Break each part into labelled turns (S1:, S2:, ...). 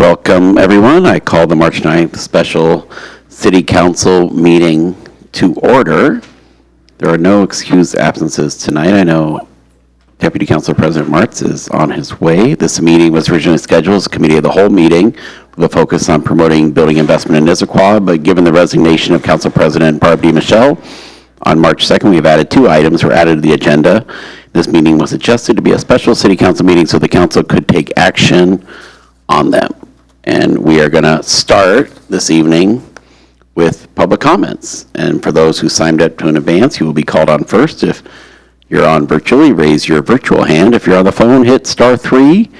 S1: Welcome, everyone. I call the March 9th special City Council meeting to order. There are no excused absences tonight. I know Deputy Council President Martz is on his way. This meeting was originally scheduled as a committee of the whole meeting with a focus on promoting building investment in Issaquah, but given the resignation of Council President Barb DiMichele on March 2nd, we have added two items were added to the agenda. This meeting was adjusted to be a special City Council meeting so the Council could take action on them. And we are going to start this evening with public comments. And for those who signed up to in advance, you will be called on first. If you're on virtually, raise your virtual hand. If you're on the phone, hit *3.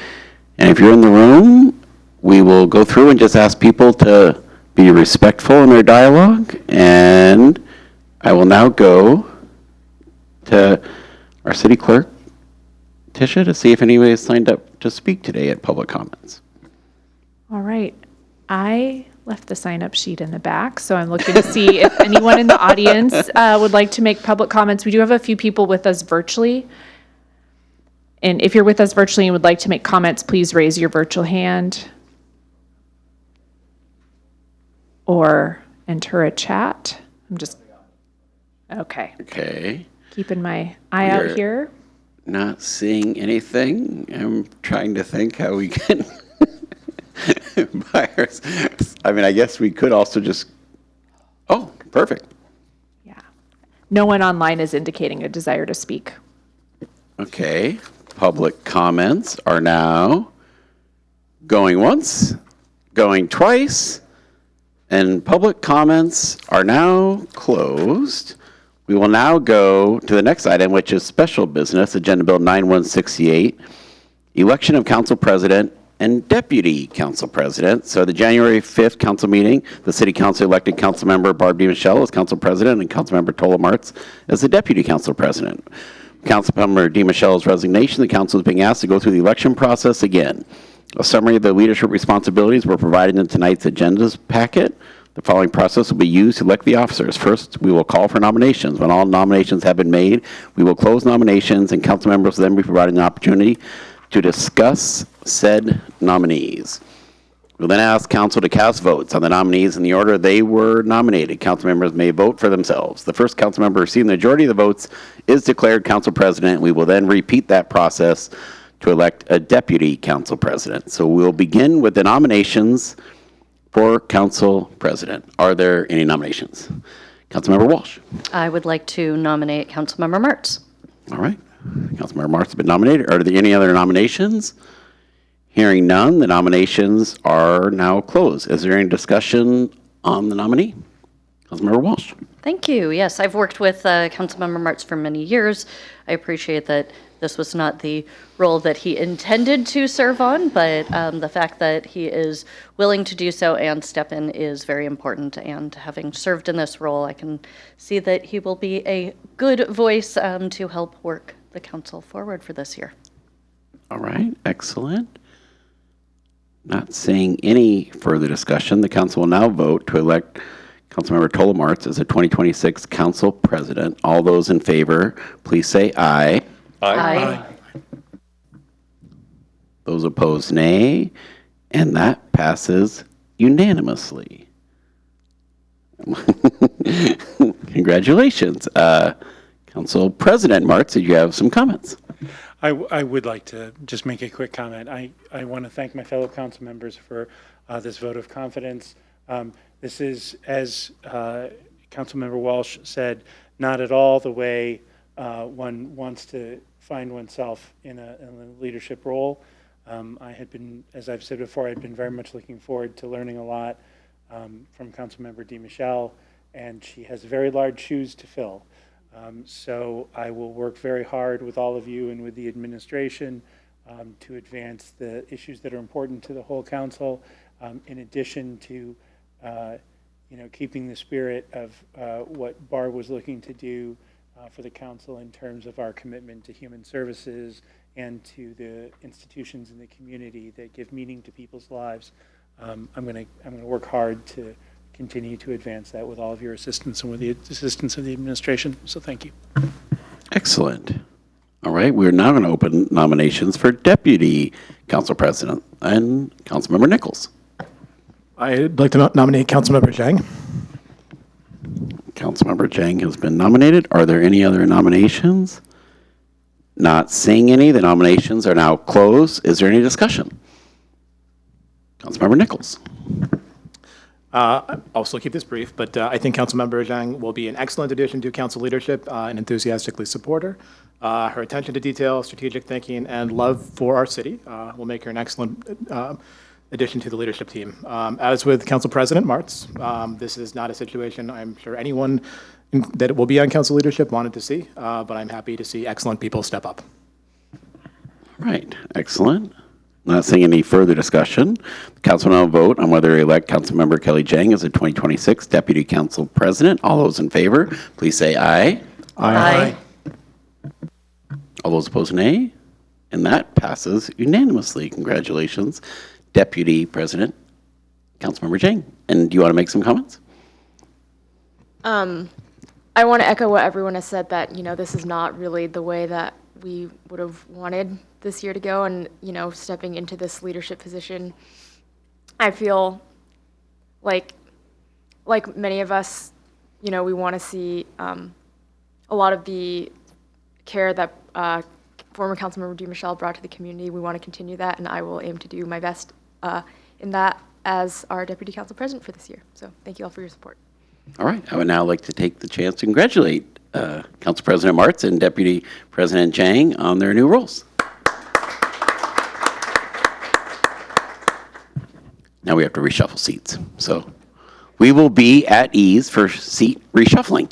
S1: And if you're in the room, we will go through and just ask people to be respectful in their dialogue. And I will now go to our city clerk, Tisha, to see if anybody has signed up to speak today at public comments.
S2: All right. I left the sign-up sheet in the back, so I'm looking to see if anyone in the audience would like to make public comments. We do have a few people with us virtually. And if you're with us virtually and would like to make comments, please raise your virtual hand or enter a chat. Okay. Keeping my eye out here.
S1: Not seeing anything. I'm trying to think how we can buyers. I mean, I guess we could also just, oh, perfect.
S2: Yeah. No one online is indicating a desire to speak.
S1: Okay. Public comments are now going once, going twice, and public comments are now closed. We will now go to the next item, which is special business, Agenda Bill 9168, election of council president and deputy council president. So the January 5th council meeting, the city council elected council member Barb DiMichele as council president and council member Tola Martz as the deputy council president. Council member DiMichele's resignation, the council is being asked to go through the election process again. A summary of the leadership responsibilities were provided in tonight's agendas packet. The following process will be used to elect the officers. First, we will call for nominations. When all nominations have been made, we will close nominations, and council members will then be provided an opportunity to discuss said nominees. We'll then ask council to cast votes on the nominees in the order they were nominated. Council members may vote for themselves. The first council member receiving the majority of the votes is declared council president. We will then repeat that process to elect a deputy council president. So we'll begin with the nominations for council president. Are there any nominations? Councilmember Walsh.
S3: I would like to nominate Councilmember Martz.
S1: All right. Councilmember Martz has been nominated. Are there any other nominations? Hearing none, the nominations are now closed. Is there any discussion on the nominee? Councilmember Walsh.
S3: Thank you. Yes, I've worked with Councilmember Martz for many years. I appreciate that this was not the role that he intended to serve on, but the fact that he is willing to do so and step in is very important. And having served in this role, I can see that he will be a good voice to help work the council forward for this year.
S1: All right, excellent. Not seeing any further discussion, the council will now vote to elect Councilmember Tola Martz as the 2026 council president. All those in favor, please say aye.
S3: Aye.
S1: Those opposed, nay. And that passes unanimously. Congratulations. Council President Martz, did you have some comments?
S4: I would like to just make a quick comment. I want to thank my fellow council members for this vote of confidence. This is, as Councilmember Walsh said, not at all the way one wants to find oneself in a leadership role. I had been, as I've said before, I'd been very much looking forward to learning a lot from Councilmember DiMichele, and she has very large shoes to fill. So I will work very hard with all of you and with the administration to advance the issues that are important to the whole council, in addition to keeping the spirit of what Barb was looking to do for the council in terms of our commitment to human services and to the institutions in the community that give meaning to people's lives. I'm going to work hard to continue to advance that with all of your assistance and with the assistance of the administration. So thank you.
S1: Excellent. All right, we're now going to open nominations for Deputy Council President and Councilmember Nichols.
S5: I'd like to nominate Councilmember Zhang.
S1: Councilmember Jang has been nominated. Are there any other nominations? Not seeing any. The nominations are now closed. Is there any discussion? Councilmember Nichols.
S5: I'll also keep this brief, but I think Councilmember Zhang will be an excellent addition to council leadership and enthusiastically support her. Her attention to detail, strategic thinking, and love for our city will make her an excellent addition to the leadership team. As with Council President Martz, this is not a situation I'm sure anyone that will be on council leadership wanted to see, but I'm happy to see excellent people step up.
S1: All right, excellent. Not seeing any further discussion. The council will now vote on whether to elect Councilmember Kelly Jang as the 2026 Deputy Council President. All those in favor, please say aye.
S3: Aye.
S1: All those opposed, nay. And that passes unanimously. Congratulations, Deputy President, Councilmember Jang. And do you want to make some comments?
S6: I want to echo what everyone has said, that, this is not really the way that we would have wanted this year to go. And, stepping into this leadership position, I feel like many of us, we want to see a lot of the care that former Councilmember DuMichel brought to the community. We want to continue that, and I will aim to do my best in that as our Deputy Council President for this year. So thank you all for your support.
S1: All right, I would now like to take the chance to congratulate Council President Martz and Deputy President Jang on their new roles. Now we have to reshuffle seats. So we will be at ease for seat reshuffling.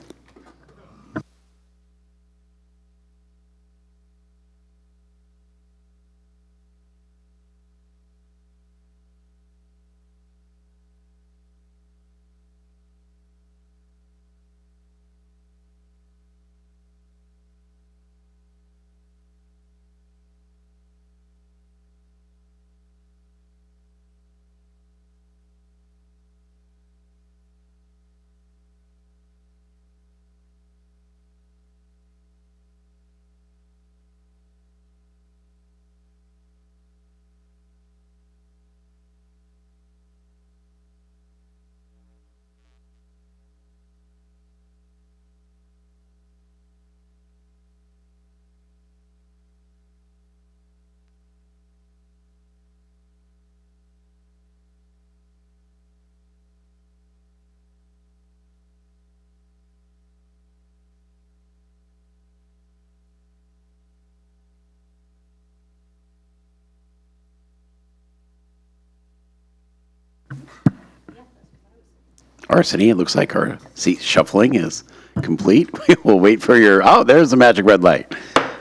S1: Arseny, it looks like our seat shuffling is complete. We will wait for your, oh, there's the magic red light.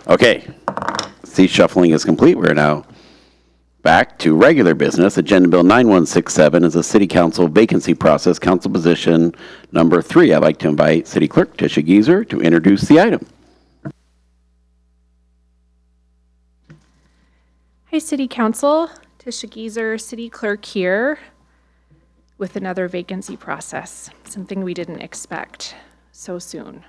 S1: Okay, seat shuffling is complete. We're now back to regular business. Agenda Bill 9167 is a City Council vacancy process, council position number 3. I'd like to invite City Clerk Tisha Gieser to introduce the item.
S2: Hi, City Council. Tisha Gieser, City Clerk here with another vacancy process, something we didn't expect so soon.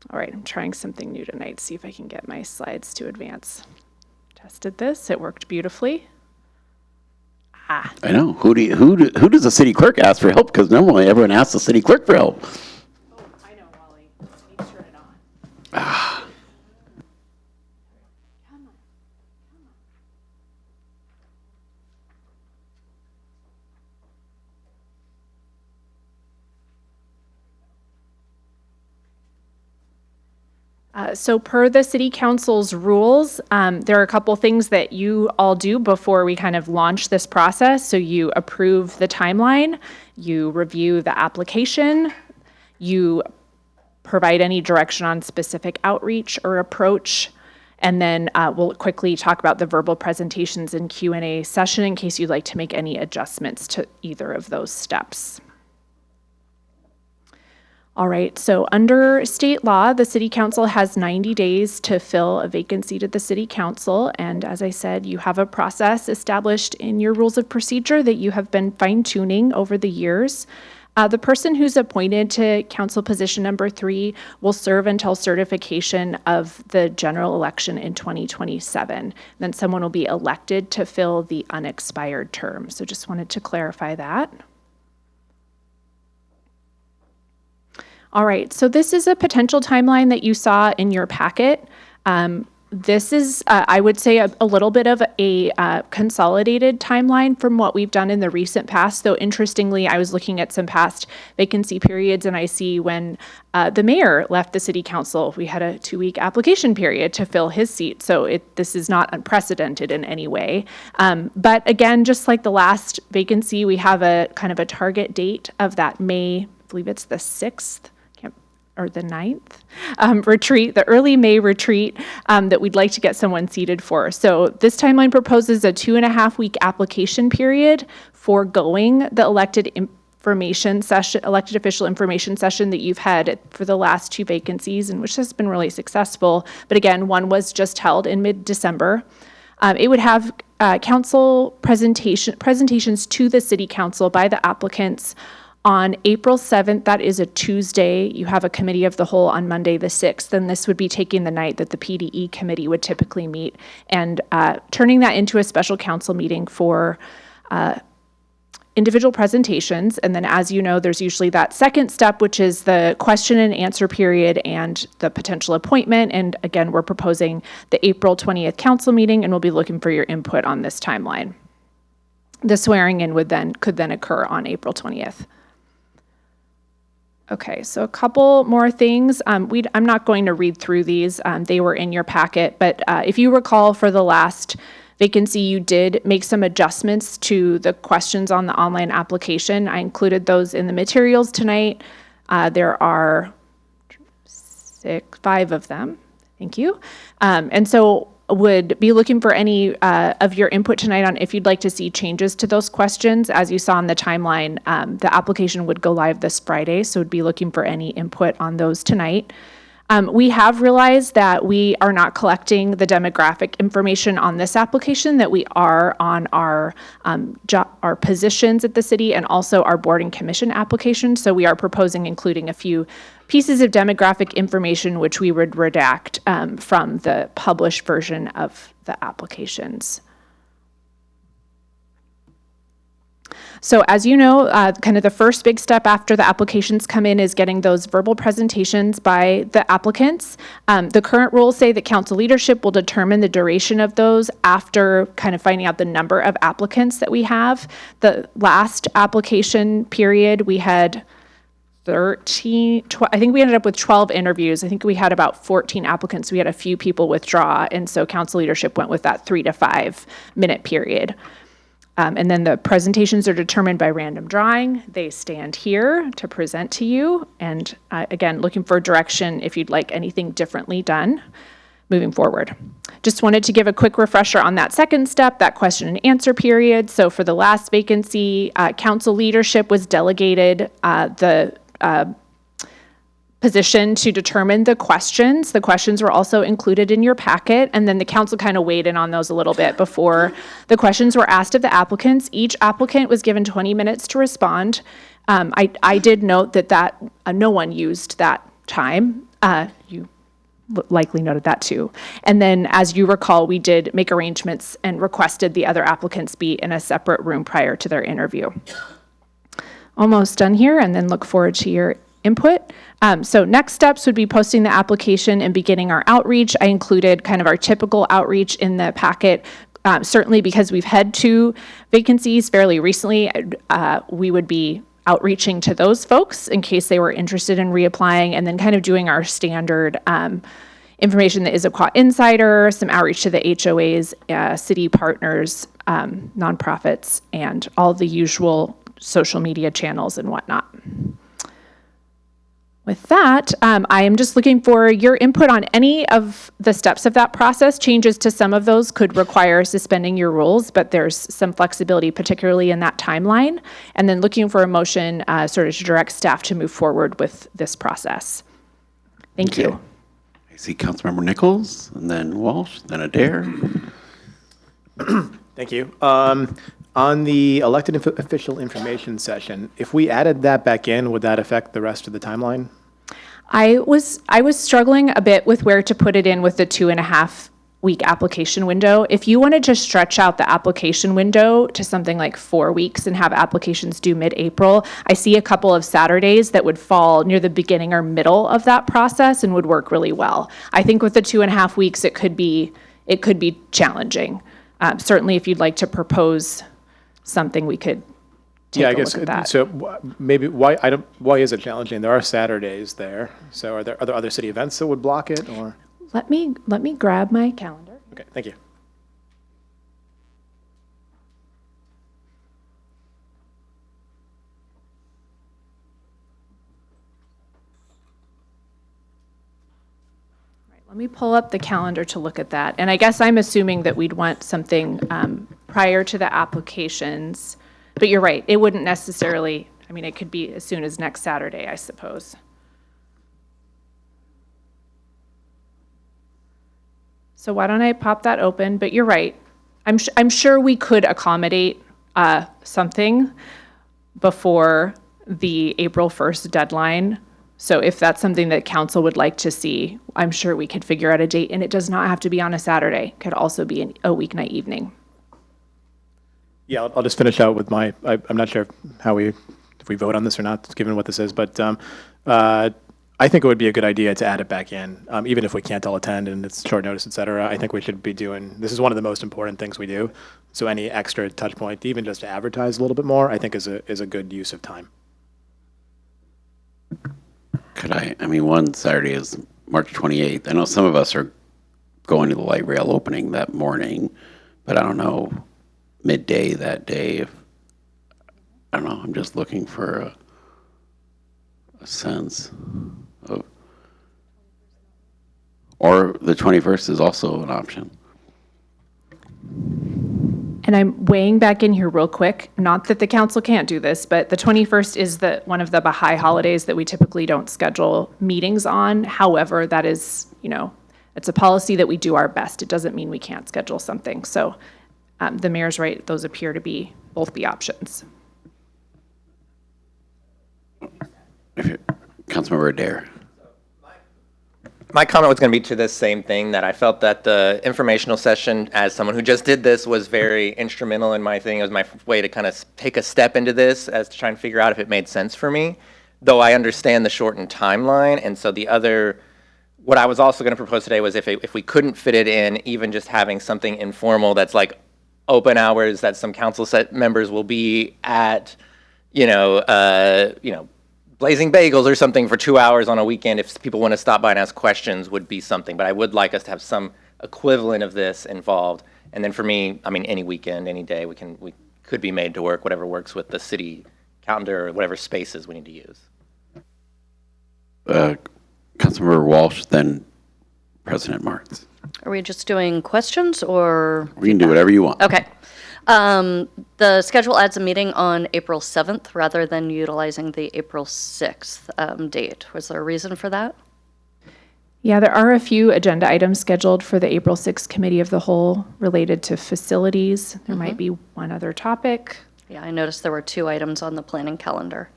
S2: All right, I'm trying something new tonight, see if I can get my slides to advance. Tested this, it worked beautifully.
S1: I know. Who does the city clerk ask for help? Because normally everyone asks the city clerk for help.
S2: Oh, I know, Wally. Let me turn it on. So per the City Council's rules, there are a couple things that you all do before we kind of launch this process. So you approve the timeline, you review the application, you provide any direction on specific outreach or approach, and then we'll quickly talk about the verbal presentations and Q&A session in case you'd like to make any adjustments to either of those steps. All right, so under state law, the City Council has 90 days to fill a vacancy to the City Council. And as I said, you have a process established in your rules of procedure that you have been fine-tuning over the years. The person who's appointed to council position number 3 will serve until certification of the general election in 2027. Then someone will be elected to fill the unexpired term. So just wanted to clarify that. All right, so this is a potential timeline that you saw in your packet. This is, I would say, a little bit of a consolidated timeline from what we've done in the recent past, though interestingly, I was looking at some past vacancy periods, and I see when the mayor left the city council, we had a 2-week application period to fill his seat, so this is not unprecedented in any way. But again, just like the last vacancy, we have a kind of a target date of that May, I believe it's the 6th, or the 9th retreat, the early May retreat that we'd like to get someone seated for. So this timeline proposes a 2.5-week application period foregoing the elected official information session that you've had for the last 2 vacancies, and which has been really successful. But again, one was just held in mid-December. It would have council presentations to the city council by the applicants on April 7th, that is a Tuesday. You have a committee of the whole on Monday the 6th, and this would be taking the night that the PDE committee would typically meet and turning that into a special council meeting for individual presentations. And then, as you know, there's usually that second step, which is the question and answer period and the potential appointment. And again, we're proposing the April 20th council meeting, and we'll be looking for your input on this timeline. The swearing in could then occur on April 20th. Okay, so a couple more things. I'm not going to read through these. They were in your packet, but if you recall, for the last vacancy, you did make some adjustments to the questions on the online application. I included those in the materials tonight. There are 5 of them. Thank you. And so would be looking for any of your input tonight on if you'd like to see changes to those questions. As you saw in the timeline, the application would go live this Friday, so would be looking for any input on those tonight. We have realized that we are not collecting the demographic information on this application that we are on our positions at the city and also our board and commission application. So we are proposing including a few pieces of demographic information which we would redact from the published version of the applications. So as you know, kind of the first big step after the applications come in is getting those verbal presentations by the applicants. The current rules say that council leadership will determine the duration of those after kind of finding out the number of applicants that we have. The last application period, we had I think we ended up with 12 interviews. I think we had about 14 applicants. We had a few people withdraw, and so council leadership went with that 3 to 5 minute period. And then the presentations are determined by random drawing. They stand here to present to you. And again, looking for direction if you'd like anything differently done moving forward. Just wanted to give a quick refresher on that second step, that question and answer period. So for the last vacancy, council leadership was delegated the position to determine the questions. The questions were also included in your packet, and then the council kind of weighed in on those a little bit before the questions were asked of the applicants. Each applicant was given 20 minutes to respond. I did note that no one used that time. You likely noted that too. And then, as you recall, we did make arrangements and requested the other applicants be in a separate room prior to their interview. Almost done here, and then look forward to your input. So next steps would be posting the application and beginning our outreach. I included kind of our typical outreach in the packet. Certainly because we've had 2 vacancies fairly recently, we would be outreaching to those folks in case they were interested in reapplying, and then kind of doing our standard information, the Issaquah Insider, some outreach to the HOAs, city partners, nonprofits, and all the usual social media channels and whatnot. With that, I am just looking for your input on any of the steps of that process. Changes to some of those could require suspending your rules, but there's some flexibility, particularly in that timeline. And then looking for a motion sort of to direct staff to move forward with this process. Thank you.
S1: I see Councilmember Nichols, and then Walsh, then Adair.
S5: Thank you. On the elected official information session, if we added that back in, would that affect the rest of the timeline?
S2: I was struggling a bit with where to put it in with the 2.5 week application window. If you wanted to stretch out the application window to something like 4 weeks and have applications due mid-April, I see a couple of Saturdays that would fall near the beginning or middle of that process and would work really well. I think with the 2.5 weeks, it could be challenging. Certainly, if you'd like to propose something, we could take a look at that.
S5: So maybe why is it challenging? There are Saturdays there. So are there other city events that would block it, or?
S2: Let me grab my calendar.
S5: Okay, thank you.
S2: Let me pull up the calendar to look at that. And I guess I'm assuming that we'd want something prior to the applications. But you're right, it wouldn't necessarily, I mean, it could be as soon as next Saturday, I suppose. So why don't I pop that open? But you're right. I'm sure we could accommodate something before the April 1st deadline. So if that's something that council would like to see, I'm sure we could figure out a date. And it does not have to be on a Saturday. It could also be a weeknight evening.
S5: Yeah, I'll just finish out with I'm not sure if we vote on this or not, given what this is, but I think it would be a good idea to add it back in, even if we can't all attend and it's short notice, et cetera. I think we should be this is one of the most important things we do. So any extra touch point, even just to advertise a little bit more, I think is a good use of time.
S1: One Saturday is March 28th. I know some of us are going to the light rail opening that morning, but I don't know, midday that day. I don't know, I'm just looking for a sense of, or the 21st is also an option.
S2: And I'm weighing back in here real quick, not that the council can't do this, but the 21st is one of the Baha'i holidays that we typically don't schedule meetings on. However, that is, it's a policy that we do our best. It doesn't mean we can't schedule something. So the mayor's right, those appear to both be options.
S1: Councilmember Adair.
S7: My comment was going to be to this same thing, that I felt that the informational session, as someone who just did this, was very instrumental in my thing. It was my way to kind of take a step into this as to try and figure out if it made sense for me, though I understand the shortened timeline. And so what I was also going to propose today was if we couldn't fit it in, even just having something informal that's like open hours that some council set members will be at, Blazing Bagels or something for 2 hours on a weekend, if people want to stop by and ask questions, would be something. But I would like us to have some equivalent of this involved. And then for me, any weekend, any day, we could be made to work, whatever works with the city calendar or whatever spaces we need to use.
S1: Councilmember Walsh, then President Martz.
S3: Are we just doing questions or?
S1: We can do whatever you want.
S3: Okay. The schedule adds a meeting on April 7th rather than utilizing the April 6th date. Was there a reason for that?
S2: Yeah, there are a few agenda items scheduled for the April 6th Committee of the Whole related to facilities. There might be one other topic.
S3: Yeah, I noticed there were 2 items on the planning calendar.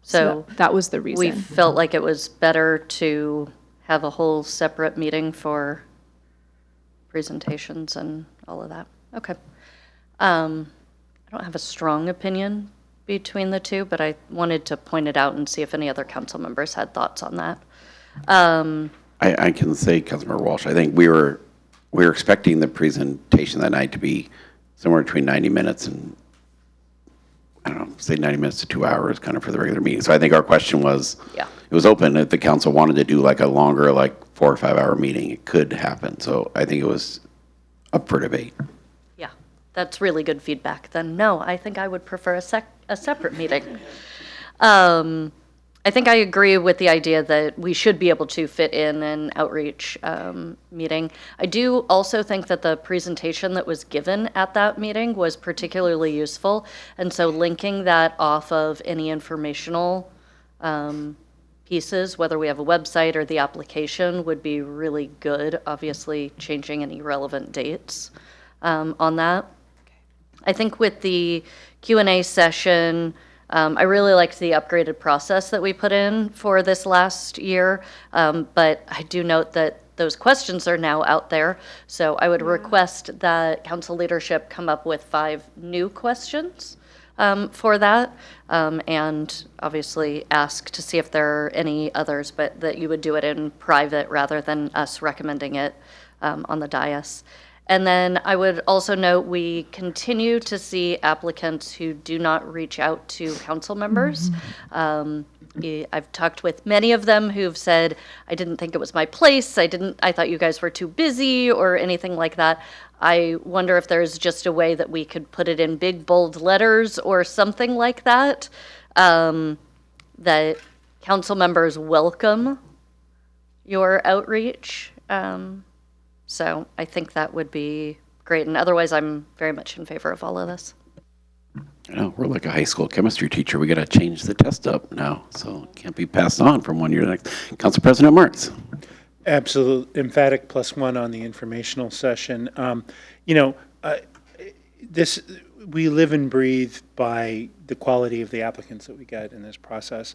S2: So that was the reason.
S3: We felt like it was better to have a whole separate meeting for presentations and all of that. Okay. I don't have a strong opinion between the two, but I wanted to point it out and see if any other council members had thoughts on that.
S1: I can say, Councilmember Walsh, I think we were expecting the presentation that night to be somewhere between 90 minutes and, I don't know, say 90 minutes to 2 hours kind of for the regular meeting. So I think our question was,
S3: Yeah.
S1: it was open. If the council wanted to do like a longer, like 4 or 5 hour meeting, it could happen. So I think it was up for debate.
S3: Yeah, that's really good feedback. Then no, I think I would prefer a separate meeting. I think I agree with the idea that we should be able to fit in an outreach meeting. I do also think that the presentation that was given at that meeting was particularly useful. And so linking that off of any informational pieces, whether we have a website or the application, would be really good. Obviously, changing any relevant dates on that. I think with the Q&A session, I really liked the upgraded process that we put in for this last year, but I do note that those questions are now out there. So I would request that council leadership come up with 5 new questions for that, and obviously ask to see if there are any others, but that you would do it in private rather than us recommending it on the dais. And then I would also note we continue to see applicants who do not reach out to council members. I've talked with many of them who've said, I didn't think it was my place, I thought you guys were too busy or anything like that. I wonder if there's just a way that we could put it in big, bold letters or something like that, that council members welcome your outreach. So I think that would be great. And otherwise, I'm very much in favor of all of this.
S1: We're like a high school chemistry teacher. We got to change the test up now, so it can't be passed on from one year to the next. Council President Martz.
S4: Absolute emphatic +1 on the informational session. This, we live and breathe by the quality of the applicants that we get in this process.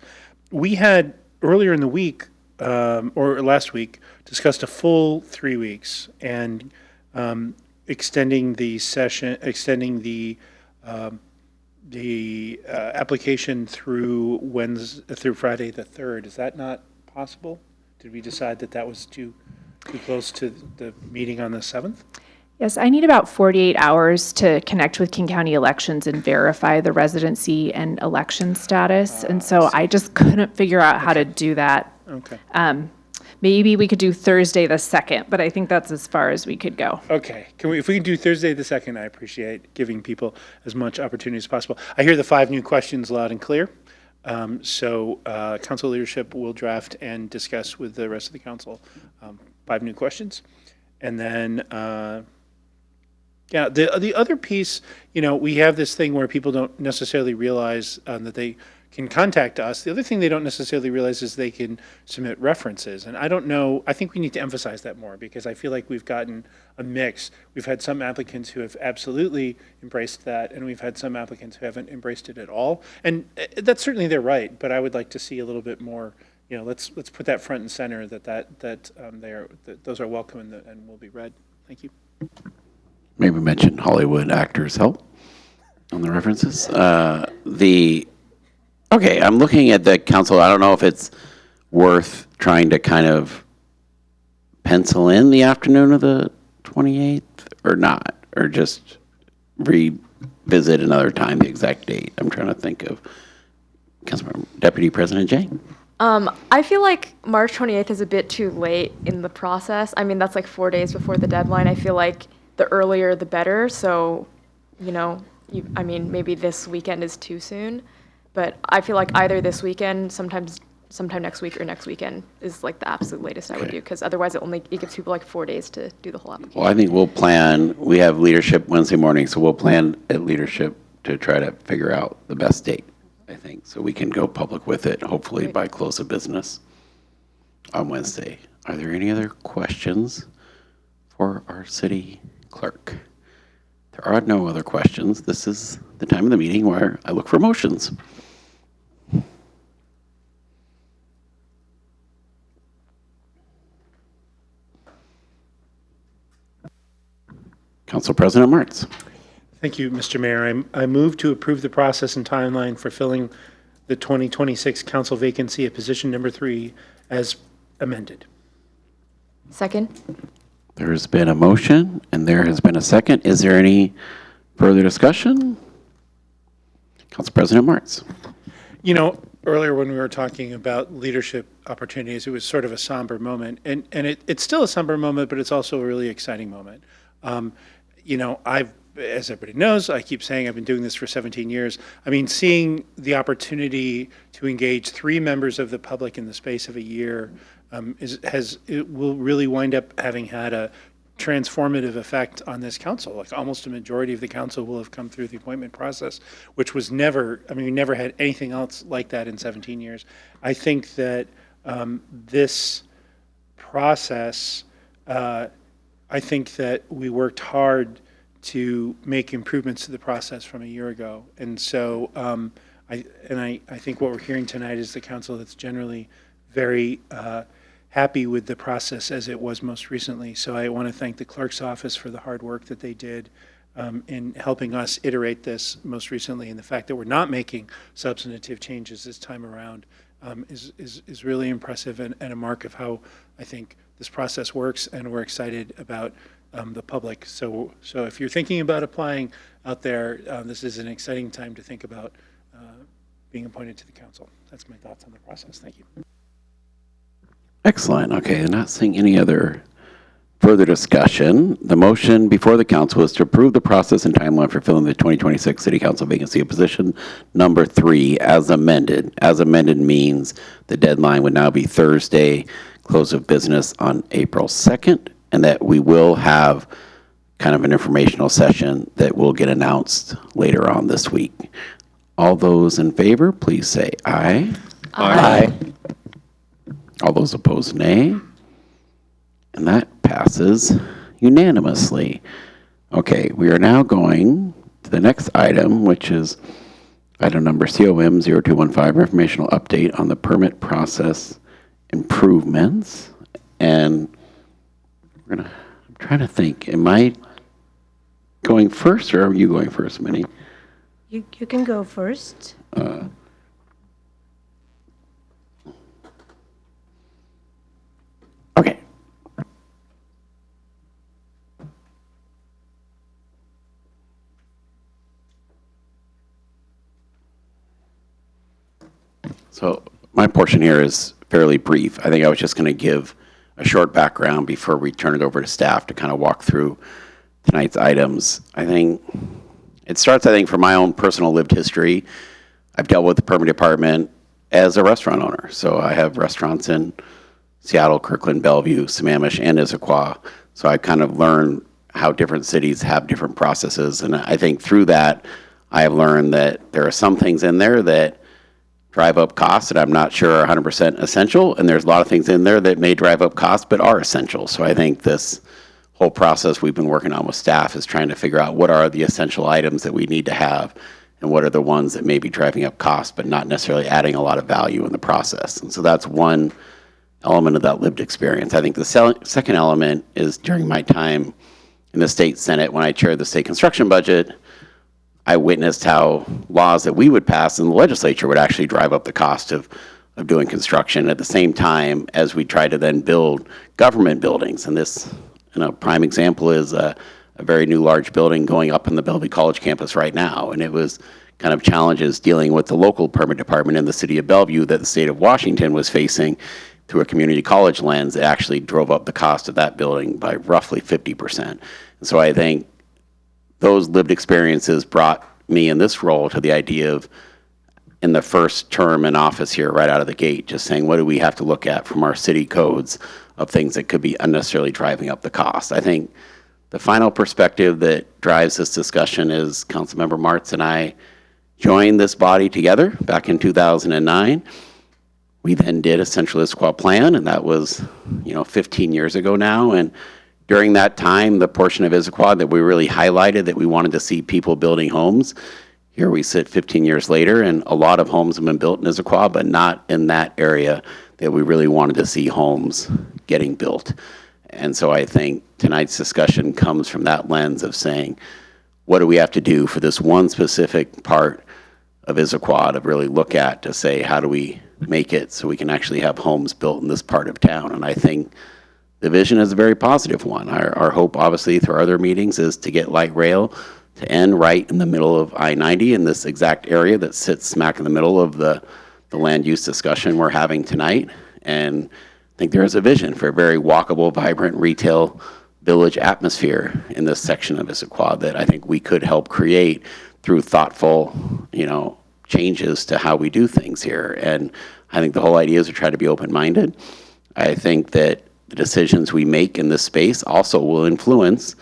S4: We had earlier in the week, or last week, discussed a full 3 weeks and extending the application through Friday the 3rd. Is that not possible? Did we decide that that was too close to the meeting on the 7th?
S2: Yes, I need about 48 hours to connect with King County Elections and verify the residency and election status. And so I just couldn't figure out how to do that.
S4: Okay.
S2: Maybe we could do Thursday the 2nd, but I think that's as far as we could go.
S4: Okay. If we can do Thursday the 2nd, I appreciate giving people as much opportunity as possible. I hear the 5 new questions loud and clear. So council leadership will draft and discuss with the rest of the council 5 new questions. And then, the other piece, we have this thing where people don't necessarily realize that they can contact us. The other thing they don't necessarily realize is they can submit references. And I don't know, I think we need to emphasize that more because I feel like we've gotten a mix. We've had some applicants who have absolutely embraced that, and we've had some applicants who haven't embraced it at all. And that's certainly their right, but I would like to see a little bit more, let's put that front and center that those are welcome and will be read. Thank you.
S1: Maybe mention Hollywood actors help on the references. Okay, I'm looking at the council. I don't know if it's worth trying to kind of pencil in the afternoon of the 28th or not, or just revisit another time the exact date. I'm trying to think of Councilmember Deputy President Jane.
S6: I feel like March 28th is a bit too late in the process. I mean, that's like 4 days before the deadline. I feel like the earlier the better. So, maybe this weekend is too soon. But I feel like either this weekend, sometime next week, or next weekend is like the absolute latest I would do, because otherwise it gives people like 4 days to do the whole application.
S1: Well, I think we'll plan, we have leadership Wednesday morning, so we'll plan at leadership to try to figure out the best date, I think, so we can go public with it, hopefully by close of business on Wednesday. Are there any other questions for our city clerk? There are no other questions. This is the time of the meeting where I look for motions. Council President Martz.
S4: Thank you, Mr. Mayor. I move to approve the process and timeline for filling the 2026 council vacancy at position number 3 as amended.
S6: Second.
S1: There has been a motion and there has been a second. Is there any further discussion? Council President Martz.
S4: Earlier when we were talking about leadership opportunities, it was sort of a somber moment. And it's still a somber moment, but it's also a really exciting moment. As everybody knows, I keep saying I've been doing this for 17 years. I mean, seeing the opportunity to engage 3 members of the public in the space of a year it will really wind up having had a transformative effect on this council. Like almost a majority of the council will have come through the appointment process, which was we never had anything else like that in 17 years. I think that this process, I think that we worked hard to make improvements to the process from a year ago. And so I think what we're hearing tonight is the council that's generally very happy with the process as it was most recently. So I want to thank the clerk's office for the hard work that they did in helping us iterate this most recently. And the fact that we're not making substantive changes this time around is really impressive and a mark of how I think this process works, and we're excited about the public. So if you're thinking about applying out there, this is an exciting time to think about being appointed to the council. That's my thoughts on the process. Thank you.
S1: Excellent. Okay, not seeing any other further discussion. The motion before the council is to approve the process and timeline for filling the 2026 City Council vacancy of position number 3 as amended. As amended means the deadline would now be Thursday, close of business on April 2nd, and that we will have kind of an informational session that will get announced later on this week. All those in favor, please say aye.
S7: Aye.
S1: All those opposed, nay. And that passes unanimously. Okay, we are now going to the next item, which is item number COM 0215, informational update on the permit process improvements. And I'm trying to think, am I going first or are you going first, Minnie?
S8: You can go first.
S1: Okay. So my portion here is fairly brief. I think I was just going to give a short background before we turn it over to staff to kind of walk through tonight's items. I think it starts, from my own personal lived history. I've dealt with the permit department as a restaurant owner. So I have restaurants in Seattle, Kirkland, Bellevue, Sammamish, and Issaquah. So I kind of learned how different cities have different processes. And I think through that, I have learned that there are some things in there that drive up costs that I'm not sure are 100% essential. And there's a lot of things in there that may drive up costs but are essential. So I think this whole process we've been working on with staff is trying to figure out what are the essential items that we need to have and what are the ones that may be driving up costs but not necessarily adding a lot of value in the process. And so that's one element of that lived experience. I think the second element is during my time in the state Senate when I chaired the state construction budget, I witnessed how laws that we would pass in the legislature would actually drive up the cost of doing construction at the same time as we tried to then build government buildings. And this, prime example is a very new large building going up in the Bellevue College campus right now. And it was kind of challenges dealing with the local permit department in the city of Bellevue that the state of Washington was facing through a community college lens. It actually drove up the cost of that building by roughly 50%. And so I think those lived experiences brought me in this role to the idea of, in the first term in office here, right out of the gate, just saying, what do we have to look at from our city codes of things that could be unnecessarily driving up the cost? I think the final perspective that drives this discussion is Councilmember Martz and I joined this body together back in 2009. We then did a Central Issaquah plan, and that was, 15 years ago now. And during that time, the portion of Issaquah that we really highlighted that we wanted to see people building homes, here we sit 15 years later, and a lot of homes have been built in Issaquah, but not in that area that we really wanted to see homes getting built. And so I think tonight's discussion comes from that lens of saying, what do we have to do for this one specific part of Issaquah to really look at to say, how do we make it so we can actually have homes built in this part of town? And I think the vision is a very positive one. Our hope, obviously, through our other meetings is to get light rail to end right in the middle of I-90 in this exact area that sits smack in the middle of the land use discussion we're having tonight. And I think there is a vision for a very walkable, vibrant retail village atmosphere in this section of Issaquah that I think we could help create through thoughtful, changes to how we do things here. And I think the whole idea is to try to be open-minded. I think that the decisions we make in this space also will influence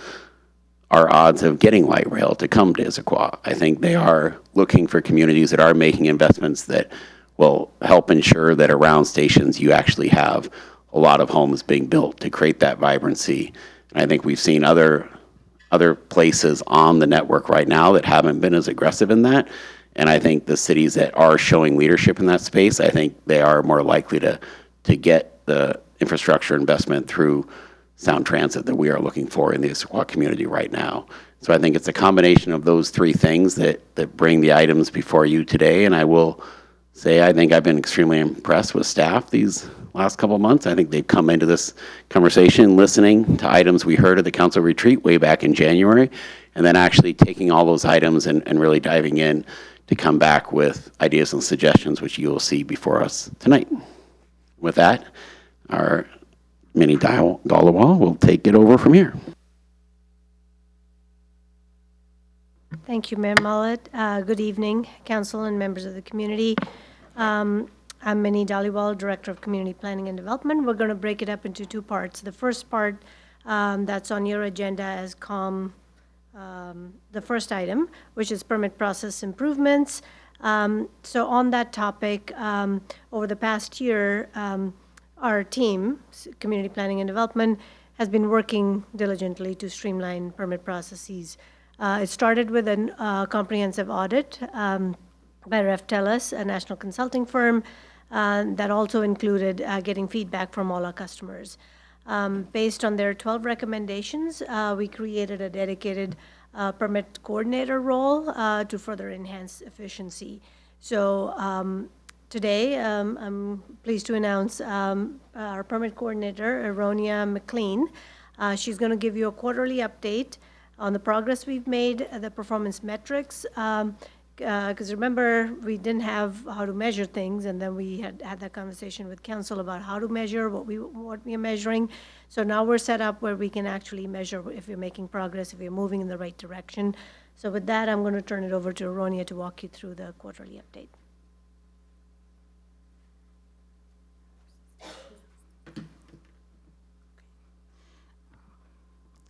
S1: our odds of getting light rail to come to Issaquah. I think they are looking for communities that are making investments that will help ensure that around stations you actually have a lot of homes being built to create that vibrancy. And I think we've seen other other places on the network right now that haven't been as aggressive in that. And I think the cities that are showing leadership in that space, I think they are more likely to get the infrastructure investment through sound transit that we are looking for in the Issaquah community right now. So I think it's a combination of those three things that bring the items before you today. And I will say, I think I've been extremely impressed with staff these last couple of months. I think they've come into this conversation listening to items we heard at the council retreat way back in January, and then actually taking all those items and really diving in to come back with ideas and suggestions, which you will see before us tonight. With that, our Minnie Dhaliwal will take it over from here.
S8: Thank you, Mayor Mullet. Good evening, council and members of the community. I'm Minnie Dhaliwal, Director of Community Planning and Development. We're going to break it up into two parts. The first part that's on your agenda as the first item, which is permit process improvements. So on that topic, over the past year, our team, Community Planning and Development, has been working diligently to streamline permit processes. It started with a comprehensive audit by Reftelis, a national consulting firm, that also included getting feedback from all our customers. Based on their 12 recommendations, we created a dedicated permit coordinator role to further enhance efficiency. So today, I'm pleased to announce our permit coordinator, Aronia McLean. She's going to give you a quarterly update on the progress we've made, the performance metrics, because remember, we didn't have how to measure things, and then we had that conversation with council about how to measure what we are measuring. So now we're set up where we can actually measure if we're making progress, if we're moving in the right direction. So with that, I'm going to turn it over to Aronia to walk you through the quarterly update.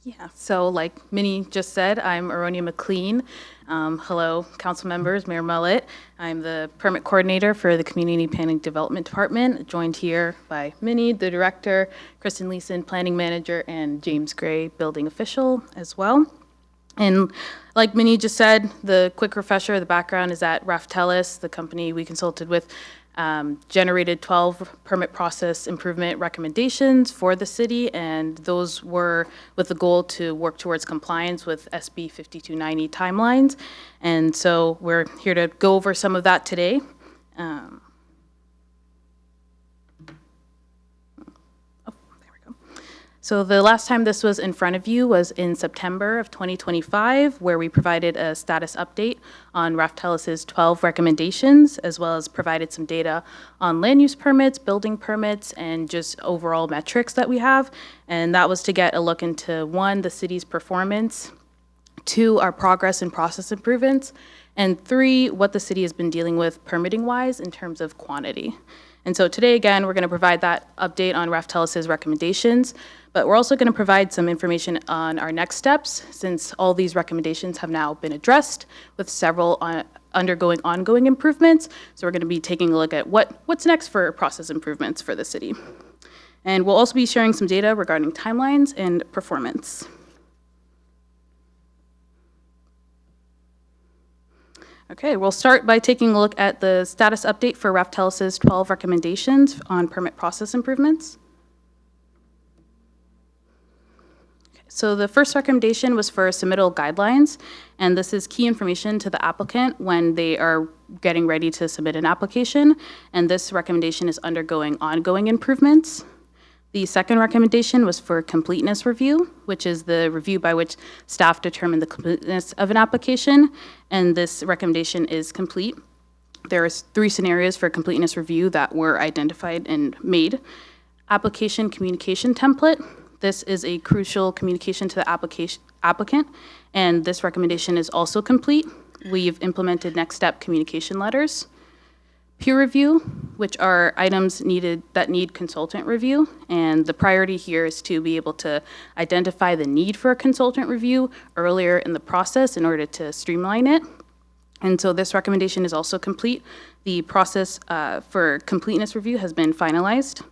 S9: Yeah, so like Minnie just said, I'm Aronia McLean. Hello, council members, Mayor Mullet. I'm the permit coordinator for the Community Planning Development Department, joined here by Minnie, the director, Kristen Leeson, planning manager, and James Gray, building official as well. And like Minnie just said, the quick refresher, the background is that Reftelis, the company we consulted with, generated 12 permit process improvement recommendations for the city, and those were with the goal to work towards compliance with SB 5290 timelines. And so we're here to go over some of that today. So the last time this was in front of you was in September of 2025, where we provided a status update on Reftelis's 12 recommendations, as well as provided some data on land use permits, building permits, and just overall metrics that we have. And that was to get a look into, one, the city's performance, two, our progress and process improvements, and three, what the city has been dealing with permitting-wise in terms of quantity. And so today, again, we're going to provide that update on Reftelis's recommendations, but we're also going to provide some information on our next steps, since all these recommendations have now been addressed with several undergoing ongoing improvements. So we're going to be taking a look at what's next for process improvements for the city. And we'll also be sharing some data regarding timelines and performance. Okay, we'll start by taking a look at the status update for Reftelis's 12 recommendations on permit process improvements. Okay, so the first recommendation was for submittal guidelines, and this is key information to the applicant when they are getting ready to submit an application, and this recommendation is undergoing ongoing improvements. The second recommendation was for completeness review, which is the review by which staff determine the completeness of an application, and this recommendation is complete. There are 3 scenarios for completeness review that were identified and made. Application communication template. This is a crucial communication to the applicant, and this recommendation is also complete. We've implemented next step communication letters. Peer review, which are items needed that need consultant review, and the priority here is to be able to identify the need for a consultant review earlier in the process in order to streamline it. And so this recommendation is also complete. The process for completeness review has been finalized.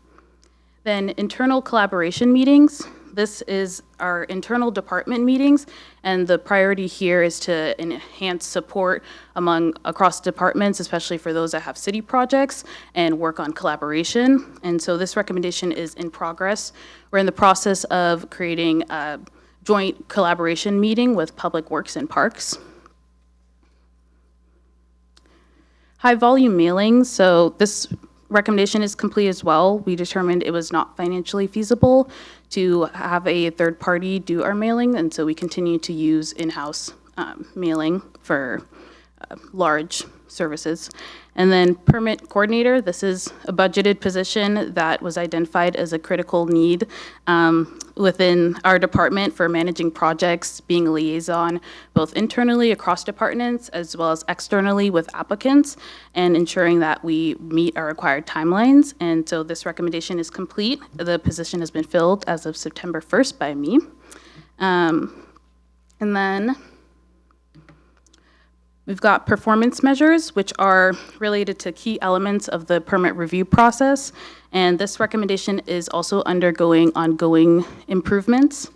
S9: Then internal collaboration meetings. This is our internal department meetings, and the priority here is to enhance support across departments, especially for those that have city projects, and work on collaboration. And so this recommendation is in progress. We're in the process of creating a joint collaboration meeting with Public Works and Parks. High volume mailings, so this recommendation is complete as well. We determined it was not financially feasible to have a third party do our mailing, and so we continue to use in-house mailing for large services. And then permit coordinator, this is a budgeted position that was identified as a critical need within our department for managing projects, being a liaison both internally across departments as well as externally with applicants, and ensuring that we meet our required timelines. And so this recommendation is complete. The position has been filled as of September 1st by me. And then we've got performance measures, which are related to key elements of the permit review process. And this recommendation is also undergoing ongoing improvements.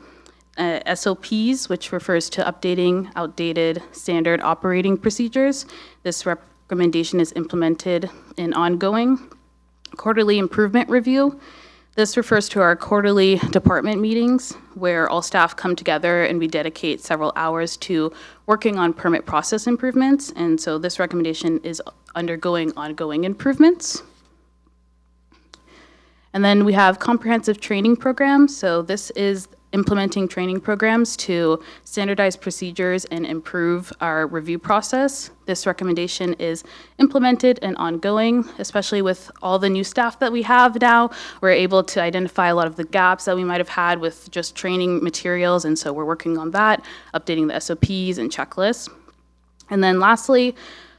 S9: SOPs, which refers to updating outdated standard operating procedures. This recommendation is implemented in ongoing. Quarterly improvement review. This refers to our quarterly department meetings where all staff come together and we dedicate several hours to working on permit process improvements. And so this recommendation is undergoing ongoing improvements. And then we have comprehensive training programs. So this is implementing training programs to standardize procedures and improve our review process. This recommendation is implemented and ongoing, especially with all the new staff that we have now. We're able to identify a lot of the gaps that we might have had with just training materials, and so we're working on that, updating the SOPs and checklists. And then lastly,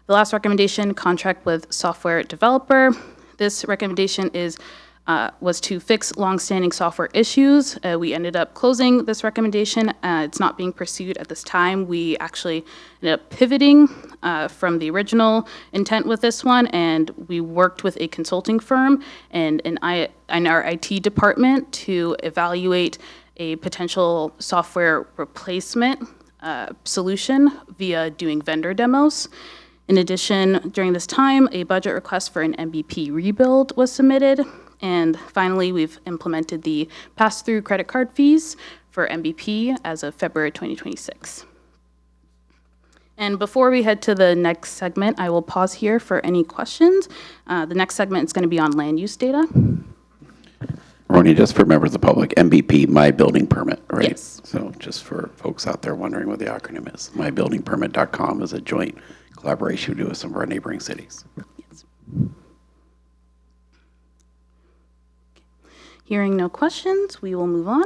S9: the last recommendation, contract with software developer. This recommendation was to fix longstanding software issues. We ended up closing this recommendation. It's not being pursued at this time. We actually ended up pivoting from the original intent with this one, and we worked with a consulting firm and our IT department to evaluate a potential software replacement solution via doing vendor demos. In addition, during this time, a budget request for an MVP rebuild was submitted. And finally, we've implemented the pass-through credit card fees for MVP as of February 2026. And before we head to the next segment, I will pause here for any questions. The next segment is going to be on land use data.
S1: Ronnie, just for members of the public, MVP, My Building Permit, right?
S9: Yes.
S1: So just for folks out there wondering what the acronym is, mybuildingpermit.com is a joint collaboration we do with some of our neighboring cities.
S9: Yes. Hearing no questions, we will move on.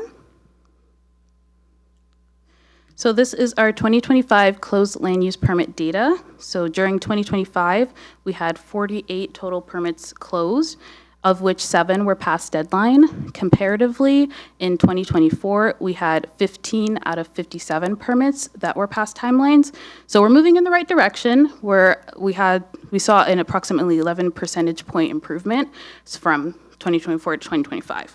S9: So this is our 2025 closed land use permit data. So during 2025, we had 48 total permits closed, of which 7 were past deadline. Comparatively, in 2024, we had 15 out of 57 permits that were past timelines. So we're moving in the right direction, where we saw an approximately 11 percentage point improvement from 2024 to 2025.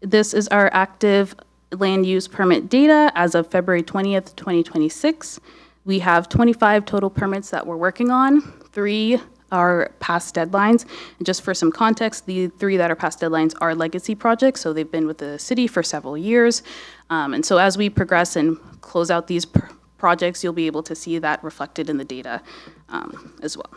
S9: This is our active land use permit data as of February 20th, 2026. We have 25 total permits that we're working on. 3 are past deadlines. And just for some context, the 3 that are past deadlines are legacy projects, so they've been with the city for several years. And so as we progress and close out these projects, you'll be able to see that reflected in the data as well.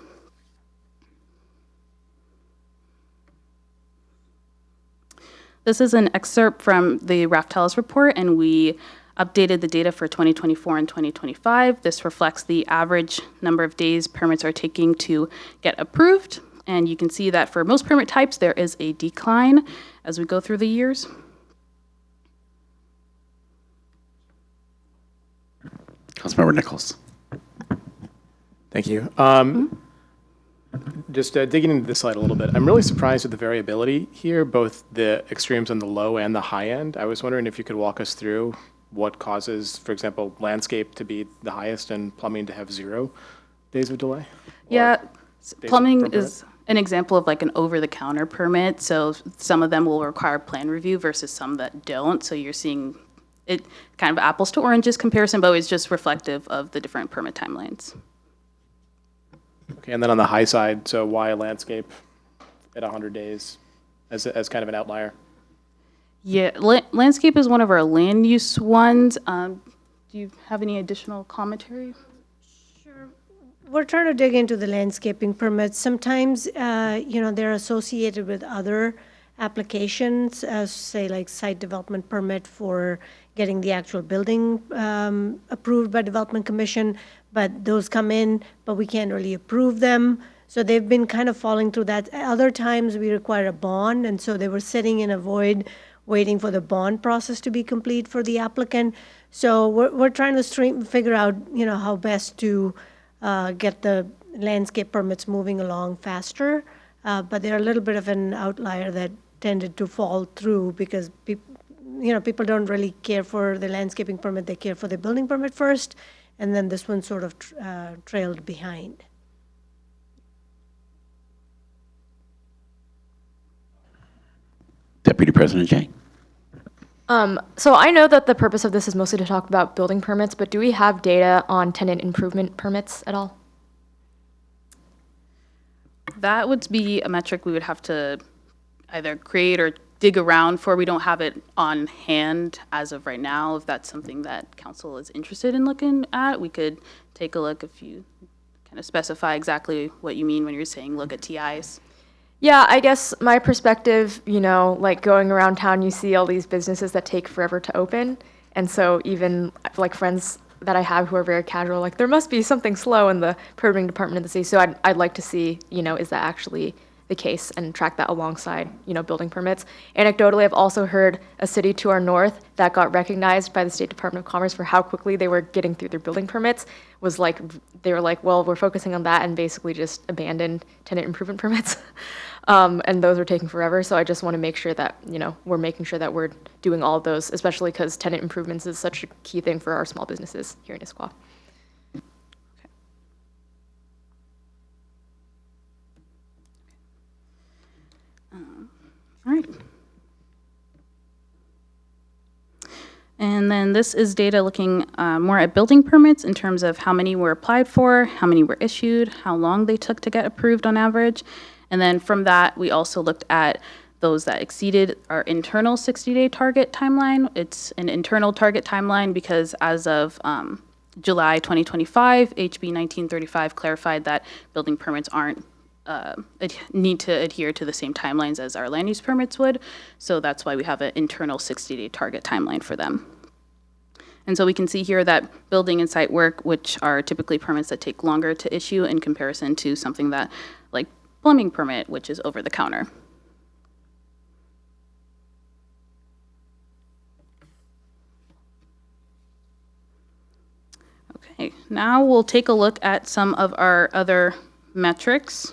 S9: This is an excerpt from the Raftellus report, and we updated the data for 2024 and 2025. This reflects the average number of days permits are taking to get approved. And you can see that for most permit types, there is a decline as we go through the years.
S1: Councilmember Nichols.
S5: Thank you. Just digging into this slide a little bit, I'm really surprised at the variability here, both the extremes on the low and the high end. I was wondering if you could walk us through what causes, for example, landscape to be the highest and plumbing to have 0 days of delay?
S9: Yeah, plumbing an example of like an over-the-counter permit. So some of them will require plan review versus some that don't. So you're seeing it kind of apples to oranges comparison, but it's just reflective of the different permit timelines.
S5: Okay, and then on the high side, so why a landscape at 100 days as kind of an outlier?
S9: Yeah, landscape is one of our land use ones. Do you have any additional commentary?
S8: We're trying to dig into the landscaping permits. Sometimes, they're associated with other applications, say like site development permit for getting the actual building approved by Development Commission, but those come in, but we can't really approve them. So they've been kind of falling through that. Other times we require a bond, and so they were sitting in a void waiting for the bond process to be complete for the applicant. So we're trying to figure out, how best to get the landscape permits moving along faster. But they're a little bit of an outlier that tended to fall through because people don't really care for the landscaping permit. They care for the building permit first, and then this one sort of trailed behind.
S1: Deputy President Yang.
S6: So I know that the purpose of this is mostly to talk about building permits, but do we have data on tenant improvement permits at all?
S9: That would be a metric we would have to either create or dig around for. We don't have it on hand as of right now. If that's something that council is interested in looking at, we could take a look if you kind of specify exactly what you mean when you're saying look at TIs.
S6: Yeah, I guess my perspective, like going around town, you see all these businesses that take forever to open. And so even like friends that I have who are very casual, like there must be something slow in the permitting department of the city. So I'd like to see, is that actually the case and track that alongside, building permits. Anecdotally, I've also heard a city to our north that got recognized by the State Department of Commerce for how quickly they were getting through their building permits was like, they were like, well, we're focusing on that and basically just abandoned tenant improvement permits. And those are taking forever. So I just want to make sure that, we're making sure that we're doing all of those, especially because tenant improvements is such a key thing for our small businesses here in Issaquah.
S9: All right. And then this is data looking more at building permits in terms of how many were applied for, how many were issued, how long they took to get approved on average. And then from that, we also looked at those that exceeded our internal 60-day target timeline. It's an internal target timeline because as of July 2025, HB 1935 clarified that building permits need to adhere to the same timelines as our land use permits would. So that's why we have an internal 60-day target timeline for them. And so we can see here that building and site work, which are typically permits that take longer to issue in comparison to something that like plumbing permit, which is over the counter. Okay, now we'll take a look at some of our other metrics.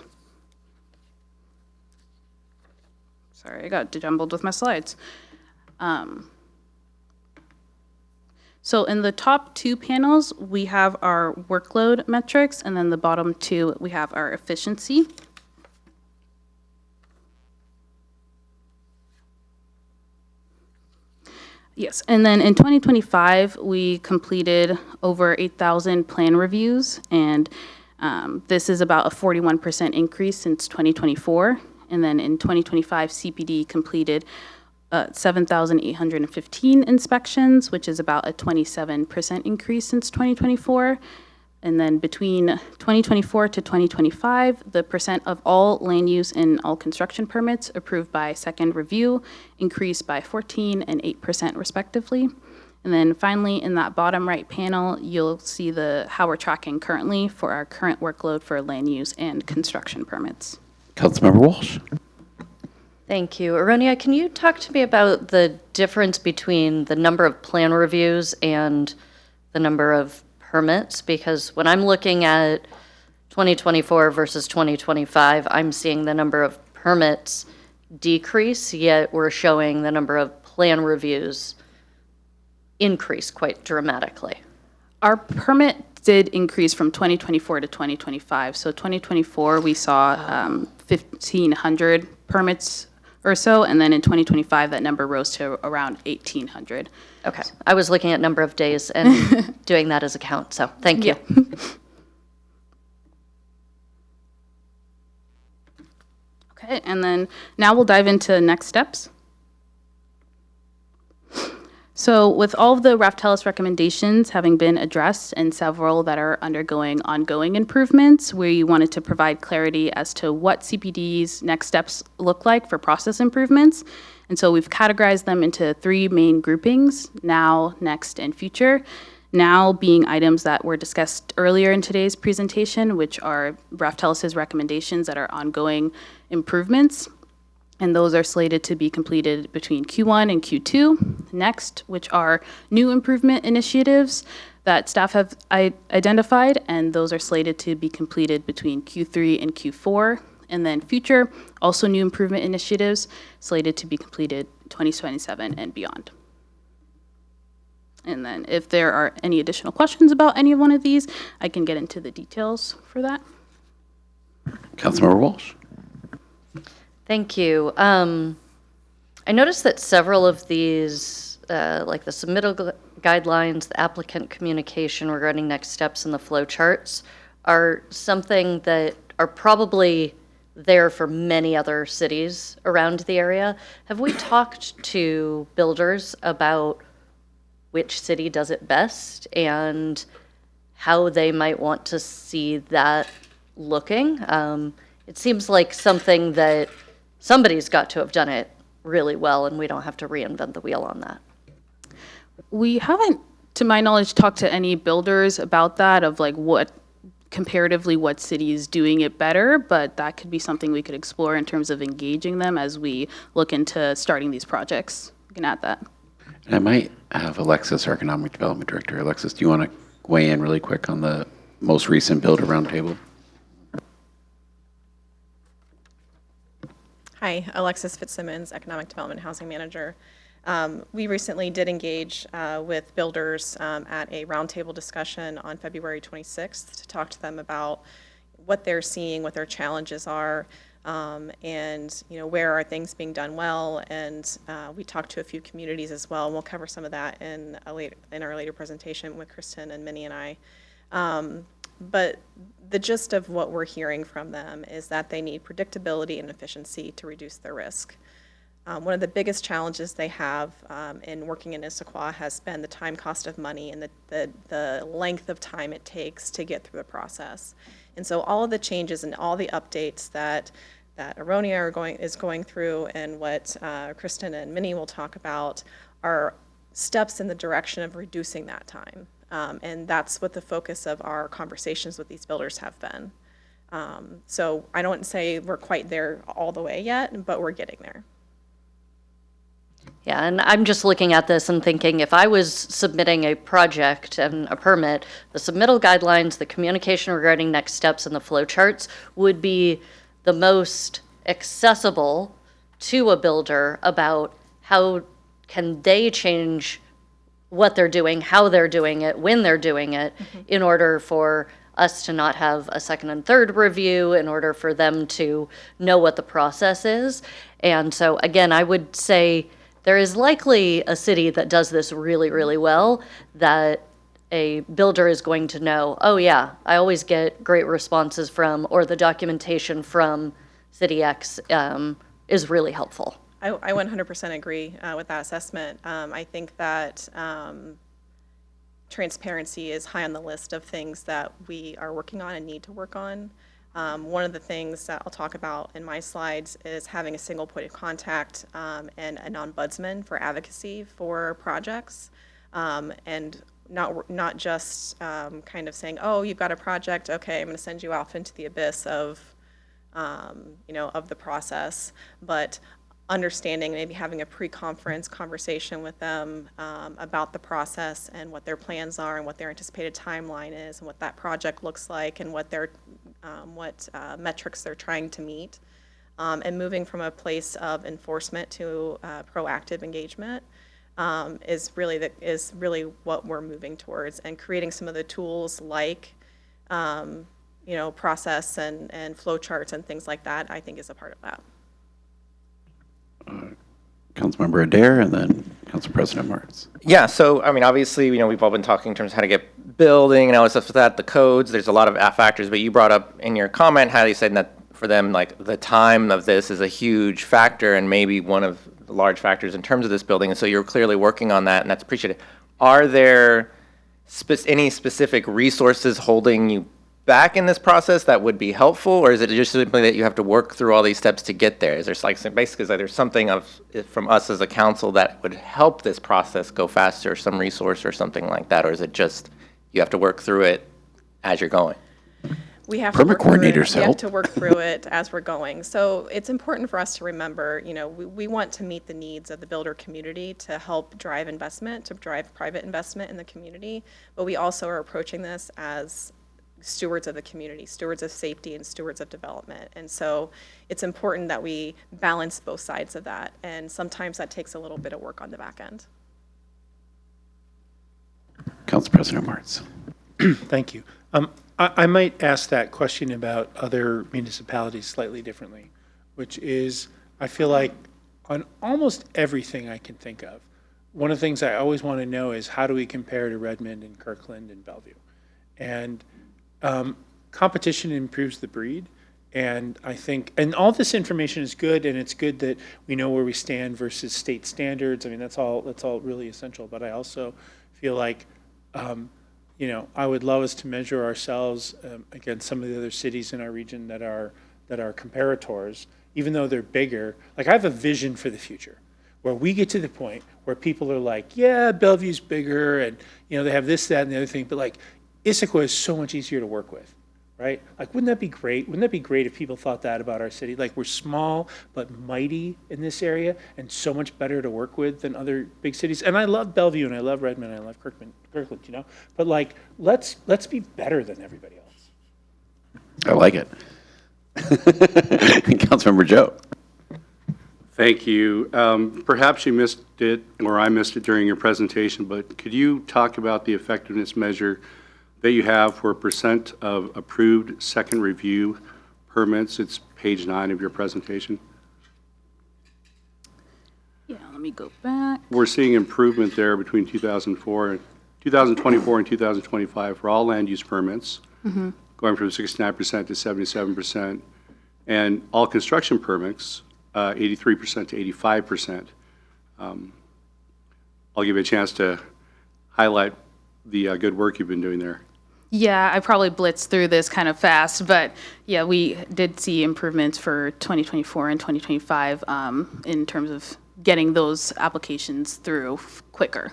S9: Sorry, I got jumbled with my slides. So in the top two panels, we have our workload metrics, and then the bottom two, we have our efficiency. Yes, and then in 2025, we completed over 8,000 plan reviews, and this is about a 41% increase since 2024. And then in 2025, CPD completed 7,815 inspections, which is about a 27% increase since 2024. And then between 2024 to 2025, the percent of all land use and all construction permits approved by second review increased by 14 and 8% respectively. And then finally, in that bottom right panel, you'll see how we're tracking currently for our current workload for land use and construction permits.
S1: Councilmember Walsh.
S3: Thank you. Aronia, can you talk to me about the difference between the number of plan reviews and the number of permits? Because when I'm looking at 2024 versus 2025, I'm seeing the number of permits decrease, yet we're showing the number of plan reviews increase quite dramatically.
S9: Our permit did increase from 2024 to 2025. So 2024, we saw 1,500 permits or so, and then in 2025, that number rose to around 1,800.
S3: Okay, I was looking at number of days and doing that as a count, so thank you.
S9: Okay, and then now we'll dive into next steps. So with all of the Raftellus recommendations having been addressed and several that are undergoing ongoing improvements, we wanted to provide clarity as to what CPD's next steps look like for process improvements. And so we've categorized them into 3 main groupings: now, next, and future. Now being items that were discussed earlier in today's presentation, which are Raftellus's recommendations that are ongoing improvements. And those are slated to be completed between Q1 and Q2. Next, which are new improvement initiatives that staff have identified, and those are slated to be completed between Q3 and Q4. And then future, also new improvement initiatives slated to be completed 2027 and beyond. And then if there are any additional questions about any of one of these, I can get into the details for that.
S1: Councilmember Walsh.
S3: Thank you. I noticed that several of these, like the submittal guidelines, the applicant communication regarding next steps, and the flow charts, are something that are probably there for many other cities around the area. Have we talked to builders about which city does it best and how they might want to see that looking? It seems like something that somebody's got to have done it really well, and we don't have to reinvent the wheel on that.
S9: We haven't, to my knowledge, talked to any builders about that, of like comparatively what city is doing it better, but that could be something we could explore in terms of engaging them as we look into starting these projects. We can add that.
S1: And I might have Alexis, our Economic Development Director. Alexis, do you want to weigh in really quick on the most recent Builder Roundtable?
S10: Hi, Alexis Fitzsimmons, Economic Development Housing Manager. We recently did engage with builders at a roundtable discussion on February 26th to talk to them about what they're seeing, what their challenges are, and where are things being done well. And we talked to a few communities as well, and we'll cover some of that in our later presentation with Kristen and Minnie and I. But the gist of what we're hearing from them is that they need predictability and efficiency to reduce their risk. One of the biggest challenges they have in working in Issaquah has been the time cost of money and the length of time it takes to get through the process. And so all of the changes and all the updates that Aronia is going through, and what Kristen and Minnie will talk about, are steps in the direction of reducing that time. And that's what the focus of our conversations with these builders have been. So I don't say we're quite there all the way yet, but we're getting there.
S3: Yeah, and I'm just looking at this and thinking, if I was submitting a project and a permit, the submittal guidelines, the communication regarding next steps, and the flow charts would be the most accessible to a builder about how can they change what they're doing, how they're doing it, when they're doing it, in order for us to not have a second and third review, in order for them to know what the process is. And so, again, I would say there is likely a city that does this really, really well, that a builder is going to know, oh yeah, I always get great responses from, or the documentation from City X is really helpful.
S10: I 100% agree with that assessment. I think that transparency is high on the list of things that we are working on and need to work on. One of the things that I'll talk about in my slides is having a single point of contact and an ombudsman for advocacy for projects, and not just kind of saying, oh, you've got a project, okay, I'm going to send you off into the abyss of of the process, but understanding, maybe having a pre-conference conversation with them about the process and what their plans are and what their anticipated timeline is and what that project looks like and what their metrics they're trying to meet, and moving from a place of enforcement to proactive engagement. is really what we're moving towards, and creating some of the tools like process and flow charts and things like that, I think is a part of that.
S1: Councilmember Adair and then Council President Martz.
S7: Yeah, so I mean, obviously, we've all been talking in terms of how to get building and all this stuff with that, the codes. There's a lot of factors, but you brought up in your comment how you said that for them, like the time of this is a huge factor and maybe one of the large factors in terms of this building. And so you're clearly working on that, and that's appreciated. Are there any specific resources holding you back in this process that would be helpful, or is it just simply that you have to work through all these steps to get there? Is there basically there's something from us as a council that would help this process go faster, some resource or something like that, or is it just you have to work through it as you're going?
S10: We have
S1: Permit
S10: to work through it.
S1: coordinators
S10: We have
S1: help.
S10: to work through it as we're going. So it's important for us to remember, we want to meet the needs of the builder community to help drive investment, to drive private investment in the community, but we also are approaching this as stewards of the community, stewards of safety, and stewards of development. And so it's important that we balance both sides of that. And sometimes that takes a little bit of work on the back end.
S1: Council President Martz.
S4: Thank you. I might ask that question about other municipalities slightly differently, which is, I feel like on almost everything I can think of, one of the things I always want to know is how do we compare to Redmond and Kirkland and Bellevue? And competition improves the breed, and I think, and all this information is good, and it's good that we know where we stand versus state standards. I mean, that's all really essential. But I also feel like, I would love us to measure ourselves against some of the other cities in our region that are comparators, even though they're bigger. Like, I have a vision for the future, where we get to the point where people are like, yeah, Bellevue's bigger, and they have this, that, and the other thing, but like, Issaquah is so much easier to work with, right? Like, wouldn't that be great? Wouldn't that be great if people thought that about our city? Like, we're small but mighty in this area and so much better to work with than other big cities. And I love Bellevue and I love Redmond and I love Kirkland, But like, let's be better than everybody else.
S1: I like it. Councilmember Joe.
S11: Thank you. Perhaps you missed it, or I missed it during your presentation, but could you talk about the effectiveness measure that you have for percent of approved second review permits? It's page 9 of your presentation.
S9: Yeah, let me go back.
S11: We're seeing improvement there between 2024 and 2025 for all land use permits, going from 69% to 77%, and all construction permits, 83% to 85%. I'll give you a chance to highlight the good work you've been doing there.
S9: Yeah, I probably blitzed through this kind of fast, but yeah, we did see improvements for 2024 and 2025 in terms of getting those applications through quicker.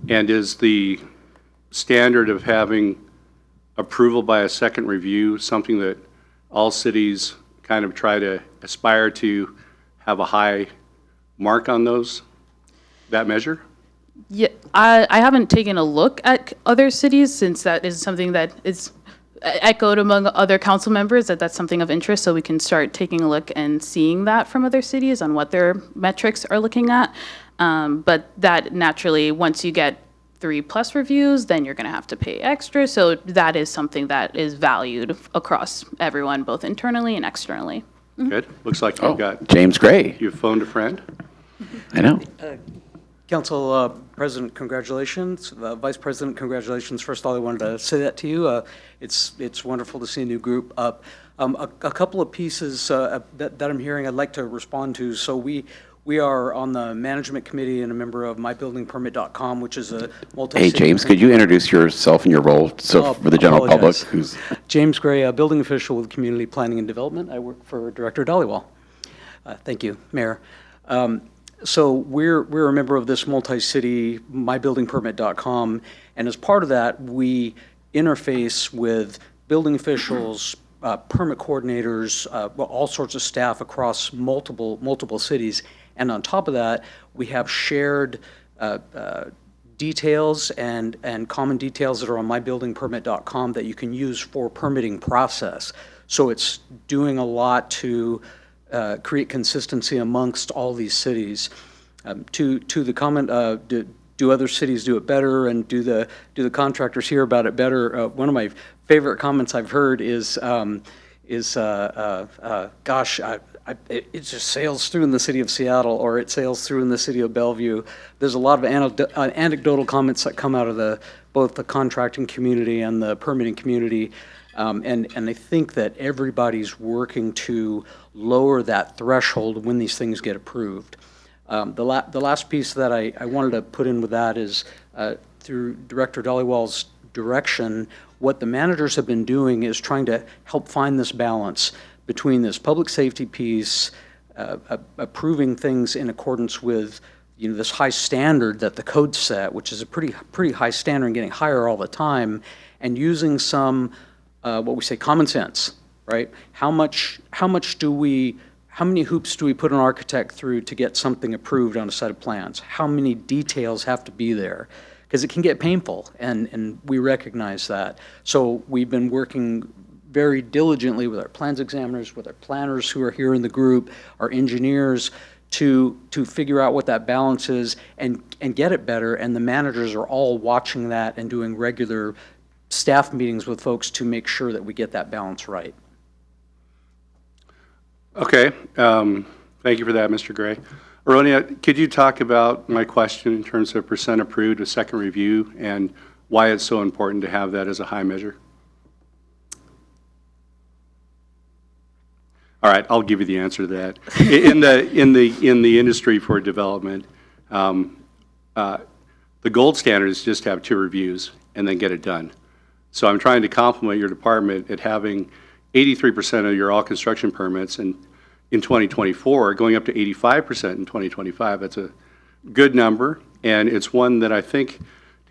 S11: And is the standard of having approval by a second review something that all cities kind of try to aspire to have a high mark on that measure?
S9: Yeah, I haven't taken a look at other cities, since that is something that is echoed among other council members, that's something of interest, so we can start taking a look and seeing that from other cities on what their metrics are looking at. But that naturally, once you get 3+ reviews, then you're going to have to pay extra. So that is something that is valued across everyone, both internally and externally.
S11: Good. Looks like you've got,
S1: James Gray.
S11: you've phoned a friend.
S1: I know.
S12: Council President, congratulations. Vice President, congratulations. First of all, I wanted to say that to you. It's wonderful to see a new group up. A couple of pieces that I'm hearing I'd like to respond to. So we are on the management committee and a member of mybuildingpermit.com, which is a multi-city.
S1: Hey, James, could you introduce yourself and your role for the general public?
S12: Apologize. James Gray, a building official with Community Planning and Development. I work for Director Dhaliwal. Thank you, Mayor. So we're a member of this multi-city mybuildingpermit.com, and as part of that, we interface with building officials, permit coordinators, all sorts of staff across multiple cities. And on top of that, we have shared details and common details that are on mybuildingpermit.com that you can use for permitting process. So it's doing a lot to create consistency amongst all these cities. To the comment, do other cities do it better, and do the contractors hear about it better? One of my favorite comments I've heard is gosh, it just sails through in the city of Seattle, or it sails through in the city of Bellevue. There's a lot of anecdotal comments that come out of both the contracting community and the permitting community. And I think that everybody's working to lower that threshold when these things get approved. The last piece that I wanted to put in with that is through Director Dhaliwal's direction, what the managers have been doing is trying to help find this balance between this public safety piece, approving things in accordance with this high standard that the code set, which is a pretty high standard and getting higher all the time, and using some what we say common sense, right? How many hoops do we put an architect through to get something approved on a set of plans? How many details have to be there? Because it can get painful, and we recognize that. So we've been working very diligently with our plans examiners, with our planners who are here in the group, our engineers, to figure out what that balance is and get it better. And the managers are all watching that and doing regular staff meetings with folks to make sure that we get that balance right.
S11: Okay, thank you for that, Mr. Gray. Aronia, could you talk about my question in terms of percent approved with second review and why it's so important to have that as a high measure? All right, I'll give you the answer to that. In the industry for development, the gold standard is just to have 2 reviews and then get it done. So I'm trying to compliment your department at having 83% of your all construction permits in 2024, going up to 85% in 2025. That's a good number, and it's one that I think,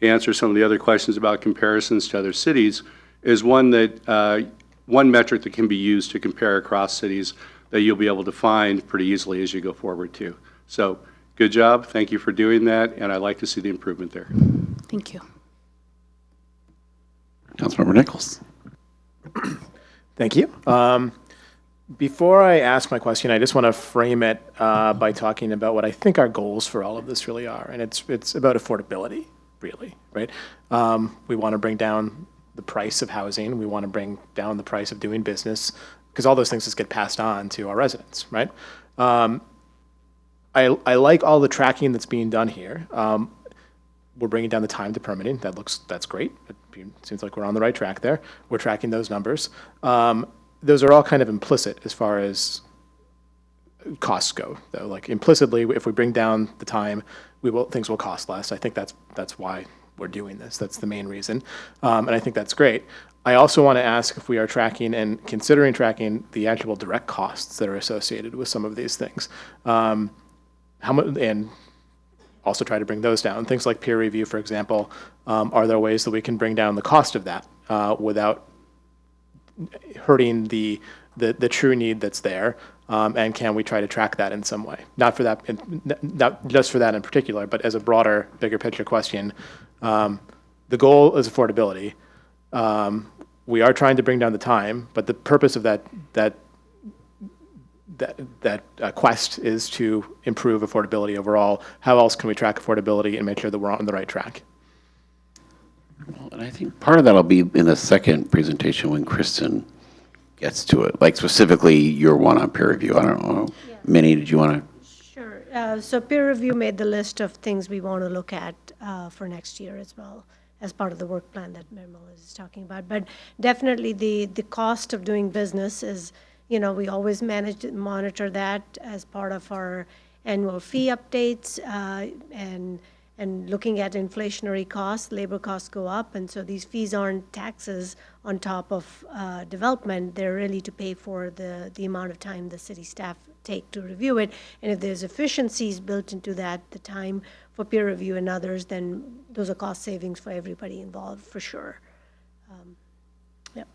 S11: to answer some of the other questions about comparisons to other cities, is one that one metric that can be used to compare across cities that you'll be able to find pretty easily as you go forward too. So good job, thank you for doing that, and I'd like to see the improvement there.
S9: Thank you.
S1: Councilmember Nichols.
S5: Thank you. Before I ask my question, I just want to frame it by talking about what I think our goals for all of this really are, and it's about affordability, really, right? We want to bring down the price of housing. We want to bring down the price of doing business, because all those things just get passed on to our residents, right? I like all the tracking that's being done here. We're bringing down the time to permitting. That's great. It seems like we're on the right track there. We're tracking those numbers. Those are all kind of implicit as far as costs go, though. Like implicitly, if we bring down the time, things will cost less. I think that's why we're doing this. That's the main reason, and I think that's great. I also want to ask if we are tracking and considering tracking the actual direct costs that are associated with some of these things. How much, and also try to bring those down. Things like peer review, for example, are there ways that we can bring down the cost of that without hurting the true need that's there? And can we try to track that in some way? Not just for that in particular, but as a broader, bigger picture question. The goal is affordability. We are trying to bring down the time, but the purpose of that quest is to improve affordability overall. How else can we track affordability and make sure that we're on the right track?
S1: Well, and I think part of that will be in the second presentation when Kristen gets to it, like specifically your one on peer review. I don't know. Yeah. Minnie, did you want to?
S8: Sure. So peer review made the list of things we want to look at for next year as well, as part of the work plan that Mayor Mullins is talking about. But definitely the cost of doing business is, we always monitor that as part of our annual fee updates, and looking at inflationary costs. Labor costs go up, and so these fees aren't taxes on top of development. They're really to pay for the amount of time the city staff take to review it. And if there's efficiencies built into that, the time for peer review and others, then those are cost savings for everybody involved, for sure. Yep.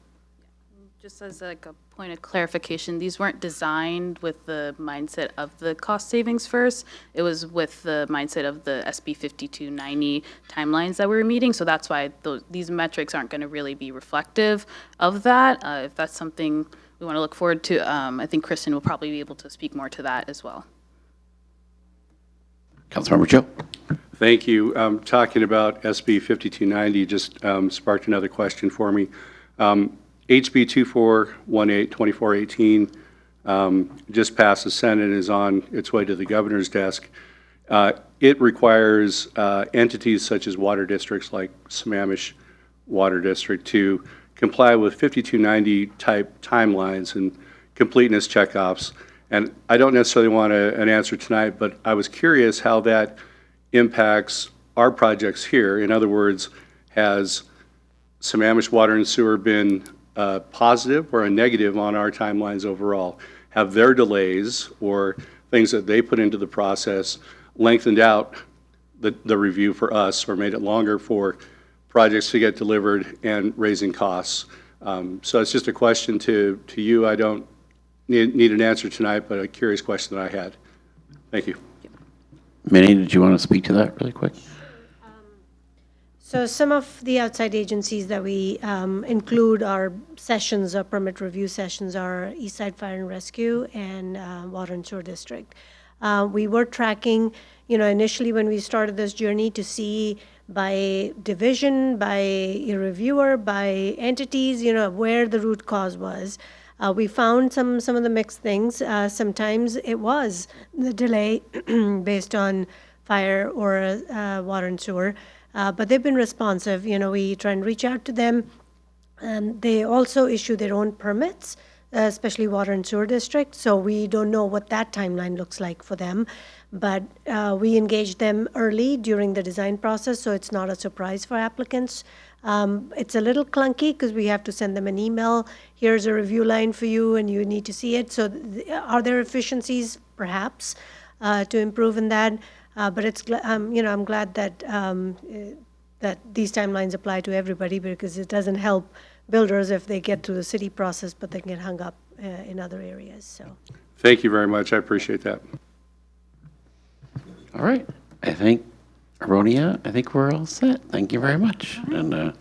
S9: Just as like a point of clarification, these weren't designed with the mindset of the cost savings first. It was with the mindset of the SB 5290 timelines that we were meeting. So that's why these metrics aren't going to really be reflective of that. If that's something we want to look forward to, I think Kristen will probably be able to speak more to that as well.
S1: Councilmember Joe.
S11: Thank you. Talking about SB 5290 just sparked another question for me. HB 2418, 2418 just passed the Senate and is on its way to the governor's desk. It requires entities such as water districts like Sammamish Water District to comply with 5290 type timelines and completeness checkoffs. And I don't necessarily want an answer tonight, but I was curious how that impacts our projects here. In other words, has Sammamish Water and Sewer been positive or a negative on our timelines overall? Have their delays or things that they put into the process lengthened out the review for us or made it longer for projects to get delivered and raising costs? So it's just a question to you. I don't need an answer tonight, but a curious question that I had. Thank you.
S1: Minnie, did you want to speak to that really quick?
S8: So some of the outside agencies that we include our sessions, our permit review sessions, are Eastside Fire and Rescue and Water and Sewer District. We were tracking, initially when we started this journey to see by division, by a reviewer, by entities, where the root cause was. We found some of the mixed things. Sometimes it was the delay based on fire or water and sewer. But they've been responsive. We try and reach out to them. They also issue their own permits, especially Water and Sewer District. So we don't know what that timeline looks like for them. But we engage them early during the design process, so it's not a surprise for applicants. It's a little clunky because we have to send them an email. Here's a review line for you, and you need to see it. So are there efficiencies, perhaps, to improve in that? But it's, I'm glad that that these timelines apply to everybody, because it doesn't help builders if they get through the city process, but they get hung up in other areas. So,
S11: Thank you very much. I appreciate that.
S1: All right. I think, Aronia, I think we're all set. Thank you very much. And I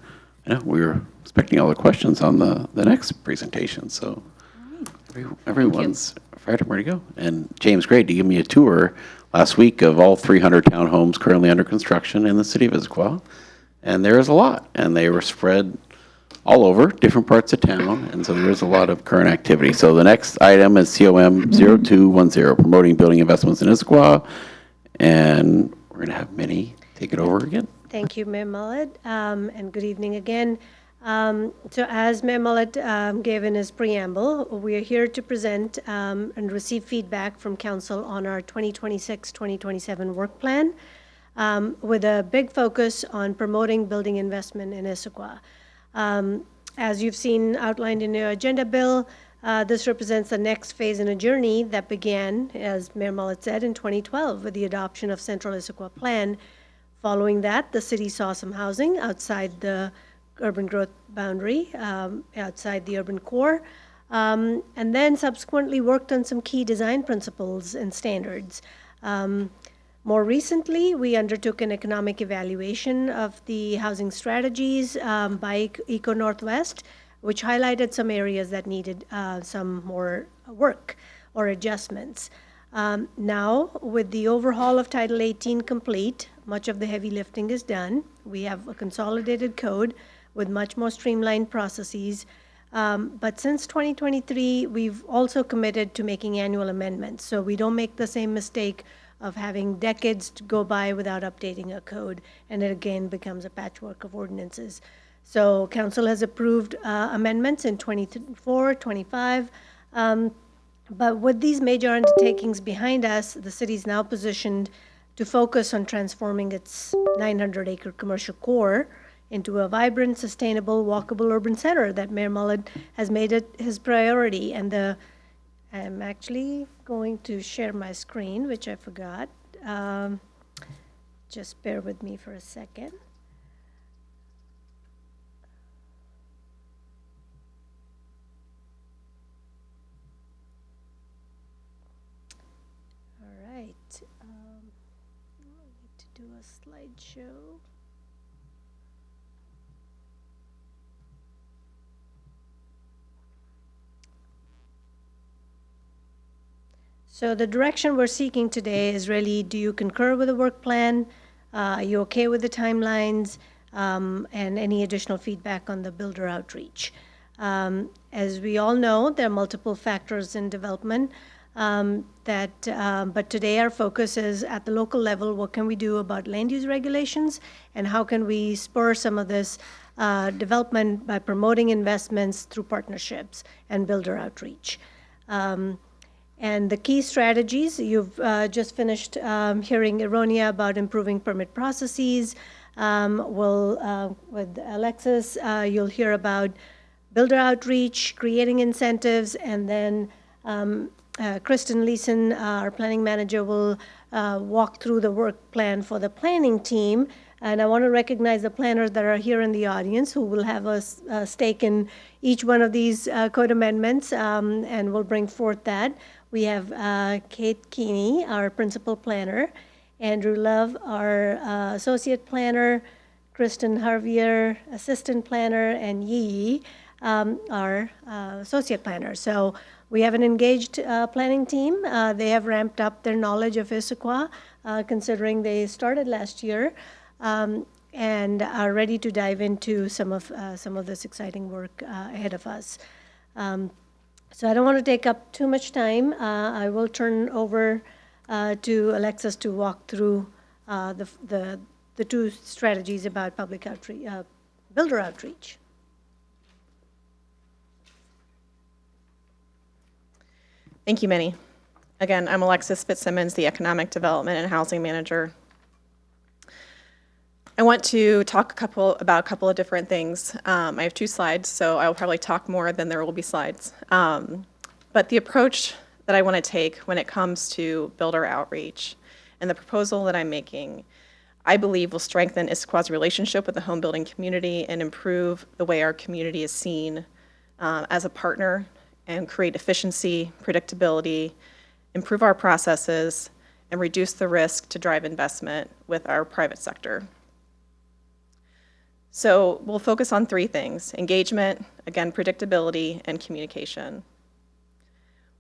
S1: know we were expecting all the questions on the next presentation, so everyone's right and ready to go. And James, great to give me a tour last week of all 300 townhomes currently under construction in the city of Issaquah. And there is a lot, and they were spread all over different parts of town, and so there's a lot of current activity. So the next item is COM 0210, promoting building investments in Issaquah, and we're going to have Minnie take it over again.
S8: thank you, Mayor Mullet, and good evening again. So as Mayor Mullet gave in his preamble, we are here to present and receive feedback from council on our 2026-2027 work plan, with a big focus on promoting building investment in Issaquah. As you've seen outlined in your agenda bill, this represents the next phase in a journey that began, as Mayor Mullet said, in 2012 with the adoption of Central Issaquah Plan. Following that, the city saw some housing outside the urban growth boundary, outside the urban core, and then subsequently worked on some key design principles and standards. More recently, we undertook an economic evaluation of the housing strategies by Eco Northwest, which highlighted some areas that needed some more work or adjustments. Now, with the overhaul of Title 18 complete, much of the heavy lifting is done. We have a consolidated code with much more streamlined processes. But since 2023, we've also committed to making annual amendments, so we don't make the same mistake of having decades to go by without updating a code, and it again becomes a patchwork of ordinances. So council has approved amendments in 24, 25, but with these major undertakings behind us, the city is now positioned to focus on transforming its 900-acre commercial core into a vibrant, sustainable, walkable urban center that Mayor Mullet has made it his priority. And I'm actually going to share my screen, which I forgot. Just bear with me for a second. All right. I need to do a slideshow. So the direction we're seeking today is really, do you concur with the work plan? Are you okay with the timelines? And any additional feedback on the builder outreach? As we all know, there are multiple factors in development but today our focus is at the local level, what can we do about land use regulations? And how can we spur some of this development by promoting investments through partnerships and builder outreach? And the key strategies, you've just finished hearing Ironia about improving permit processes. With Alexis, you'll hear about builder outreach, creating incentives, and then Kristen Leeson, our planning manager, will walk through the work plan for the planning team. And I want to recognize the planners that are here in the audience who will have a stake in each one of these code amendments and will bring forth that. We have Kate Keeney, our principal planner, Andrew Love, our associate planner, Kristen Harvier, assistant planner, and Yi, our associate planner. So we have an engaged planning team. They have ramped up their knowledge of Issaquah, considering they started last year, and are ready to dive into some of this exciting work ahead of us. So I don't want to take up too much time. I will turn over to Alexis to walk through the two strategies about public outreach, builder outreach.
S10: Thank you, Minnie. Again, I'm Alexis Fitzsimmons, the Economic Development and Housing Manager. I want to talk about a couple of different things. I have 2 slides, so I will probably talk more than there will be slides. But the approach that I want to take when it comes to builder outreach and the proposal that I'm making, I believe will strengthen Issaquah's relationship with the home building community and improve the way our community is seen as a partner and create efficiency, predictability, improve our processes, and reduce the risk to drive investment with our private sector. So we'll focus on 3 things: engagement, again, predictability, and communication.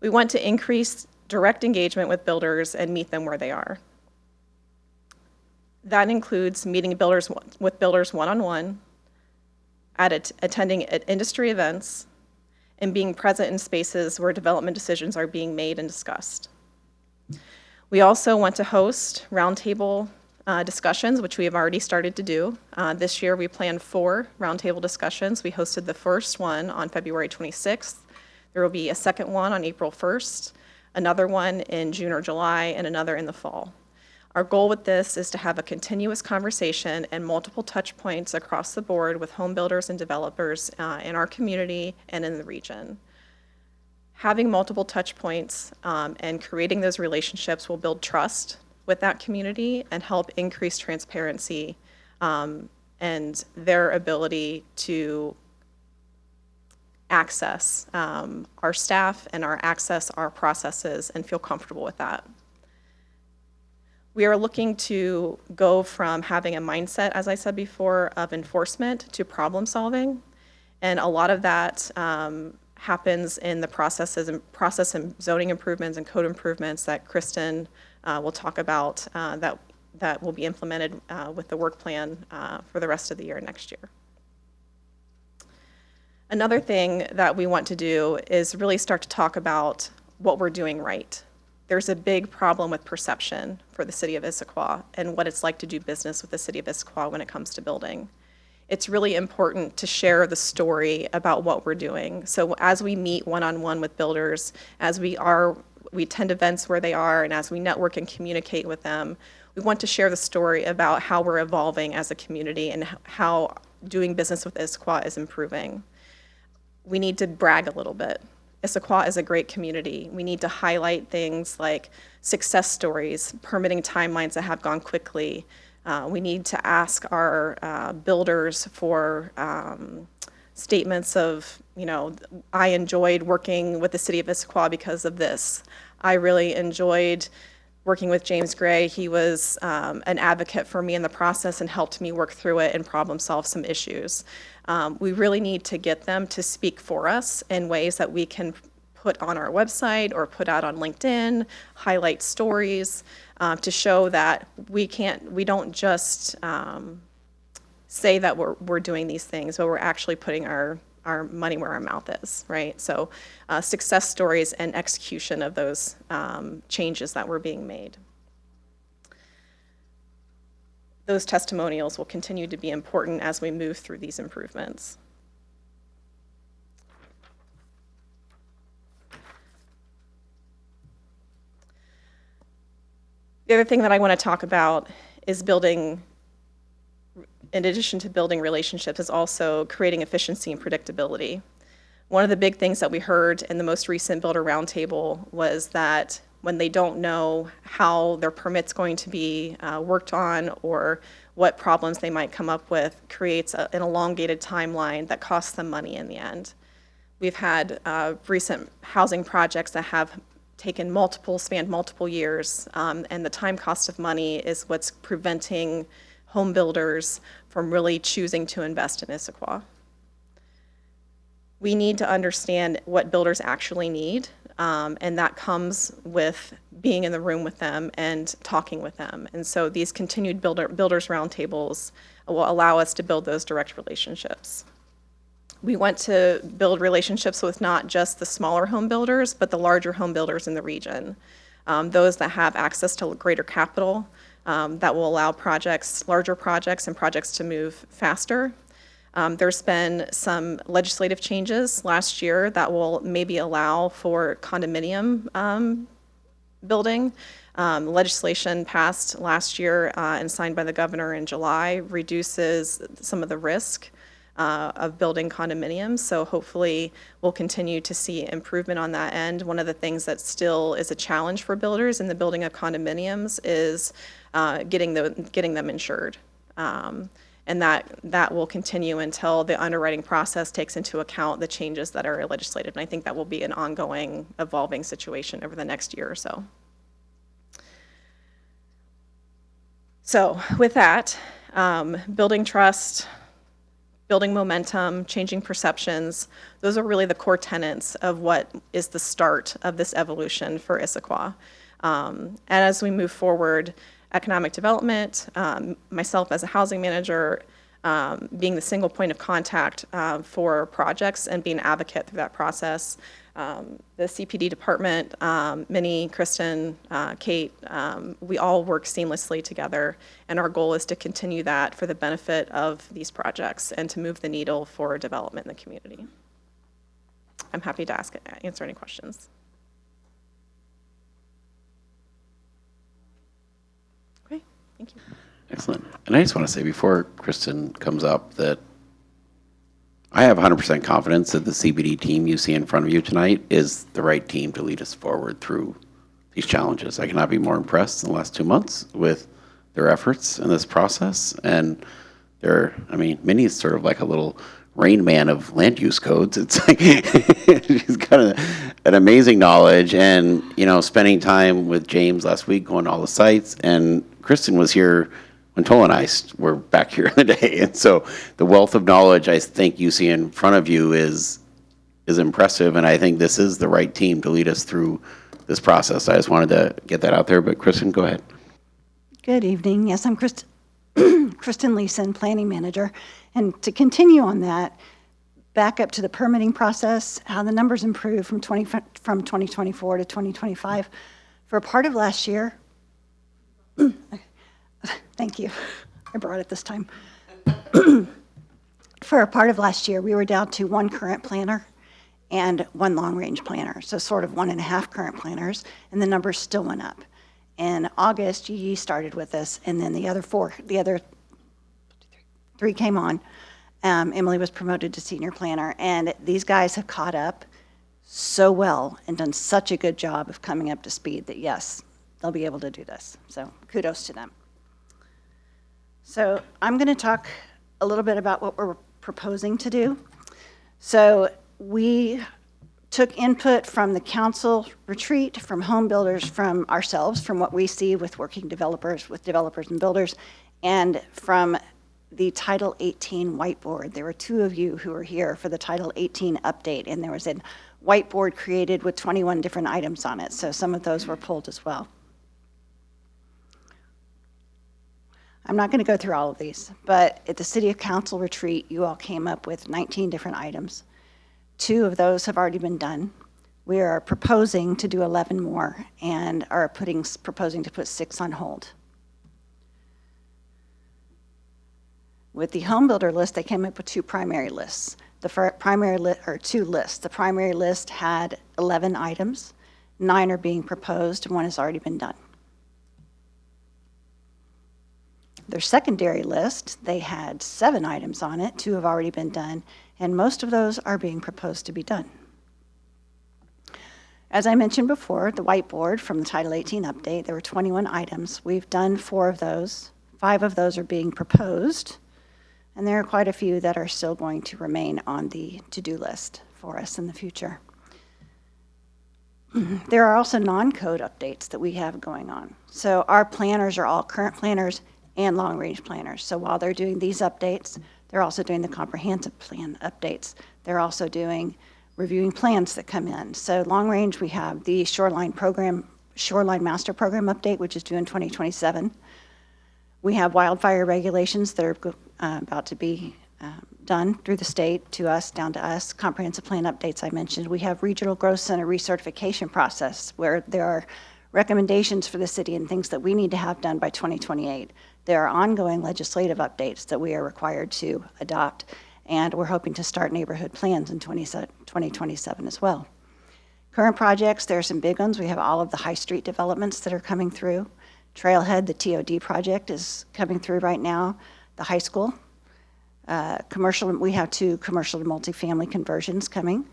S10: We want to increase direct engagement with builders and meet them where they are. That includes meeting with builders one-on-one, attending at industry events, and being present in spaces where development decisions are being made and discussed. We also want to host roundtable discussions, which we have already started to do. This year we planned 4 roundtable discussions. We hosted the first one on February 26th. There will be a second one on April 1st, another one in June or July, and another in the fall. Our goal with this is to have a continuous conversation and multiple touch points across the board with home builders and developers in our community and in the region. Having multiple touch points and creating those relationships will build trust with that community and help increase transparency and their ability to access our staff and access our processes and feel comfortable with that. We are looking to go from having a mindset, as I said before, of enforcement to problem solving. And a lot of that happens in the process and zoning improvements and code improvements that Kristen will talk about that will be implemented with the work plan for the rest of the year next year. Another thing that we want to do is really start to talk about what we're doing right. There's a big problem with perception for the city of Issaquah and what it's like to do business with the city of Issaquah when it comes to building. It's really important to share the story about what we're doing. So as we meet one-on-one with builders, as we attend events where they are, and as we network and communicate with them, we want to share the story about how we're evolving as a community and how doing business with Issaquah is improving. We need to brag a little bit. Issaquah is a great community. We need to highlight things like success stories, permitting timelines that have gone quickly. We need to ask our builders for statements of, I enjoyed working with the city of Issaquah because of this. I really enjoyed working with James Gray. He was an advocate for me in the process and helped me work through it and problem solve some issues. We really need to get them to speak for us in ways that we can put on our website or put out on LinkedIn, highlight stories to show that we don't just say that we're doing these things, but we're actually putting our money where our mouth is, right? So success stories and execution of those changes that were being made. Those testimonials will continue to be important as we move through these improvements. The other thing that I want to talk about is building, in addition to building relationships, is also creating efficiency and predictability. One of the big things that we heard in the most recent Builder Roundtable was that when they don't know how their permit's going to be worked on or what problems they might come up with, creates an elongated timeline that costs them money in the end. We've had recent housing projects that have spanned multiple years, and the time cost of money is what's preventing home builders from really choosing to invest in Issaquah. We need to understand what builders actually need, and that comes with being in the room with them and talking with them. And so these continued builders roundtables will allow us to build those direct relationships. We want to build relationships with not just the smaller home builders, but the larger home builders in the region. Those that have access to greater capital, that will allow larger projects and projects to move faster. There's been some legislative changes last year that will maybe allow for condominium building. Legislation passed last year and signed by the governor in July reduces some of the risk of building condominiums. So hopefully we'll continue to see improvement on that end. One of the things that still is a challenge for builders in the building of condominiums is getting them insured. And that will continue until the underwriting process takes into account the changes that are legislated. And I think that will be an ongoing, evolving situation over the next year or so. So with that, building trust, building momentum, changing perceptions, those are really the core tenets of what is the start of this evolution for Issaquah. And as we move forward, economic development, myself as a housing manager, being the single point of contact for projects and being an advocate through that process. The CPD department, Minnie, Kristen, Kate, we all work seamlessly together, and our goal is to continue that for the benefit of these projects and to move the needle for development in the community. I'm happy to answer any questions. Okay, thank you.
S1: Excellent. And I just want to say before Kristen comes up that I have 100% confidence that the CBD team you see in front of you tonight is the right team to lead us forward through these challenges. I cannot be more impressed in the last 2 months with their efforts in this process. And Minnie's sort of like a little Rain Man of land use codes. It's like she's got an amazing knowledge, and spending time with James last week, going to all the sites, and Kristen was here when Tola and I were back here in the day. And so the wealth of knowledge I think you see in front of you is impressive, and I think this is the right team to lead us through this process. I just wanted to get that out there, but Kristen, go ahead.
S13: Good evening. Yes, I'm Kristen Leeson, Planning Manager. And to continue on that, back up to the permitting process, how the numbers improved from 2024 to 2025. For a part of last year, thank you, I brought it this time. For a part of last year, we were down to 1 current planner and 1 long-range planner, so sort of 1.5 current planners, and the numbers still went up. In August, GE started with us, and then the other 3 came on. Emily was promoted to senior planner, and these guys have caught up so well and done such a good job of coming up to speed that, yes, they'll be able to do this. So kudos to them. So I'm going to talk a little bit about what we're proposing to do. So we took input from the council retreat, from home builders, from ourselves, from what we see with working developers, with developers and builders, and from the Title 18 whiteboard. There were 2 of you who were here for the Title 18 update, and there was a whiteboard created with 21 different items on it, so some of those were pulled as well. I'm not going to go through all of these, but at the City Council retreat, you all came up with 19 different items. 2 of those have already been done. We are proposing to do 11 more and are proposing to put 6 on hold. With the home builder list, they came up with 2 primary lists. The primary or 2 lists. The primary list had 11 items. 9 are being proposed, and 1 has already been done. Their secondary list, they had 7 items on it. 2 have already been done, and most of those are being proposed to be done. As I mentioned before, the whiteboard from the Title 18 update, there were 21 items. We've done 4 of those. 5 of those are being proposed, and there are quite a few that are still going to remain on the to-do list for us in the future. There are also non-code updates that we have going on. So our planners are all current planners and long-range planners. So while they're doing these updates, they're also doing the comprehensive plan updates. They're also reviewing plans that come in. So long-range, we have the Shoreline Master Program update, which is due in 2027. We have wildfire regulations that are about to be done through the state to us, down to us. Comprehensive plan updates I mentioned. We have Regional Growth Center recertification process, where there are recommendations for the city and things that we need to have done by 2028. There are ongoing legislative updates that we are required to adopt, and we're hoping to start neighborhood plans in 2027 as well. Current projects, there are some big ones. We have all of the High Street developments that are coming through. Trailhead, the TOD project, is coming through right now. The high school. Commercial, we have 2 commercial to multifamily conversions coming.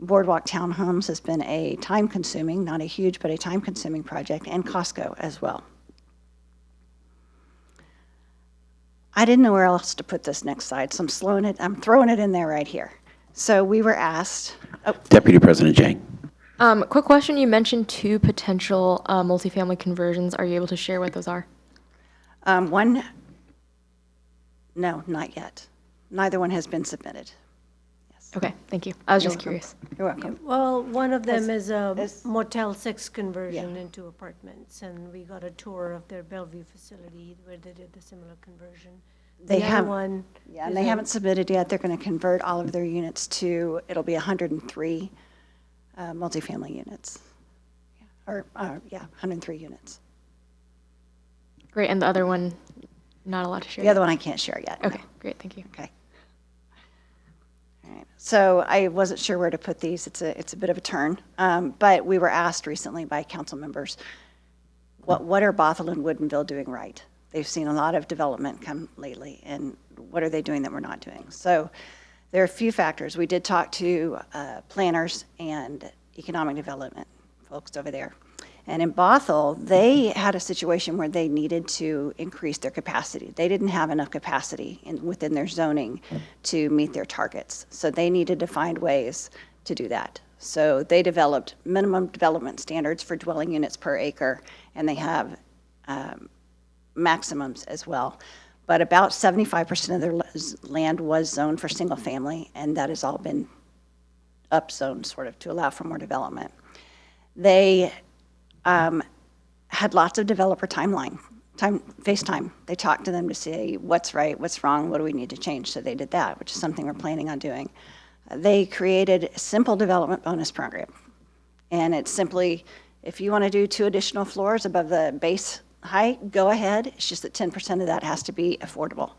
S13: Boardwalk Townhomes has been a time-consuming, not a huge, but a time-consuming project, and Costco as well. I didn't know where else to put this next slide, so I'm throwing it in there right here. So we were asked.
S1: Deputy President Jang.
S6: Quick question, you mentioned 2 potential multifamily conversions. Are you able to share what those are?
S13: One, no, not yet. Neither one has been submitted. Yes.
S6: Okay, thank you. I was
S13: You're
S6: just
S13: welcome.
S6: curious.
S13: You're welcome.
S8: Well, one of them
S13: As-
S8: is a
S13: as-
S8: Motel 6 conversion into apartments, and we got a tour of their Bellevue facility where they did the similar conversion.
S13: They
S8: The other
S13: have,
S8: one
S13: yeah, and
S8: is
S13: they
S8: a-
S13: haven't submitted yet. They're going to convert all of their units to, it'll be 103 multifamily units. Or, 103 units.
S6: Great, and the other one, not allowed to share?
S13: The other one I can't share yet. no.
S6: Okay, great, thank you.
S13: Okay. All right. So I wasn't sure where to put these. It's a bit of a turn. But we were asked recently by council members, what are Bothell and Woodinville doing right? They've seen a lot of development come lately, and what are they doing that we're not doing? So there are a few factors. We did talk to planners and economic development folks over there. And in Bothell, they had a situation where they needed to increase their capacity. They didn't have enough capacity within their zoning to meet their targets. So they needed to find ways to do that. So they developed minimum development standards for dwelling units per acre, and they have maximums as well. But about 75% of their land was zoned for single family, and that has all been upzoned sort of to allow for more development. They had lots of developer FaceTime. They talked to them to say what's right, what's wrong, what do we need to change. So they did that, which is something we're planning on doing. They created a simple development bonus program. And it's simply, if you want to do 2 additional floors above the base height, go ahead. It's just that 10% of that has to be affordable.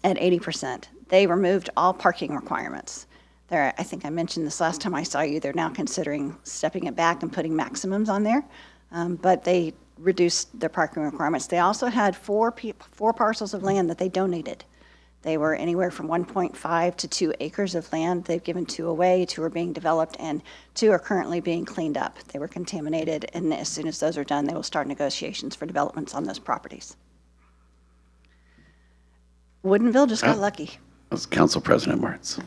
S13: At 80%. They removed all parking requirements. I think I mentioned this last time I saw you, they're now considering stepping it back and putting maximums on there, but they reduced their parking requirements. They also had 4 parcels of land that they donated. They were anywhere from 1.5 to 2 acres of land. They've given 2 away, 2 are being developed, and 2 are currently being cleaned up. They were contaminated, and as soon as those are done, they will start negotiations for developments on those properties. Woodinville just got lucky.
S1: That's Council President Martz.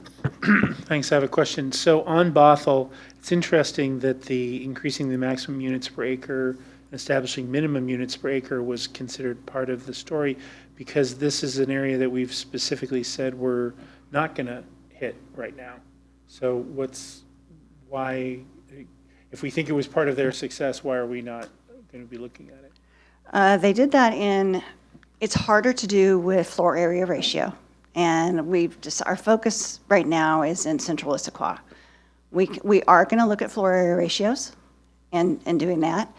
S4: Thanks. I have a question. So on Bothell, it's interesting that the increasing the maximum units per acre, establishing minimum units per acre was considered part of the story, because this is an area that we've specifically said we're not going to hit right now. So why, if we think it was part of their success, why are we not going to be looking at it?
S13: They did that it's harder to do with floor area ratio. And our focus right now is in central Issaquah. We are going to look at floor area ratios and doing that.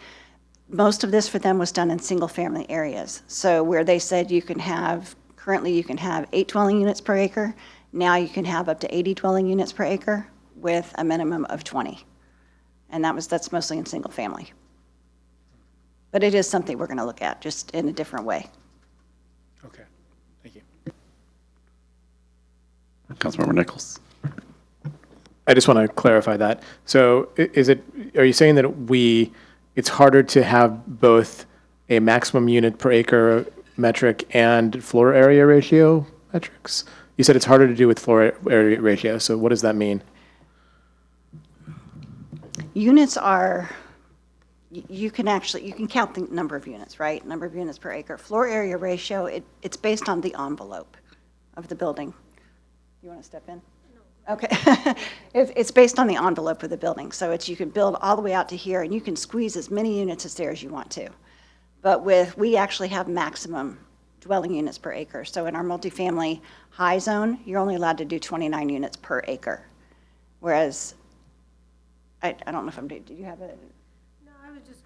S13: Most of this for them was done in single-family areas. So where they said currently you can have 8 dwelling units per acre, now you can have up to 80 dwelling units per acre with a minimum of 20. And that's mostly in single-family. But it is something we're going to look at, just in a different way.
S4: Okay, thank you.
S1: Councilmember Nichols.
S5: I just want to clarify that. So are you saying that it's harder to have both a maximum unit per acre metric and floor area ratio metrics? You said it's harder to do with floor area ratio, so what does that mean?
S13: Units are, you can count the number of units, right? Number of units per acre. Floor area ratio, it's based on the envelope of the building. You want to step in? Okay. It's based on the envelope of the building. So you can build all the way out to here, and you can squeeze as many units as there as you want to. But we actually have maximum dwelling units per acre. So in our multifamily high zone, you're only allowed to do 29 units per acre. Whereas, I don't know if did you have it?
S8: No, I was just,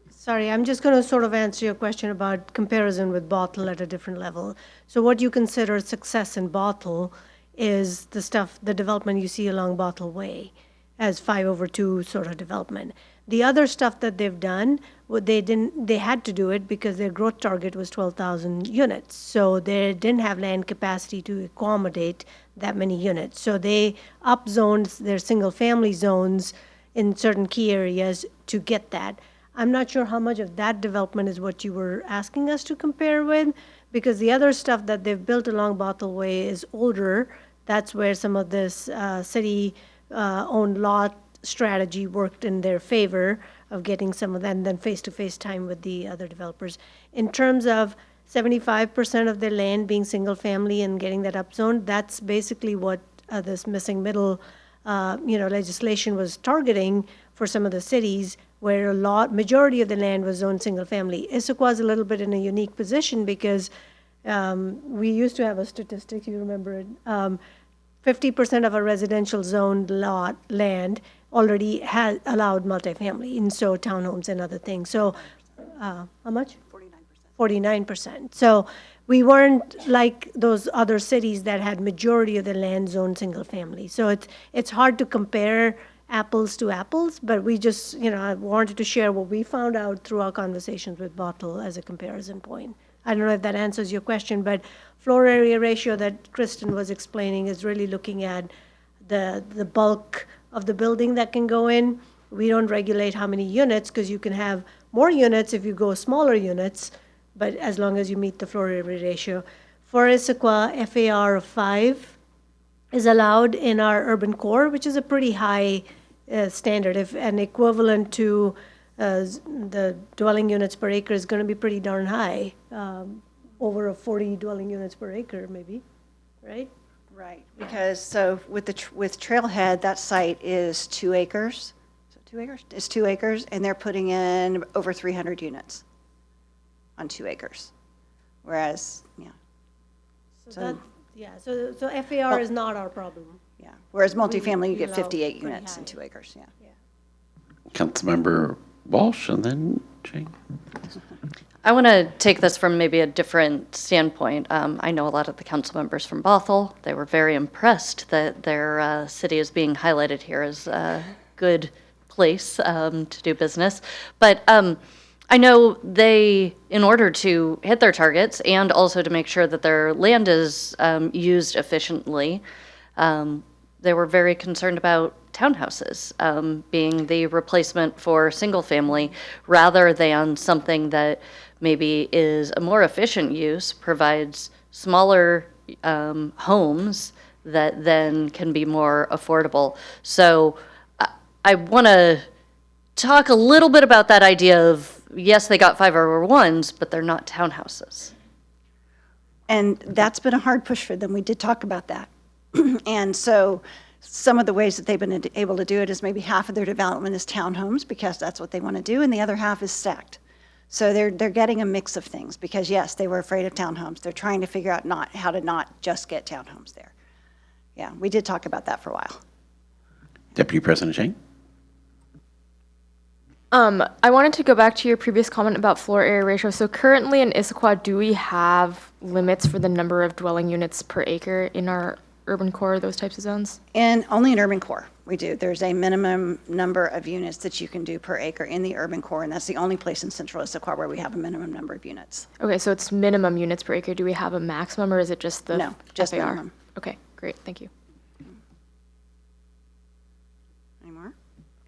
S8: sorry, I'm just going to sort of answer your question about comparison with Bothell at a different level. So what you consider success in Bothell is the development you see along Bothell Way as 5/2 sort of development. The other stuff that they've done, they had to do it because their growth target was 12,000 units. So they didn't have land capacity to accommodate that many units. So they upzoned their single-family zones in certain key areas to get that. I'm not sure how much of that development is what you were asking us to compare with, because the other stuff that they've built along Bothell Way is older. That's where some of this city-owned lot strategy worked in their favor of getting some of that, and then face-to-face time with the other developers. In terms of 75% of their land being single-family and getting that upzoned, that's basically what this missing middle legislation was targeting for some of the cities, where majority of the land was zoned single-family. Issaquah is a little bit in a unique position because we used to have a statistic, you remember it, 50% of our residential zoned land already has allowed multifamily, and so townhomes and other things. So how much? 49%. So we weren't like those other cities that had majority of the land zoned single-family. So it's hard to compare apples to apples, but we just, I wanted to share what we found out through our conversations with Bothell as a comparison point. I don't know if that answers your question, but floor area ratio that Kristen was explaining is really looking at the bulk of the building that can go in. We don't regulate how many units, because you can have more units if you go smaller units, but as long as you meet the floor area ratio. For Issaquah, FAR of 5 is allowed in our urban core, which is a pretty high standard. If an equivalent to the dwelling units per acre is going to be pretty darn high, over 40 dwelling units per acre, maybe, right?
S13: Right, because with Trailhead, that site is 2 acres. So 2 acres? It's 2 acres, and they're putting in over 300 units on 2 acres. Whereas,
S8: So FAR is not our problem.
S13: Yeah. Whereas multifamily, you get
S8: allow
S13: 58
S8: pretty
S13: units
S8: high.
S13: in 2 acres, yeah.
S1: Councilmember Walsh, and then Jane.
S3: I want to take this from maybe a different standpoint. I know a lot of the council members from Bothell. They were very impressed that their city is being highlighted here as a good place to do business. But I know they, in order to hit their targets and also to make sure that their land is used efficiently, they were very concerned about townhouses being the replacement for single family, rather than something that maybe is a more efficient use, provides smaller homes that then can be more affordable. So I want to talk a little bit about that idea of, yes, they got 501s, but they're not townhouses.
S13: And that's been a hard push for them. We did talk about that. And so some of the ways that they've been able to do it is maybe half of their development is townhomes because that's what they want to do, and the other half is stacked. So they're getting a mix of things because, yes, they were afraid of townhomes. They're trying to figure out how to not just get townhomes there. Yeah, we did talk about that for a while.
S1: Deputy President Chang?
S6: I wanted to go back to your previous comment about floor area ratio. So currently in Issaquah, do we have limits for the number of dwelling units per acre in our urban core, those types of zones?
S13: And only in urban core, we do. There's a minimum number of units that you can do per acre in the urban core, and that's the only place in central Issaquah where we have a minimum number of units.
S6: Okay, so it's minimum units per acre. Do we have a maximum, or is it just the
S13: No, just
S6: FAR?
S13: minimum.
S6: Okay, great, thank you.
S13: Any more?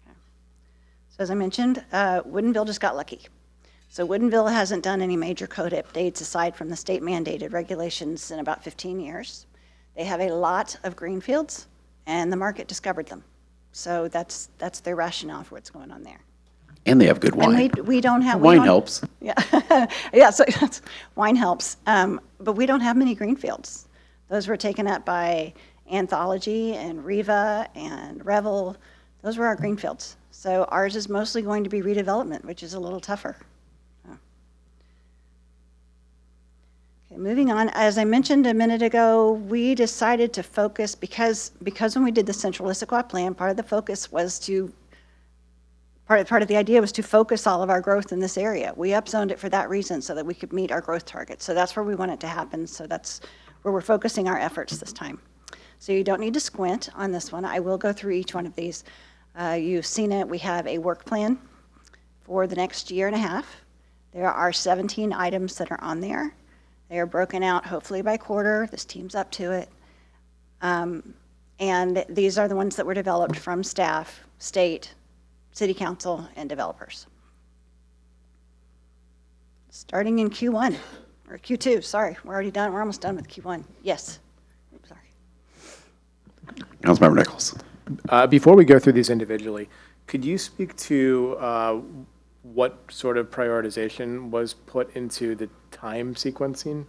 S13: Okay. So as I mentioned, Woodinville just got lucky. So Woodinville hasn't done any major code updates aside from the state mandated regulations in about 15 years. They have a lot of greenfields, and the market discovered them. So that's their rationale for what's going on there.
S1: And they have good wine.
S13: And we don't have...
S1: Wine helps.
S13: Yeah, yeah. So wine helps, but we don't have many greenfields. Those were taken up by Anthology and Riva and Revel. Those were our greenfields. So ours is mostly going to be redevelopment, which is a little tougher. Okay, moving on. As I mentioned a minute ago, we decided to focus because when we did the Central Issaquah plan, part of the focus was to part of the idea was to focus all of our growth in this area. We upzoned it for that reason, so that we could meet our growth targets. So that's where we want it to happen. So that's where we're focusing our efforts this time. So you don't need to squint on this one. I will go through each one of these. You've seen it. We have a work plan for the next year and a half. There are 17 items that are on there. They are broken out hopefully by quarter. This team's up to it. And these are the ones that were developed from staff, state, city council, and developers. Starting in Q1, or Q2, sorry. We're already done. We're almost done with Q1. Yes. Oops, sorry.
S1: Councilmember Nichols.
S5: Before we go through these individually, could you speak to what sort of prioritization was put into the time sequencing?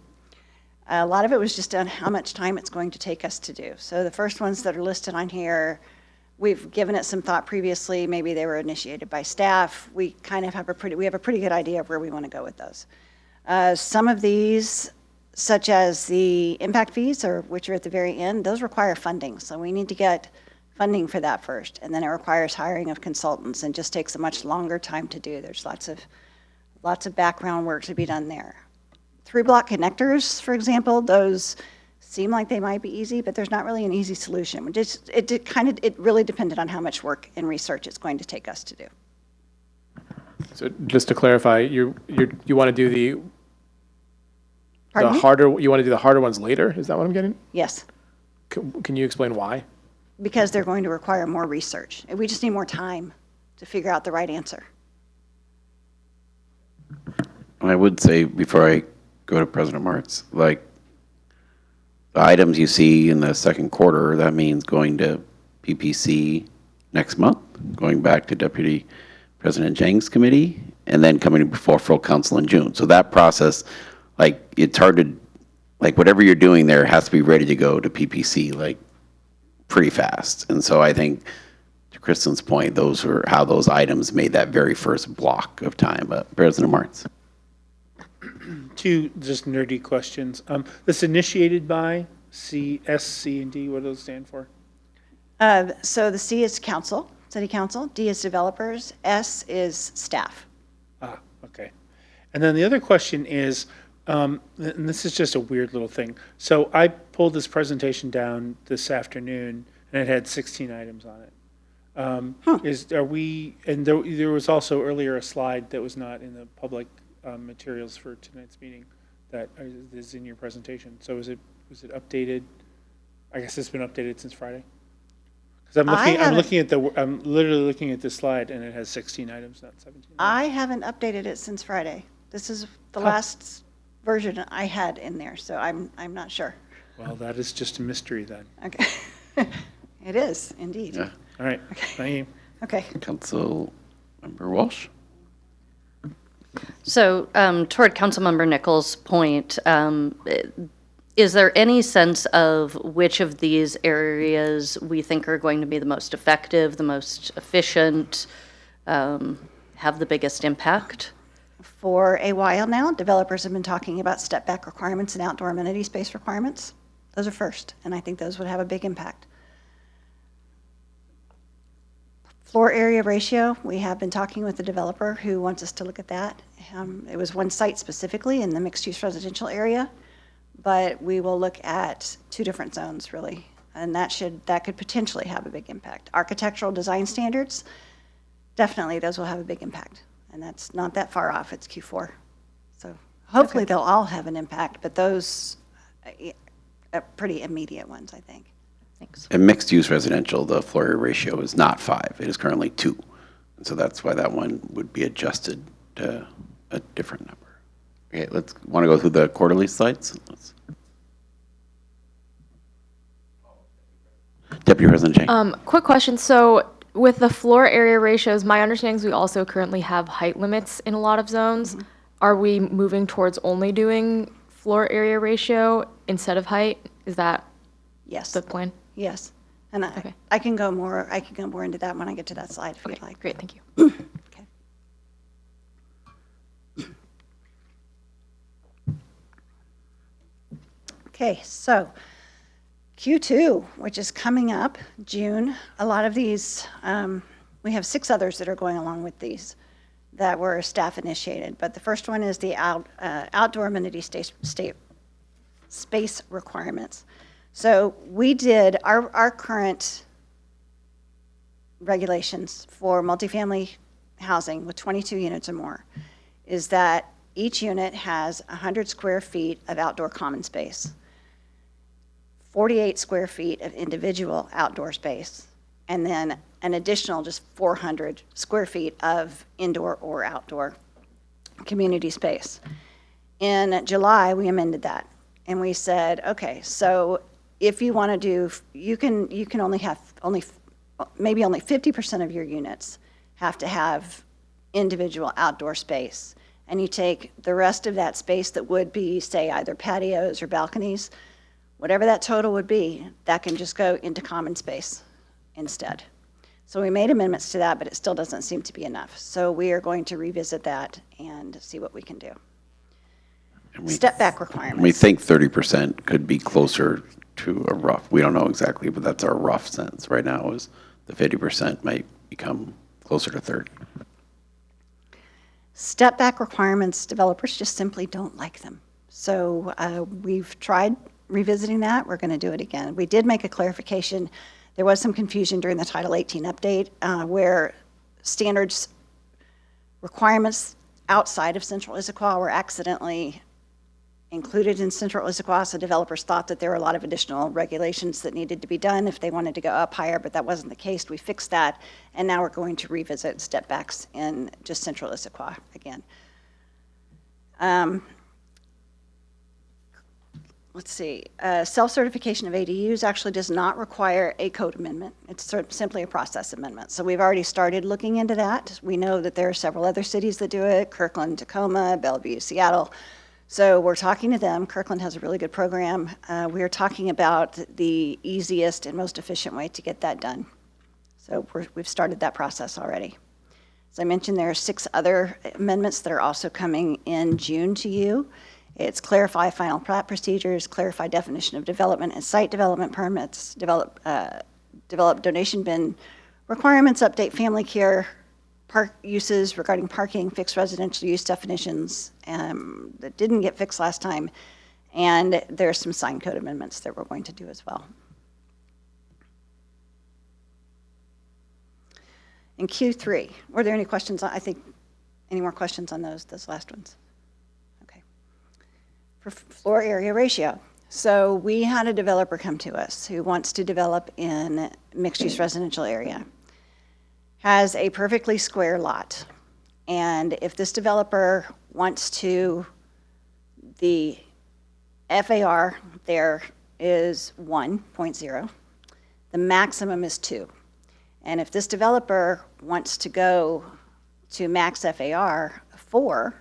S13: A lot of it was just on how much time it's going to take us to do. So the first ones that are listed on here, we've given it some thought previously. Maybe they were initiated by staff. We kind of have a pretty good idea of where we want to go with those. Some of these, such as the impact fees, which are at the very end, those require funding. So we need to get funding for that first, and then it requires hiring of consultants and just takes a much longer time to do. There's lots of background work to be done there. 3-block connectors, for example, those seem like they might be easy, but there's not really an easy solution. It really depended on how much work and research it's going to take us to do.
S5: So just to clarify, you want to do the
S13: Pardon me?
S5: you want to do the harder ones later? Is that what I'm getting?
S13: Yes,
S5: Can you explain why?
S13: because they're going to require more research. And we just need more time to figure out the right answer.
S1: I would say, before I go to President Martz, like, the items you see in the second quarter, that means going to PPC next month, going back to Deputy President Zhang's committee, and then coming before full council in June. So that process, like, it's hard to, like, whatever you're doing there has to be ready to go to PPC, like, pretty fast. And so I think, to Kristen's point, those were how those items made that very first block of time. But President Martz.
S4: Two just nerdy questions. This initiated by S, C, and D, what do those stand for?
S13: So the C is council, city council, D is developers, S is staff.
S4: Ah, okay. And then the other question is, and this is just a weird little thing. So I pulled this presentation down this afternoon, and it had 16 items on it. There was also earlier a slide that was not in the public materials for tonight's meeting that is in your presentation. So was it updated? I guess it's been updated since Friday. Because I'm literally looking at this slide, and it has 16 items, not 17.
S13: I haven't updated it since Friday. This is the last version I had in there, so I'm not sure.
S4: Well, that is just a mystery then.
S13: Okay. It is, indeed.
S1: Yeah.
S4: All right, thank you.
S13: Okay.
S1: Councilmember Walsh.
S3: So toward Councilmember Nichols' point, Is there any sense of which of these areas we think are going to be the most effective, the most efficient, have the biggest impact?
S13: For a while now, developers have been talking about step back requirements and outdoor amenity space requirements. Those are first, and I think those would have a big impact. Floor area ratio, we have been talking with the developer who wants us to look at that. It was one site specifically in the mixed-use residential area, but we will look at 2 different zones, really, and that could potentially have a big impact. Architectural design standards, definitely those will have a big impact, and that's not that far off. It's Q4. So hopefully they'll all have an impact, but those are pretty immediate ones, I think.
S3: Thanks.
S1: In mixed-use residential, the floor area ratio is not 5. It is currently 2. And so that's why that one would be adjusted to a different number. Okay, want to go through the quarterly slides? Deputy President Chang.
S6: Quick question. So with the floor area ratios, my understanding is we also currently have height limits in a lot of zones. Are we moving towards only doing floor area ratio instead of height? Is that
S13: Yes.
S6: the plan?
S13: Yes. And I can go more into that when I get to that slide if you'd like.
S6: Great, thank you.
S13: Okay. Okay, so Q2, which is coming up, June, a lot of these, we have 6 others that are going along with these that were staff initiated. But the first one is the outdoor amenity space requirements. So we did, our current regulations for multifamily housing with 22 units or more is that each unit has 100 square feet of outdoor common space, 48 square feet of individual outdoor space, and then an additional just 400 square feet of indoor or outdoor community space. In July, we amended that, and we said, okay, so if you want to do, you can only have maybe only 50% of your units have to have individual outdoor space. And you take the rest of that space that would be, say, either patios or balconies, whatever that total would be, that can just go into common space instead. So we made amendments to that, but it still doesn't seem to be enough. So we are going to revisit that and see what we can do. Step back requirements.
S1: We think 30% could be closer to a rough, we don't know exactly, but that's our rough sense right now is the 50% might become closer to 30.
S13: Step back requirements, developers just simply don't like them. So we've tried revisiting that. We're going to do it again. We did make a clarification. There was some confusion during the Title 18 update where standards requirements outside of Central Issaquah were accidentally included in Central Issaquah, so developers thought that there were a lot of additional regulations that needed to be done if they wanted to go up higher, but that wasn't the case. We fixed that, and now we're going to revisit step backs in just Central Issaquah again. Let's see, self-certification of ADUs actually does not require a code amendment. It's simply a process amendment. So we've already started looking into that. We know that there are several other cities that do it, Kirkland, Tacoma, Bellevue, Seattle. So we're talking to them. Kirkland has a really good program. We are talking about the easiest and most efficient way to get that done. So we've started that process already. As I mentioned, there are 6 other amendments that are also coming in June to you. It's clarify final plat procedures, clarify definition of development and site development permits, develop donation bin requirements, update family care, park uses regarding parking, fix residential use definitions that didn't get fixed last time, and there's some sign code amendments that we're going to do as well. In Q3, were there any questions? I think any more questions on those last ones? Okay. For floor area ratio. So we had a developer come to us who wants to develop in mixed-use residential area. Has a perfectly square lot. And if this developer wants to, the FAR there is 1.0. The maximum is 2. And if this developer wants to go to max FAR 4,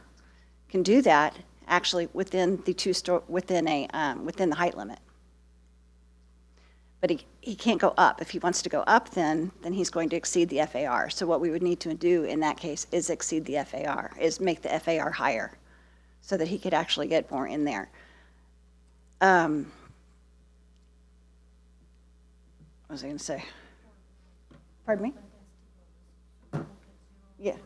S13: can do that, actually within the within the height limit. But he can't go up. If he wants to go up, then he's going to exceed the FAR. So what we would need to do in that case is exceed the FAR, is make the FAR higher so that he could actually get more in there. What was I going to say? Pardon me? Yeah.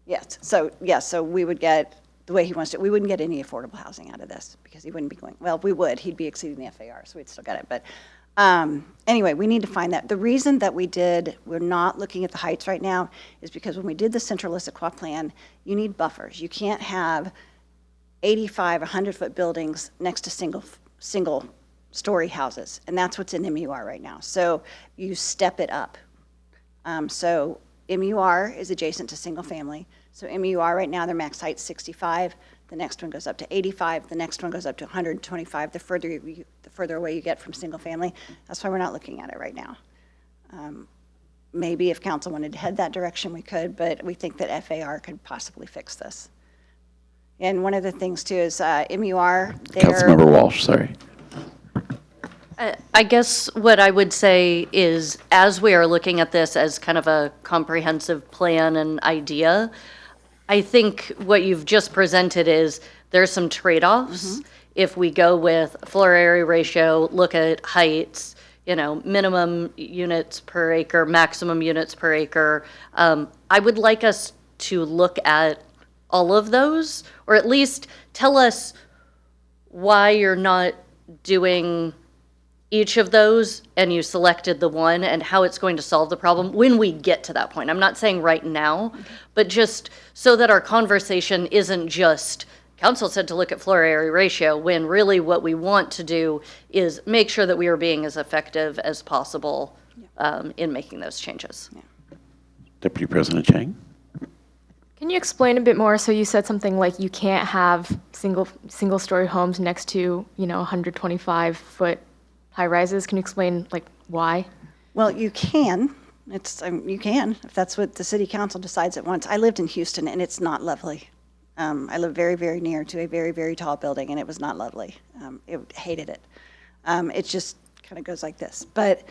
S13: Yes. So we would get, the way he wants to, we wouldn't get any affordable housing out of this because he wouldn't be going, well, we would. He'd be exceeding the FAR, so we'd still get it. But anyway, we need to find that. The reason that we're not looking at the heights right now is because when we did the Central Issaquah plan, you need buffers. You can't have 85, 100-foot buildings next to single-story houses, and that's what's in MUR right now. So you step it up. So MUR is adjacent to single family. So MUR right now, their max height's 65. The next one goes up to 85. The next one goes up to 125. The further away you get from single family. That's why we're not looking at it right now. Maybe if council wanted to head that direction, we could, but we think that FAR could possibly fix this. And one of the things too is MUR.
S1: Councilmember Walsh, sorry.
S3: I guess what I would say is, as we are looking at this as kind of a comprehensive plan and idea, I think what you've just presented is there's some trade-offs. If we go with floor area ratio, look at heights, minimum units per acre, maximum units per acre. I would like us to look at all of those, or at least tell us why you're not doing each of those and you selected the one and how it's going to solve the problem when we get to that point. I'm not saying right now, but just so that our conversation isn't just council said to look at floor area ratio, when really what we want to do is make sure that we are being as effective as possible in making those changes.
S1: Deputy President Chang.
S6: Can you explain a bit more? So you said something like you can't have single-story homes next to 125-foot high rises. Can you explain why?
S13: Well, you can. You can if that's what the city council decides at once. I lived in Houston and it's not lovely. I live very, very near to a very, very tall building and it was not lovely. Hated it. It just kind of goes like this. But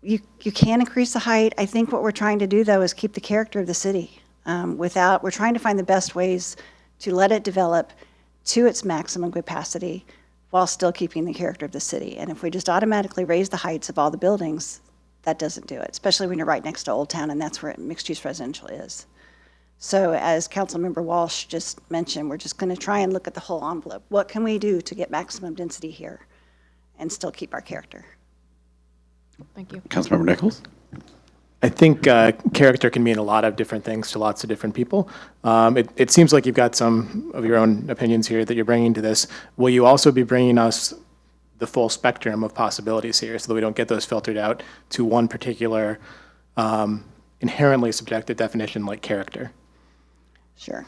S13: you can increase the height. I think what we're trying to do though is keep the character of the city. We're trying to find the best ways to let it develop to its maximum capacity while still keeping the character of the city. And if we just automatically raise the heights of all the buildings, that doesn't do it, especially when you're right next to Old Town, and that's where mixed-use residential is. So as Councilmember Walsh just mentioned, we're just going to try and look at the whole envelope. What can we do to get maximum density here and still keep our character?
S6: Thank you.
S1: Councilmember Nichols.
S5: I think character can mean a lot of different things to lots of different people. It seems like you've got some of your own opinions here that you're bringing to this. Will you also be bringing us the full spectrum of possibilities here so that we don't get those filtered out to one particular inherently subjective definition like character?
S13: Sure.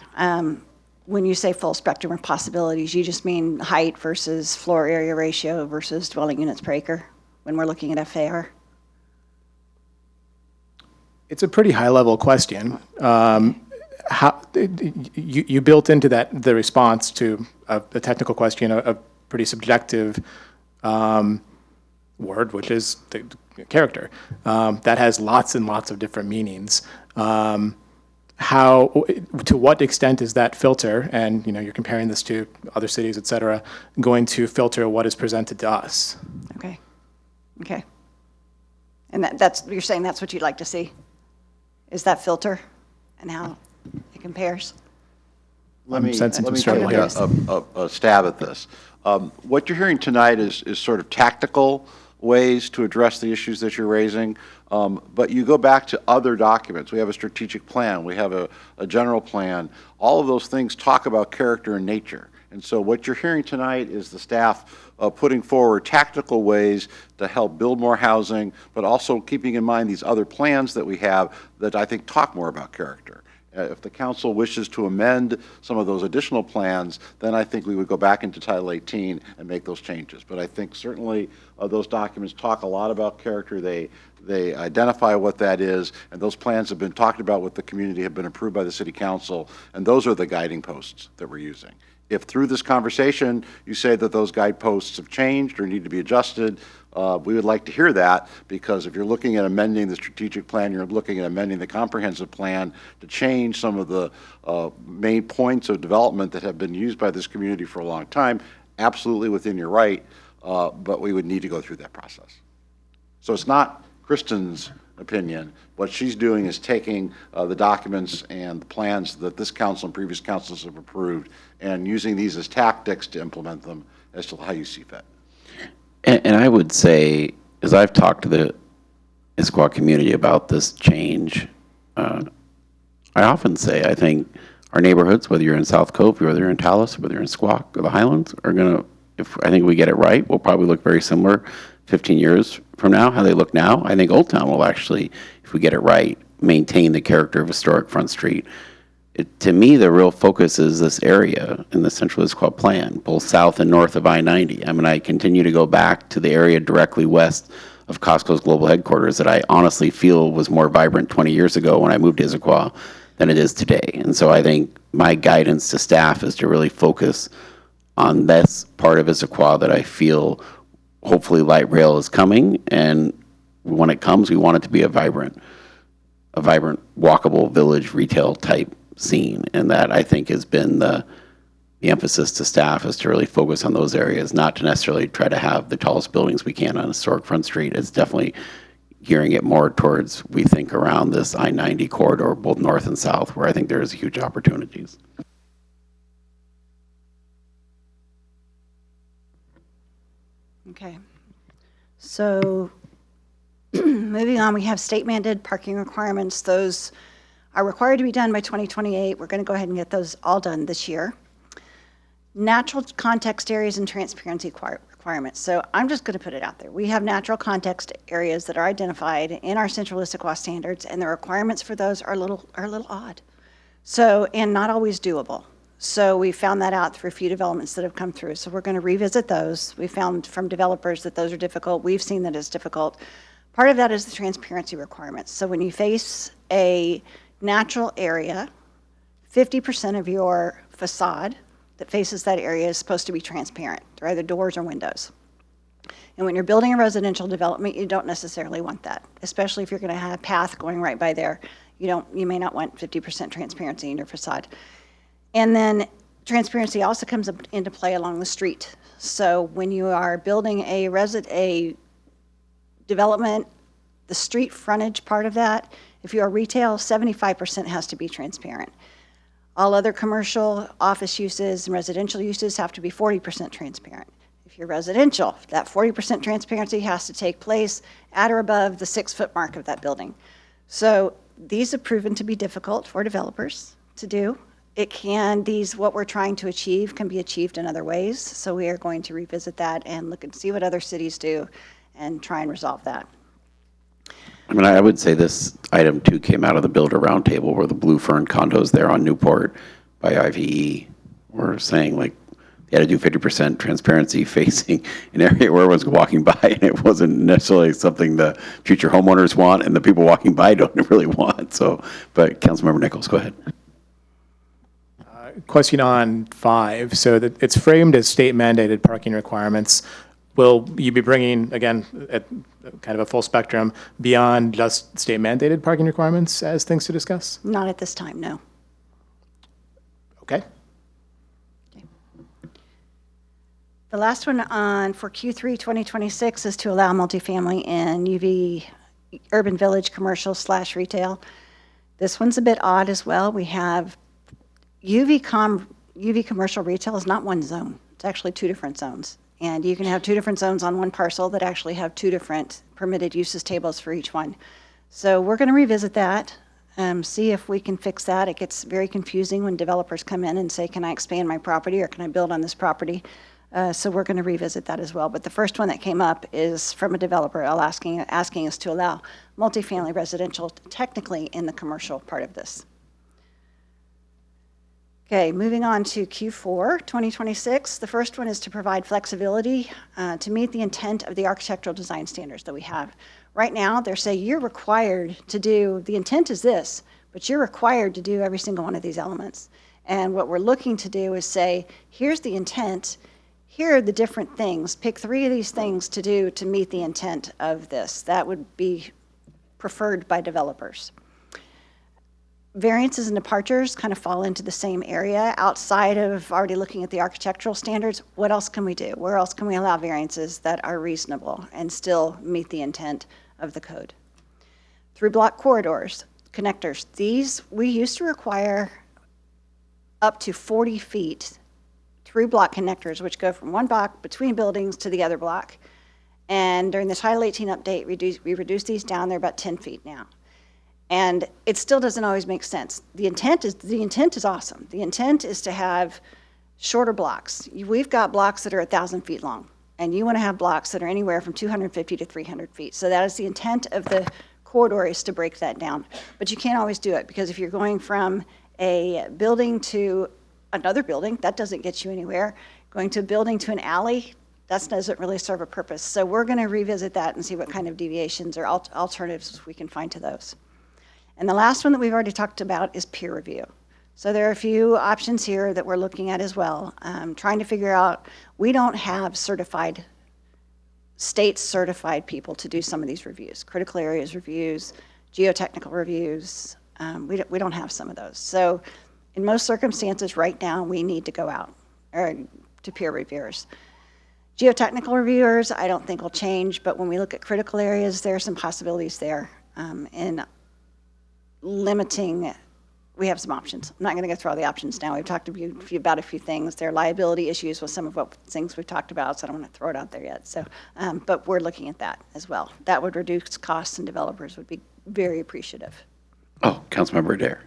S13: When you say full spectrum of possibilities, you just mean height versus floor area ratio versus dwelling units per acre when we're looking at FAR?
S5: It's a pretty high-level question. How you built into that the response to a technical question, a pretty subjective word, which is the character. That has lots and lots of different meanings. To what extent is that filter, and you're comparing this to other cities, et cetera, going to filter what is presented to us?
S13: Okay. And that's you're saying that's what you'd like to see? Is that filter and how it compares?
S14: Let me
S5: take
S14: a stab at this. What you're hearing tonight is sort of tactical ways to address the issues that you're raising, but you go back to other documents. We have a strategic plan. We have a general plan. All of those things talk about character and nature. And so what you're hearing tonight is the staff putting forward tactical ways to help build more housing, but also keeping in mind these other plans that we have that I think talk more about character. If the council wishes to amend some of those additional plans, then I think we would go back into Title 18 and make those changes. But I think certainly those documents talk a lot about character. They They identify what that is, and those plans have been talked about with the community, have been approved by the city council, and those are the guiding posts that we're using. If through this conversation you say that those guideposts have changed or need to be adjusted, we would like to hear that, because if you're looking at amending the strategic plan, you're looking at amending the comprehensive plan to change some of the main points of development that have been used by this community for a long time, absolutely within your right, but we would need to go through that process. So it's not Kristen's opinion. What she's doing is taking the documents and the plans that this council and previous councils have approved and using these as tactics to implement them as to how you see fit.
S1: And I would say, as I've talked to the Issaquah community about this change, I often say, I think our neighborhoods, whether you're in South Cove, whether you're in Tallis, whether you're in Squawk or the Highlands, are going to, I think we get it right, will probably look very similar 15 years from now, how they look now. I think Old Town will actually, if we get it right, maintain the character of historic Front Street. To me, the real focus is this area in the Central Issaquah plan, both south and north of I-90. I mean, I continue to go back to the area directly west of Costco's global headquarters that I honestly feel was more vibrant 20 years ago when I moved to Issaquah than it is today. And so I think my guidance to staff is to really focus on this part of Issaquah that I feel hopefully light rail is coming, and when it comes, we want it to be a vibrant, walkable village retail type scene. And that, I think, has been the emphasis to staff, is to really focus on those areas, not to necessarily try to have the tallest buildings we can on historic Front Street. It's definitely gearing it more towards, we think, around this I-90 corridor, both north and south, where I think there's huge opportunities.
S13: Okay. So moving on, we have state mandated parking requirements. Those are required to be done by 2028. We're going to go ahead and get those all done this year. Natural context areas and transparency requirements. So I'm just going to put it out there. We have natural context areas that are identified in our Central Issaquah standards, and the requirements for those are a little odd. So, and not always doable. So we found that out through a few developments that have come through. So we're going to revisit those. We found from developers that those are difficult. We've seen that it's difficult. Part of that is the transparency requirements. So when you face a natural area, 50% of your facade that faces that area is supposed to be transparent. They're either doors or windows. And when you're building a residential development, you don't necessarily want that, especially if you're going to have a path going right by there. You may not want 50% transparency in your facade. And then transparency also comes into play along the street. So when you are building a development, the street frontage part of that, if you are retail, 75% has to be transparent. All other commercial, office uses, and residential uses have to be 40% transparent. If you're residential, that 40% transparency has to take place at or above the 6-foot mark of that building. So these have proven to be difficult for developers to do. What we're trying to achieve can be achieved in other ways. So we are going to revisit that and look and see what other cities do and try and resolve that.
S1: I mean, I would say this item too came out of the Builder Roundtable, where the Blue Fern condos there on Newport by IVE were saying, like, they had to do 50% transparency facing an area where everyone's walking by, and it wasn't necessarily something the future homeowners want and the people walking by don't really want. So, but Councilmember Nichols, go ahead.
S5: Question on 5. So that it's framed as state mandated parking requirements. Will you be bringing, again, kind of a full spectrum beyond just state mandated parking requirements as things to discuss?
S13: Not at this time, no.
S5: Okay.
S13: The last one for Q3 2026 is to allow multifamily in UV urban village commercial / retail. This one's a bit odd as well. We have UV commercial retail is not one zone. It's actually 2 different zones. And you can have 2 different zones on one parcel that actually have 2 different permitted uses tables for each one. So we're going to revisit that, see if we can fix that. It gets very confusing when developers come in and say, can I expand my property or can I build on this property? So we're going to revisit that as well. But the first one that came up is from a developer asking us to allow multifamily residential technically in the commercial part of this. Okay, moving on to Q4 2026. The first one is to provide flexibility to meet the intent of the architectural design standards that we have. Right now, they're saying you're required to do, the intent is this, but you're required to do every single one of these elements. And what we're looking to do is say, here's the intent, here are the different things. Pick 3 of these things to do to meet the intent of this. That would be preferred by developers. Variances and departures kind of fall into the same area. Outside of already looking at the architectural standards, what else can we do? Where else can we allow variances that are reasonable and still meet the intent of the code? Through block corridors, connectors, these we used to require up to 40 feet through block connectors, which go from one block between buildings to the other block. And during the Title 18 update, we reduced these down. They're about 10 feet now. And it still doesn't always make sense. The intent is awesome. The intent is to have shorter blocks. We've got blocks that are 1,000 feet long, and you want to have blocks that are anywhere from 250 to 300 feet. So that is the intent of the corridor, is to break that down. But you can't always do it, because if you're going from a building to another building, that doesn't get you anywhere. Going to a building to an alley, that doesn't really serve a purpose. So we're going to revisit that and see what kind of deviations or alternatives we can find to those. And the last one that we've already talked about is peer review. So there are a few options here that we're looking at as well, trying to figure out, we don't have state-certified people to do some of these reviews, critical areas reviews, geotechnical reviews. We don't have some of those. So in most circumstances right now, we need to go out to peer reviewers. Geotechnical reviewers, I don't think will change, but when we look at critical areas, there are some possibilities there. In limiting, we have some options. I'm not going to go through all the options now. We've talked about a few things. There are liability issues with some of what things we've talked about, so I don't want to throw it out there yet. So, but we're looking at that as well. That would reduce costs, and developers would be very appreciative.
S1: Oh, Councilmember Adair.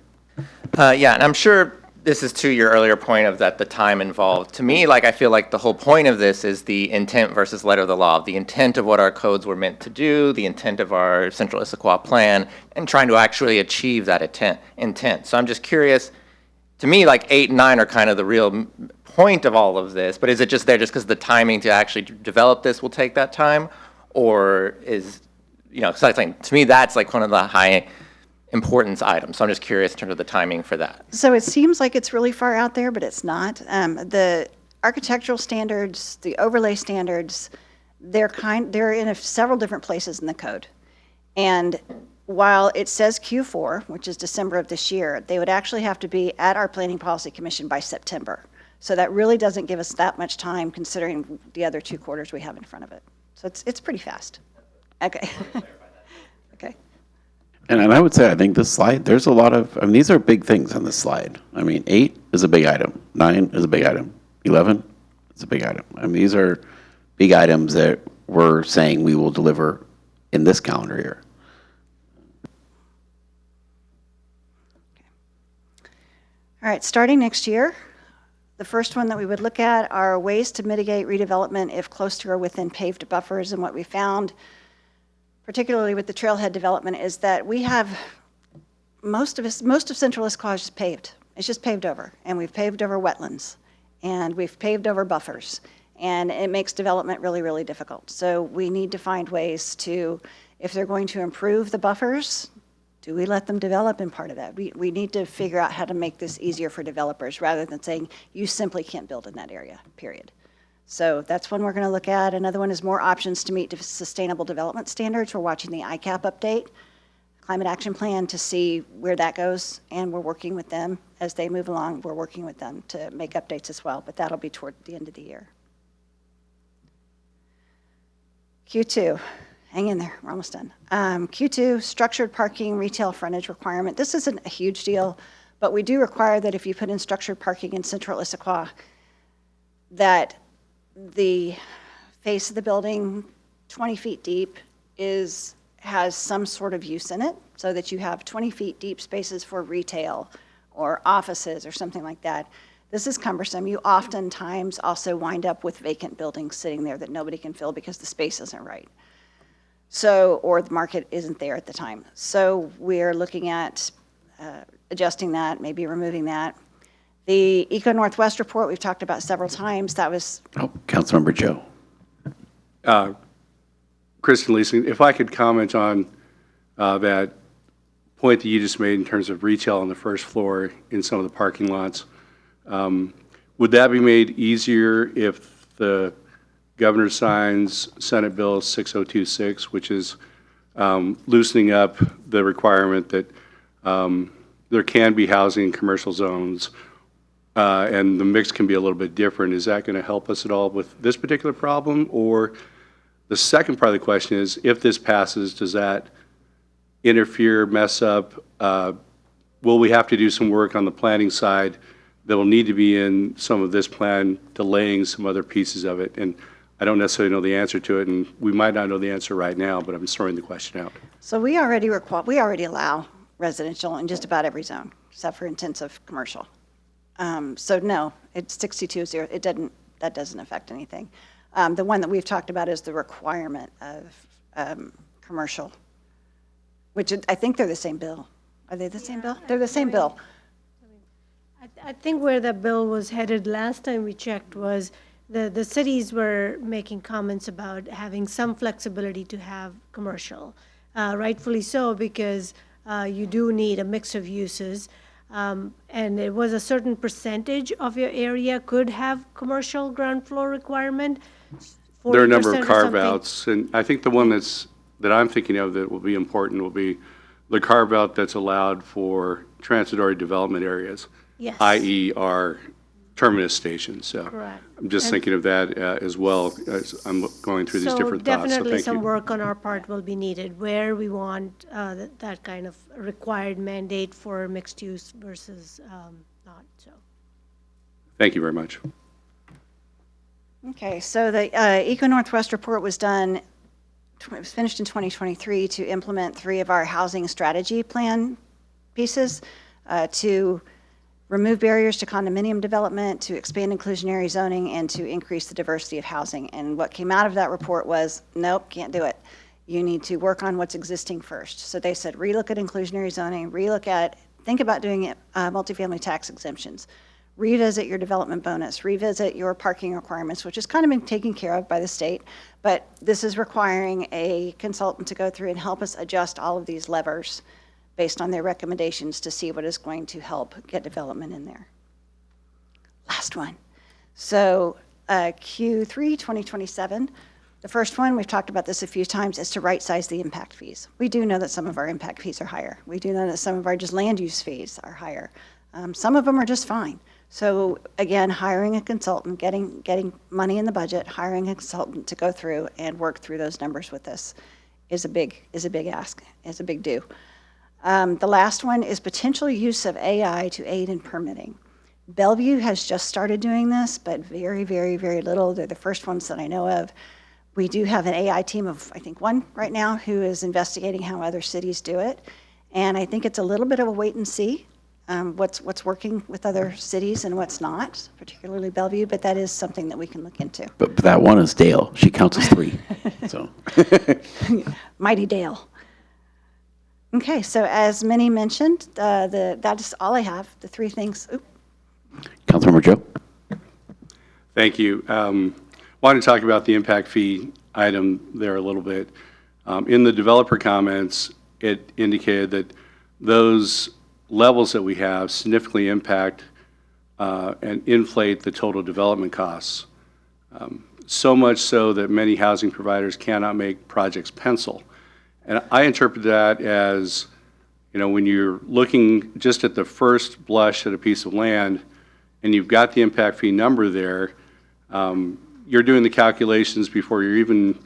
S7: Yeah, and I'm sure this is to your earlier point of that the time involved. To me, like, I feel like the whole point of this is the intent versus letter of the law, the intent of what our codes were meant to do, the intent of our Central Issaquah plan, and trying to actually achieve that intent. So I'm just curious, to me, like 8 and 9 are kind of the real point of all of this, but is it just there just because the timing to actually develop this will take that time? Or is, you know, so to me, that's like one of the high importance items. So I'm just curious in terms of the timing for that.
S13: So it seems like it's really far out there, but it's not. The architectural standards, the overlay standards, they're in several different places in the code. And while it says Q4, which is December of this year, they would actually have to be at our Planning Policy Commission by September. So that really doesn't give us that much time considering the other 2 quarters we have in front of it. So it's pretty fast. Okay. Okay.
S1: And I would say, I think this slide, there's a lot of, I mean, these are big things on this slide. I mean, 8 is a big item, 9 is a big item, 11 is a big item. I mean, these are big items that we're saying we will deliver in this calendar year.
S13: All right, starting next year, the first one that we would look at are ways to mitigate redevelopment if close to or within paved buffers. And what we found, particularly with the trailhead development, is that we have most of Central Issaquah is just paved. It's just paved over, and we've paved over wetlands, and we've paved over buffers, and it makes development really, really difficult. So we need to find ways to, if they're going to improve the buffers, do we let them develop in part of that? We need to figure out how to make this easier for developers rather than saying you simply can't build in that area, period. So that's one we're going to look at. Another one is more options to meet sustainable development standards. We're watching the ICAP update, Climate Action Plan, to see where that goes, and we're working with them as they move along. We're working with them to make updates as well, but that'll be toward the end of the year. Q2, hang in there, we're almost done. Q2, structured parking retail frontage requirement. This isn't a huge deal, but we do require that if you put in structured parking in Central Issaquah, that the face of the building, 20 feet deep, has some sort of use in it, so that you have 20 feet deep spaces for retail or offices or something like that. This is cumbersome. You oftentimes also wind up with vacant buildings sitting there that nobody can fill because the space isn't right. So, or the market isn't there at the time. So we're looking at adjusting that, maybe removing that. The Eco Northwest report we've talked about several times. That was...
S1: Oh, Councilmember Joe.
S11: Kristen Leasing, if I could comment on that point that you just made in terms of retail on the first floor in some of the parking lots. Would that be made easier if the governor signs Senate Bill 6026, which is loosening up the requirement that there can be housing in commercial zones, and the mix can be a little bit different? Is that going to help us at all with this particular problem? Or the second part of the question is, if this passes, does that interfere, mess up? Will we have to do some work on the planning side that will need to be in some of this plan, delaying some other pieces of it? And I don't necessarily know the answer to it, and we might not know the answer right now, but I'm throwing the question out.
S13: So we already allow residential in just about every zone, except for intensive commercial. So no, it's 62.0. That doesn't affect anything. The one that we've talked about is the requirement of commercial, which I think they're the same bill. Are they the same bill? They're the same bill.
S8: I think where the bill was headed last time we checked was the cities were making comments about having some flexibility to have commercial. Rightfully so, because you do need a mix of uses. And it was a certain percentage of your area could have commercial ground floor requirement.
S11: There are a number of
S8: 40% or something.
S11: carve-outs, and I think the one that I'm thinking of that will be important will be the carve-out that's allowed for transitory development areas,
S8: Yes.
S11: i.e. our terminus stations. So
S8: Correct.
S11: I'm just thinking of that as well as I'm going through these different thoughts. So
S8: Definitely
S11: thank
S8: some
S11: you.
S8: work on our part will be needed, where we want that kind of required mandate for mixed use versus not, so.
S11: Thank you very much.
S13: Okay, so the Eco Northwest report was done, it was finished in 2023 to implement 3 of our housing strategy plan pieces to remove barriers to condominium development, to expand inclusionary zoning, and to increase the diversity of housing. And what came out of that report was, nope, can't do it. You need to work on what's existing first. So they said, relook at inclusionary zoning, think about doing it, multifamily tax exemptions, revisit your development bonus, revisit your parking requirements, which has kind of been taken care of by the state, but this is requiring a consultant to go through and help us adjust all of these levers based on their recommendations to see what is going to help get development in there. Last one. So Q3 2027, the first one, we've talked about this a few times, is to right-size the impact fees. We do know that some of our impact fees are higher. We do know that some of our just land use fees are higher. Some of them are just fine. So again, hiring a consultant, getting money in the budget, hiring a consultant to go through and work through those numbers with us is a big ask, is a big do. The last one is potential use of AI to aid in permitting. Bellevue has just started doing this, but very, very, very little. They're the first ones that I know of. We do have an AI team of, I think, 1 right now who is investigating how other cities do it. And I think it's a little bit of a wait and see what's working with other cities and what's not, particularly Bellevue, but that is something that we can look into.
S1: But that one is Dale. She counts as 3. So.
S13: Mighty Dale. Okay, so as Minnie mentioned, that is all I have, the 3 things. Oop.
S1: Councilmember Joe?
S11: Thank you. Wanted to talk about the impact fee item there a little bit. In the developer comments, it indicated that those levels that we have significantly impact and inflate the total development costs. So much so that many housing providers cannot make projects pencil. And I interpret that as, when you're looking just at the first blush at a piece of land and you've got the impact fee number there, you're doing the calculations before you're even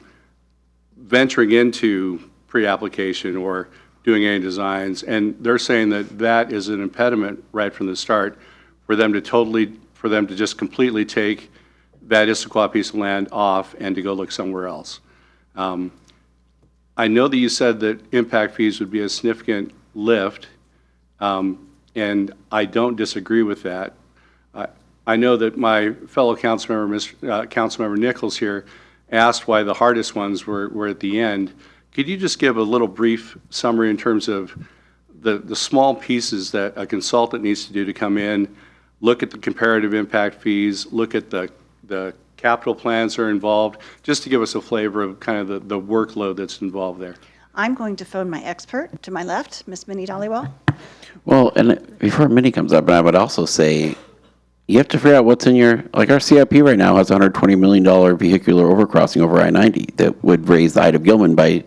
S11: venturing into pre-application or doing any designs. And they're saying that that is an impediment right from the start for them to just completely take that Issaquah piece of land off and to go look somewhere else. I know that you said that impact fees would be a significant lift, and I don't disagree with that. I know that my fellow Councilmember Nichols here asked why the hardest ones were at the end. Could you just give a little brief summary in terms of the small pieces that a consultant needs to do to come in, look at the comparative impact fees, look at the capital plans are involved, just to give us a flavor of kind of the workload that's involved there.
S13: I'm going to phone my expert to my left, Miss Minnie Dollywall.
S1: Well, and before Minnie comes up, I would also say, you have to figure out what's in your, like our CIP right now has a $120 million vehicular overcrossing over I-90 that would raise the height of Gilman by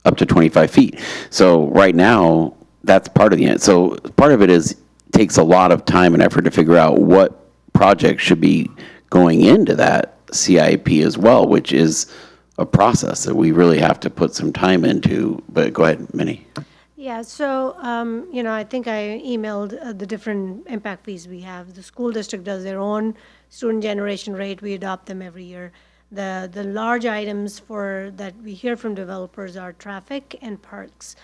S1: up to 25 feet. So right now, that's part of the, so part of it is, takes a lot of time and effort to figure out what projects should be going into that CIP as well, which is a process that we really have to put some time into. But go ahead, Minnie.
S8: Yeah, so, I think I emailed the different impact fees we have. The school district does their own student generation rate. We adopt them every year. The large items that we hear from developers are traffic and parks.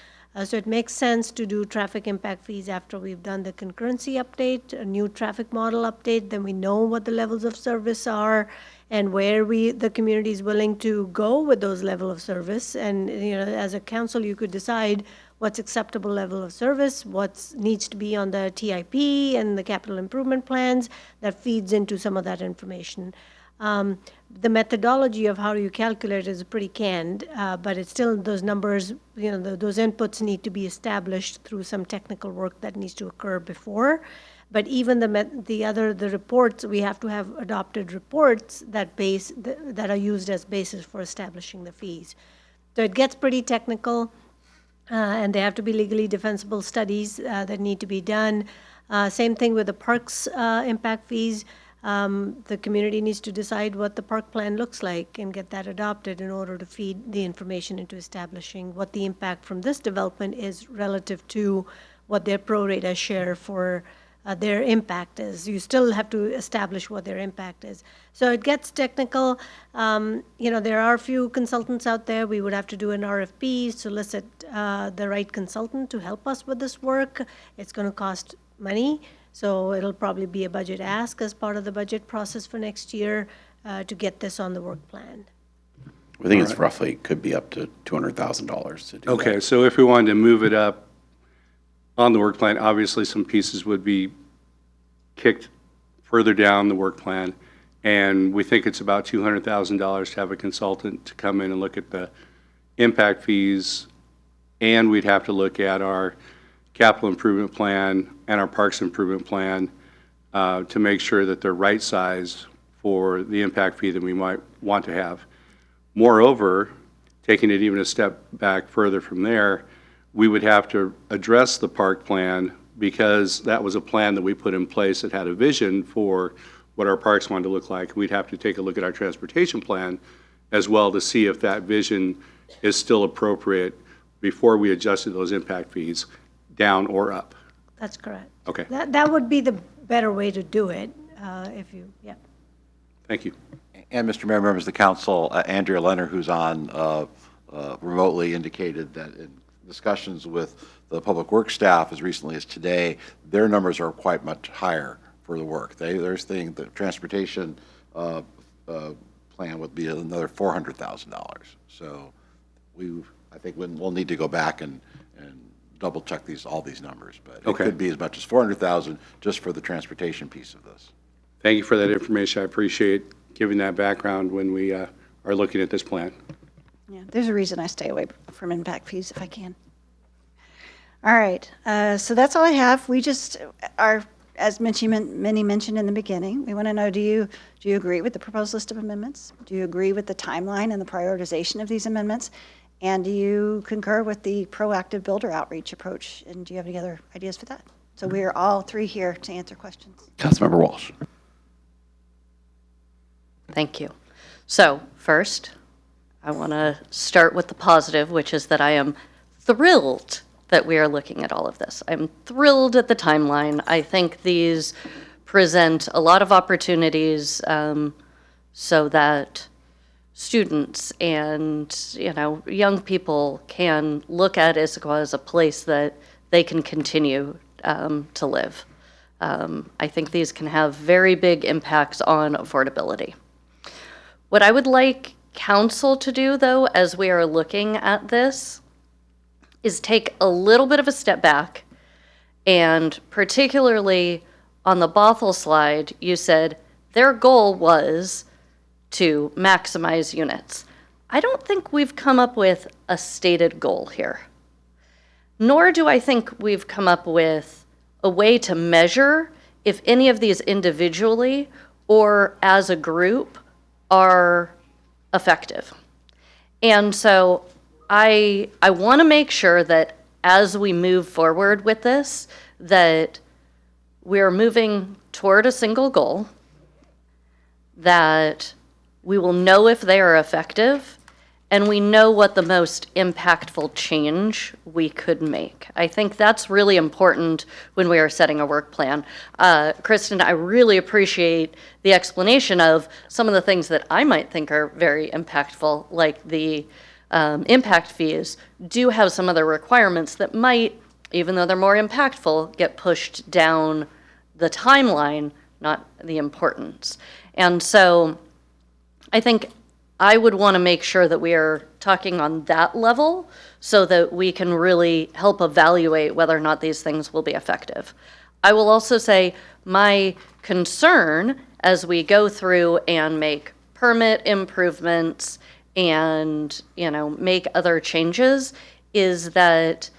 S8: So it makes sense to do traffic impact fees after we've done the concurrency update, a new traffic model update, then we know what the levels of service are and where the community is willing to go with those level of service. And, as a council, you could decide what's acceptable level of service, what needs to be on the TIP and the capital improvement plans that feeds into some of that information. The methodology of how you calculate is pretty canned, but it's still those numbers, those inputs need to be established through some technical work that needs to occur before. But even the reports, we have to have adopted reports that are used as basis for establishing the fees. So it gets pretty technical, and they have to be legally defensible studies that need to be done. Same thing with the parks impact fees. The community needs to decide what the park plan looks like and get that adopted in order to feed the information into establishing what the impact from this development is relative to what their pro rata share for their impact is. You still have to establish what their impact is. So it gets technical. There are a few consultants out there. We would have to do an RFP, solicit the right consultant to help us with this work. It's going to cost money. So it'll probably be a budget ask as part of the budget process for next year to get this on the work plan.
S1: I think it's roughly, could be up to $200,000 to do
S11: Okay,
S1: that.
S11: so if we wanted to move it up on the work plan, obviously some pieces would be kicked further down the work plan. And we think it's about $200,000 to have a consultant to come in and look at the impact fees. And we'd have to look at our capital improvement plan and our parks improvement plan to make sure that they're right size for the impact fee that we might want to have. Moreover, taking it even a step back further from there, we would have to address the park plan because that was a plan that we put in place that had a vision for what our parks wanted to look like. We'd have to take a look at our transportation plan as well to see if that vision is still appropriate before we adjusted those impact fees down or up.
S8: That's correct.
S11: Okay.
S8: That would be the better way to do it, yeah.
S11: Thank you.
S14: And Mr. Mayor, members of the council, Andrea Leonard, who's on remotely, indicated that in discussions with the public works staff as recently as today, their numbers are quite much higher for the work. They're saying the transportation plan would be another $400,000. So I think we'll need to go back and double check all these numbers, but it could be as much as $400,000 just for the transportation piece of this.
S11: Thank you for that information. I appreciate giving that background when we are looking at this plan.
S13: Yeah, there's a reason I stay away from impact fees if I can. All right, so that's all I have. We just are, as Minnie mentioned in the beginning, we want to know, do you agree with the proposed list of amendments? Do you agree with the timeline and the prioritization of these amendments? And do you concur with the proactive builder outreach approach? And do you have any other ideas for that? So we are all three here to answer questions.
S1: Councilmember Walsh.
S3: Thank you. So first, I want to start with the positive, which is that I am thrilled that we are looking at all of this. I'm thrilled at the timeline. I think these present a lot of opportunities so that students and young people can look at Issaquah as a place that they can continue to live. I think these can have very big impacts on affordability. What I would like council to do, though, as we are looking at this, is take a little bit of a step back, and particularly on the Bothell slide, you said their goal was to maximize units. I don't think we've come up with a stated goal here. Nor do I think we've come up with a way to measure if any of these individually or as a group are effective. And so I want to make sure that as we move forward with this, that we're moving toward a single goal, that we will know if they are effective, and we know what the most impactful change we could make. I think that's really important when we are setting a work plan. Kristen, I really appreciate the explanation of some of the things that I might think are very impactful, like the impact fees do have some other requirements that might, even though they're more impactful, get pushed down the timeline, not the importance. And so I think I would want to make sure that we are talking on that level so that we can really help evaluate whether or not these things will be effective. I will also say my concern as we go through and make permit improvements and, make other changes is that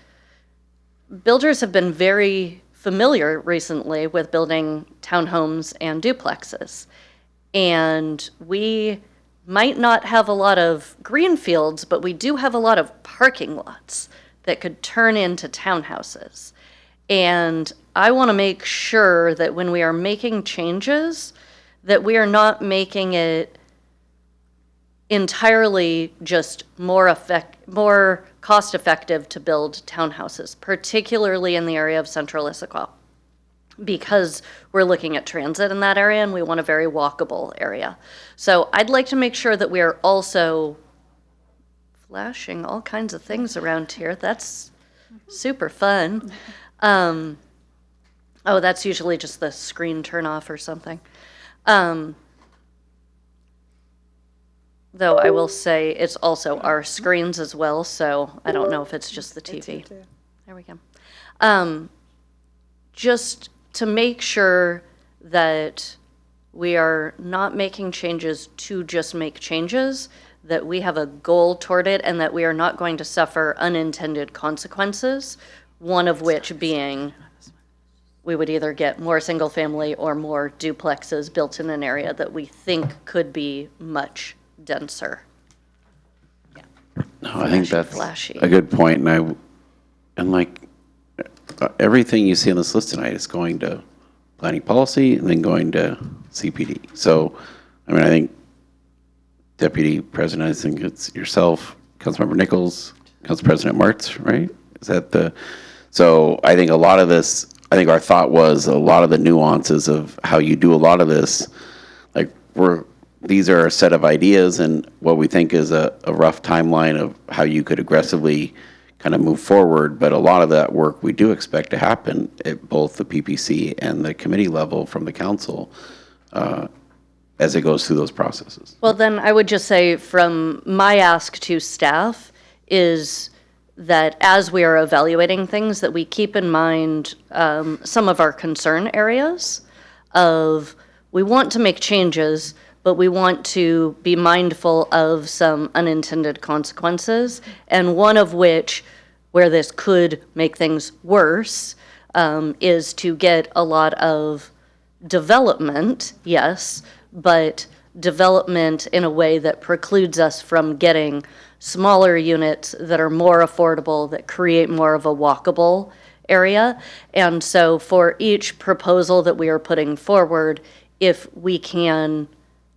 S3: builders have been very familiar recently with building townhomes and duplexes. And we might not have a lot of green fields, but we do have a lot of parking lots that could turn into townhouses. And I want to make sure that when we are making changes, that we are not making it entirely just more cost effective to build townhouses, particularly in the area of central Issaquah, because we're looking at transit in that area and we want a very walkable area. So I'd like to make sure that we are also flashing all kinds of things around here. That's super fun. Oh, that's usually just the screen turn off or something. Though I will say it's also our screens as well, so I don't know if it's just the TV. There we go. Just to make sure that we are not making changes to just make changes, that we have a goal toward it, and that we are not going to suffer unintended consequences, one of which being we would either get more single family or more duplexes built in an area that we think could be much denser.
S1: No, I think that's
S3: Flashy.
S1: a good point, and everything you see on this list tonight is going to planning policy and then going to CPD. So, I think Deputy President, I think it's yourself, Councilmember Nichols, Council President Martz, right? So I think a lot of this, I think our thought was a lot of the nuances of how you do a lot of this, these are a set of ideas and what we think is a rough timeline of how you could aggressively kind of move forward, but a lot of that work we do expect to happen at both the PPC and the committee level from the council as it goes through those processes.
S3: Well, then I would just say from my ask to staff is that as we are evaluating things, that we keep in mind some of our concern areas of we want to make changes, but we want to be mindful of some unintended consequences, and one of which, where this could make things worse, is to get a lot of development, yes, but development in a way that precludes us from getting smaller units that are more affordable, that create more of a walkable area. And so for each proposal that we are putting forward, if we can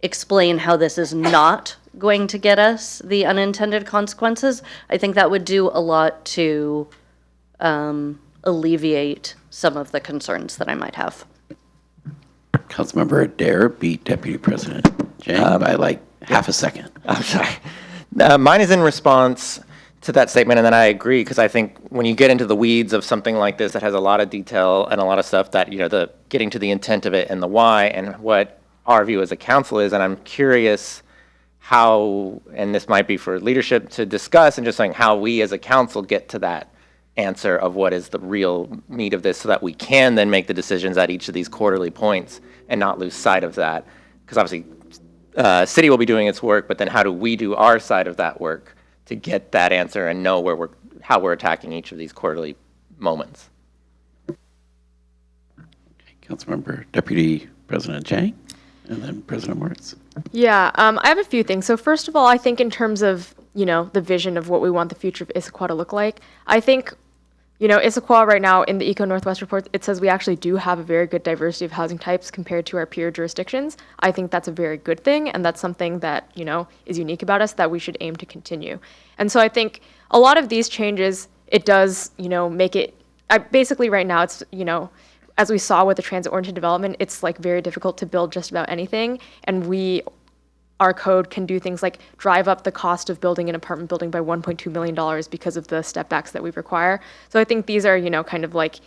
S3: explain how this is not going to get us the unintended consequences, I think that would do a lot to alleviate some of the concerns that I might have.
S1: Councilmember Adair beat Deputy President Jang by half a second.
S7: I'm sorry. Mine is in response to that statement, and then I agree, because I think when you get into the weeds of something like this that has a lot of detail and a lot of stuff that, the getting to the intent of it and the why and what our view as a council is, and I'm curious how, and this might be for leadership to discuss, and just saying how we as a council get to that answer of what is the real meat of this so that we can then make the decisions at each of these quarterly points and not lose sight of that. Because obviously city will be doing its work, but then how do we do our side of that work to get that answer and know how we're attacking each of these quarterly moments?
S1: Councilmember Deputy President Chang, and then President Moritz.
S6: Yeah, I have a few things. So first of all, I think in terms of, the vision of what we want the future of Issaquah to look like, I think, Issaquah right now in the Eco Northwest report, it says we actually do have a very good diversity of housing types compared to our peer jurisdictions. I think that's a very good thing, and that's something that, is unique about us that we should aim to continue. And so I think a lot of these changes, it does, make it, basically right now it's, as we saw with the transit-oriented development, it's like very difficult to build just about anything, and our code can do things like drive up the cost of building an apartment building by $1.2 million because of the step backs that we require. So I think these are, kind of like,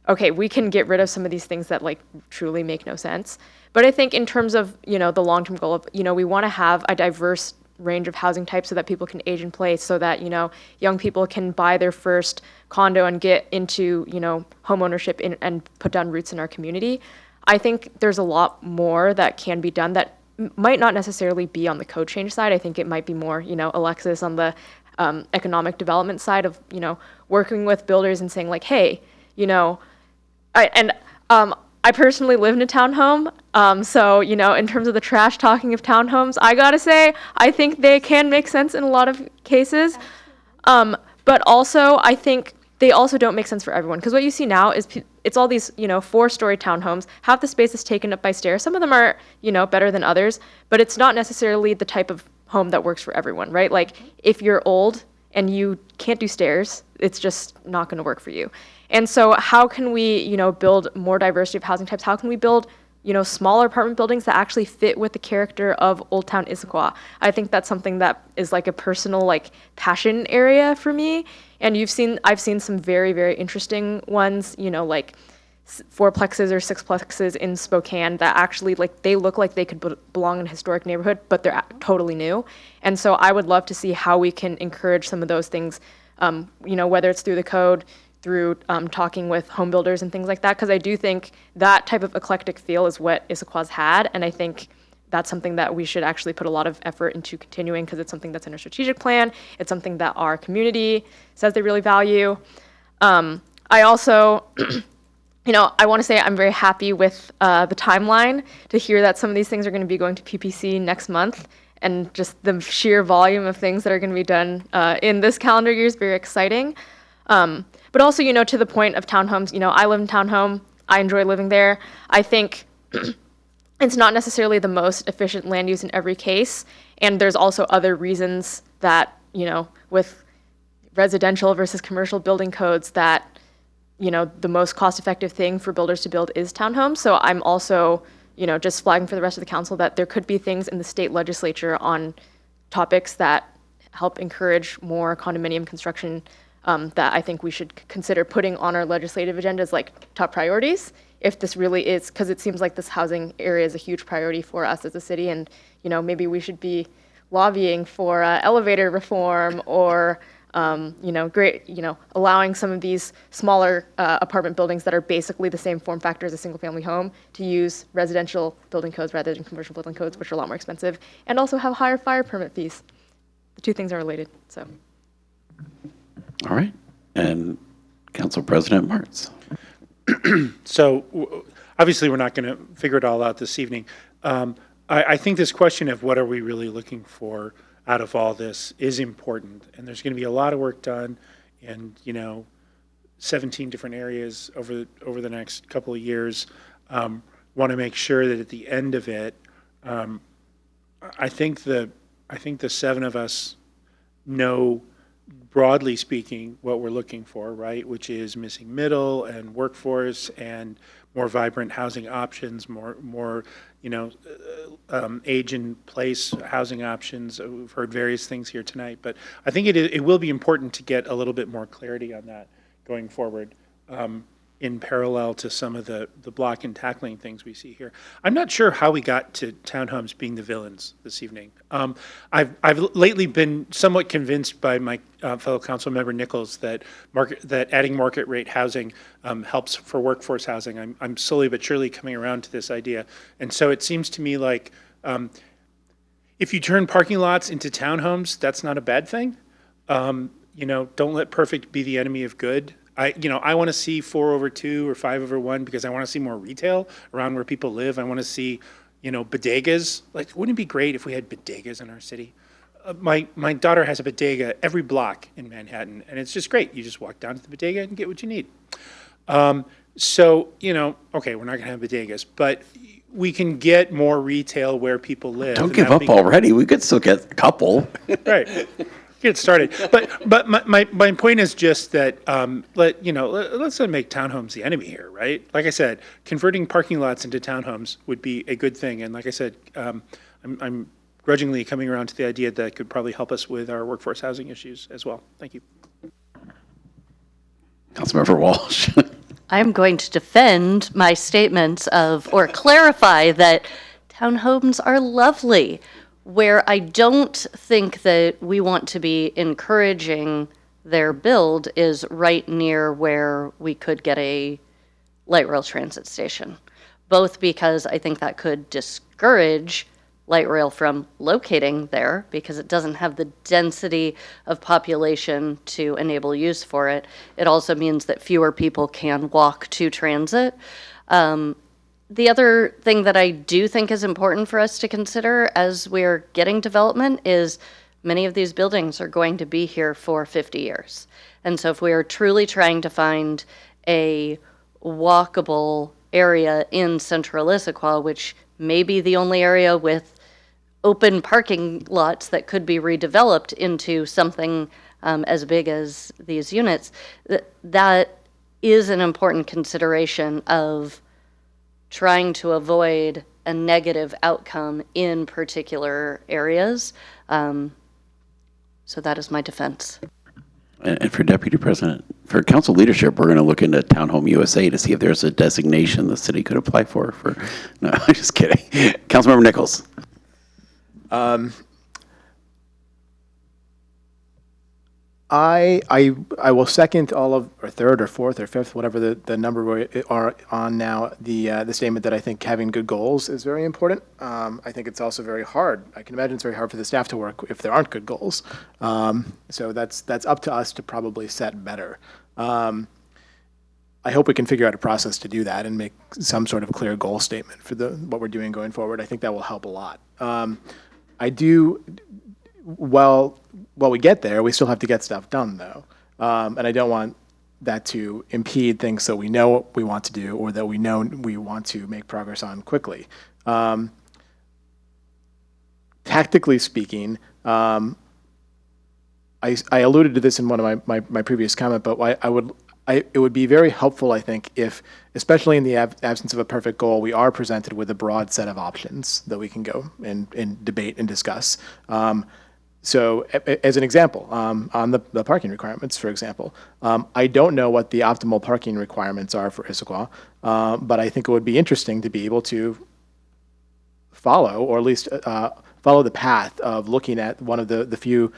S6: okay, we can get rid of some of these things that like truly make no sense. But I think in terms of, the long-term goal of, we want to have a diverse range of housing types so that people can age in place, so that, young people can buy their first condo and get into, home ownership and put down roots in our community. I think there's a lot more that can be done that might not necessarily be on the code change side. I think it might be more, Alexis on the economic development side of, working with builders and saying like, hey, I personally live in a townhome. So, in terms of the trash talking of townhomes, I gotta say, I think they can make sense in a lot of cases. But also, I think they also don't make sense for everyone. Because what you see now is it's all these, 4-story townhomes. Half the space is taken up by stairs. Some of them are, better than others. But it's not necessarily the type of home that works for everyone, right? Like, if you're old and you can't do stairs, it's just not going to work for you. And so how can we, build more diversity of housing types? How can we build, smaller apartment buildings that actually fit with the character of Old Town Issaquah? I think that's something that is like a personal, like, passion area for me. And I've seen some very, very interesting ones, like 4-plexes or 6-plexes in Spokane that actually, like, they look like they could belong in a historic neighborhood, but they're totally new. And so I would love to see how we can encourage some of those things, whether it's through the code, through talking with home builders and things like that, because I do think that type of eclectic feel is what Issaquah's had, and I think that's something that we should actually put a lot of effort into continuing, because it's something that's in our strategic plan. It's something that our community says they really value. I also, I want to say I'm very happy with the timeline to hear that some of these things are going to be going to PPC next month, and just the sheer volume of things that are going to be done in this calendar year is very exciting. But also, to the point of townhomes, I live in townhome. I enjoy living there. I think it's not necessarily the most efficient land use in every case. And there's also other reasons that, with residential versus commercial building codes that, the most cost-effective thing for builders to build is townhomes. So I'm also, just flagging for the rest of the council that there could be things in the state legislature on topics that help encourage more condominium construction that I think we should consider putting on our legislative agenda as like top priorities, if this really is, because it seems like this housing area is a huge priority for us as a city, and maybe we should be lobbying for elevator reform or allowing some of these smaller apartment buildings that are basically the same form factor as a single family home to use residential building codes rather than commercial building codes, which are a lot more expensive, and also have higher fire permit fees. The two things are related, so.
S1: All right. And Council President Martz.
S4: So obviously, we're not going to figure it all out this evening. I think this question of what are we really looking for out of all this is important. And there's going to be a lot of work done in, 17 different areas over the next couple of years. Want to make sure that at the end of it, I think the 7 of us know, broadly speaking, what we're looking for, right? Which is missing middle and workforce and more vibrant housing options, more age in place housing options. We've heard various things here tonight, but I think it will be important to get a little bit more clarity on that going forward, in parallel to some of the block and tackling things we see here. I'm not sure how we got to townhomes being the villains this evening. I've lately been somewhat convinced by my fellow council member Nichols that adding market rate housing helps for workforce housing. I'm slowly but surely coming around to this idea, and so it seems to me like if you turn parking lots into townhomes, that's not a bad thing. Don't let perfect be the enemy of good. I want to see 4/2 or 5/1 because I want to see more retail around where people live. I want to see, bodegas. Like, wouldn't it be great if we had bodegas in our city? My daughter has a bodega every block in Manhattan, and it's just great. You just walk down to the bodega and get what you need. Okay, we're not going to have bodegas, but we can get more retail where people live.
S1: Don't
S4: and
S1: give
S4: that'll
S1: up
S4: be-
S1: already. We could still get a couple.
S4: Right. Get started. But my point is just that, let's not make townhomes the enemy here, right? Like I said, converting parking lots into townhomes would be a good thing. And like I said, I'm grudgingly coming around to the idea that could probably help us with our workforce housing issues as well. Thank you.
S1: Councilmember Walsh.
S3: I'm going to defend my statements or clarify that townhomes are lovely. Where I don't think that we want to be encouraging their build is right near where we could get a light rail transit station. Both because I think that could discourage light rail from locating there because it doesn't have the density of population to enable use for it. It also means that fewer people can walk to transit. The other thing that I do think is important for us to consider as we're getting development is many of these buildings are going to be here for 50 years. And so if we are truly trying to find a walkable area in central Issaquah, which may be the only area with open parking lots that could be redeveloped into something as big as these units, that is an important consideration of trying to avoid a negative outcome in particular areas. So that is my defense.
S1: And for Deputy President, for council leadership, we're going to look into Townhome USA to see if there's a designation the city could apply for. No, I'm just kidding. Councilmember Nichols.
S5: I will second all of, or third or fourth or fifth, whatever the number we are on now, the statement that I think having good goals is very important. I think it's also very hard. I can imagine it's very hard for the staff to work if there aren't good goals. So that's up to us to probably set better. I hope we can figure out a process to do that and make some sort of clear goal statement for what we're doing going forward. I think that will help a lot. While we get there, we still have to get stuff done, though. And I don't want that to impede things that we know what we want to do or that we know we want to make progress on quickly. Tactically speaking, I alluded to this in one of my previous comment, but it would be very helpful, I think, if, especially in the absence of a perfect goal, we are presented with a broad set of options that we can go and debate and discuss. So as an example, on the parking requirements, for example, I don't know what the optimal parking requirements are for Issaquah, but I think it would be interesting to be able to follow, or at least follow the path of looking at one of the few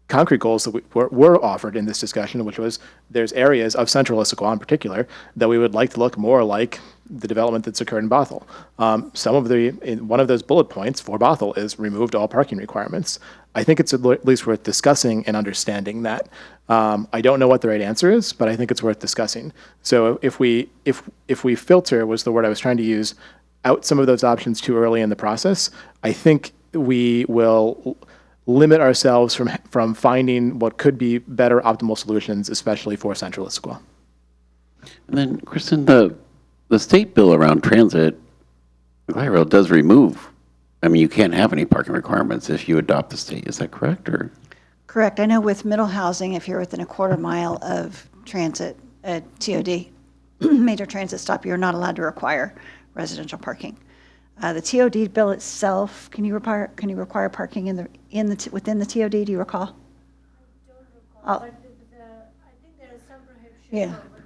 S5: concrete goals that were offered in this discussion, which was there's areas of central Issaquah in particular that we would like to look more like the development that's occurred in Bothell. One of those bullet points for Bothell is removed all parking requirements. I think it's at least worth discussing and understanding that. I don't know what the right answer is, but I think it's worth discussing. So if we filter, was the word I was trying to use, out some of those options too early in the process, I think we will limit ourselves from finding what could be better optimal solutions, especially for central Issaquah.
S1: And then, Kristen, the state bill around transit, light rail does remove, you can't have any parking requirements if you adopt the state. Is that correct? Or?
S13: Correct. I know with middle housing, if you're within a quarter mile of transit, TOD, major transit stop, you're not allowed to require residential parking. The TOD bill itself, can you require parking within the TOD? Do you recall?
S8: I don't recall, but I think there is some prohibition
S13: Yeah.
S8: within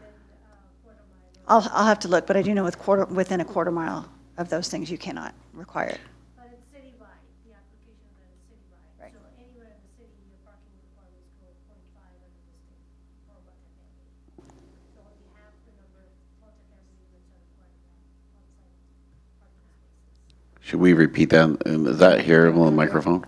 S8: quarter mile.
S13: I'll have to look, but I do know within a quarter mile of those things, you cannot require it.
S8: But it's citywide, the application of that is citywide.
S13: Right.
S8: So anywhere in the city, your parking requirements go 0.5 under the state for multifamily. So only half the number of multifamily units are required to have on-site parking spaces.
S1: Should we repeat that? Is that here on the microphone?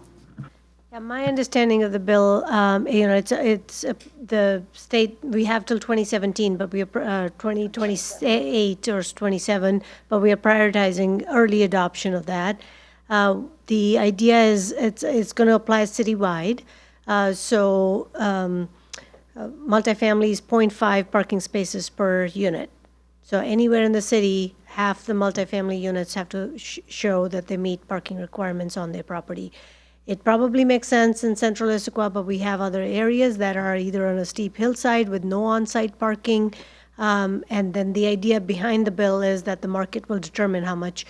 S8: Yeah, my understanding of the bill, the state, we have till 2017, but we are 2028 or 27, but we are prioritizing early adoption of that. The idea is it's going to apply citywide. Multifamily is 0.5 parking spaces per unit. So anywhere in the city, half the multifamily units have to show that they meet parking requirements on their property. It probably makes sense in central Issaquah, but we have other areas that are either on a steep hillside with no on-site parking. And then the idea behind the bill is that the market will determine how much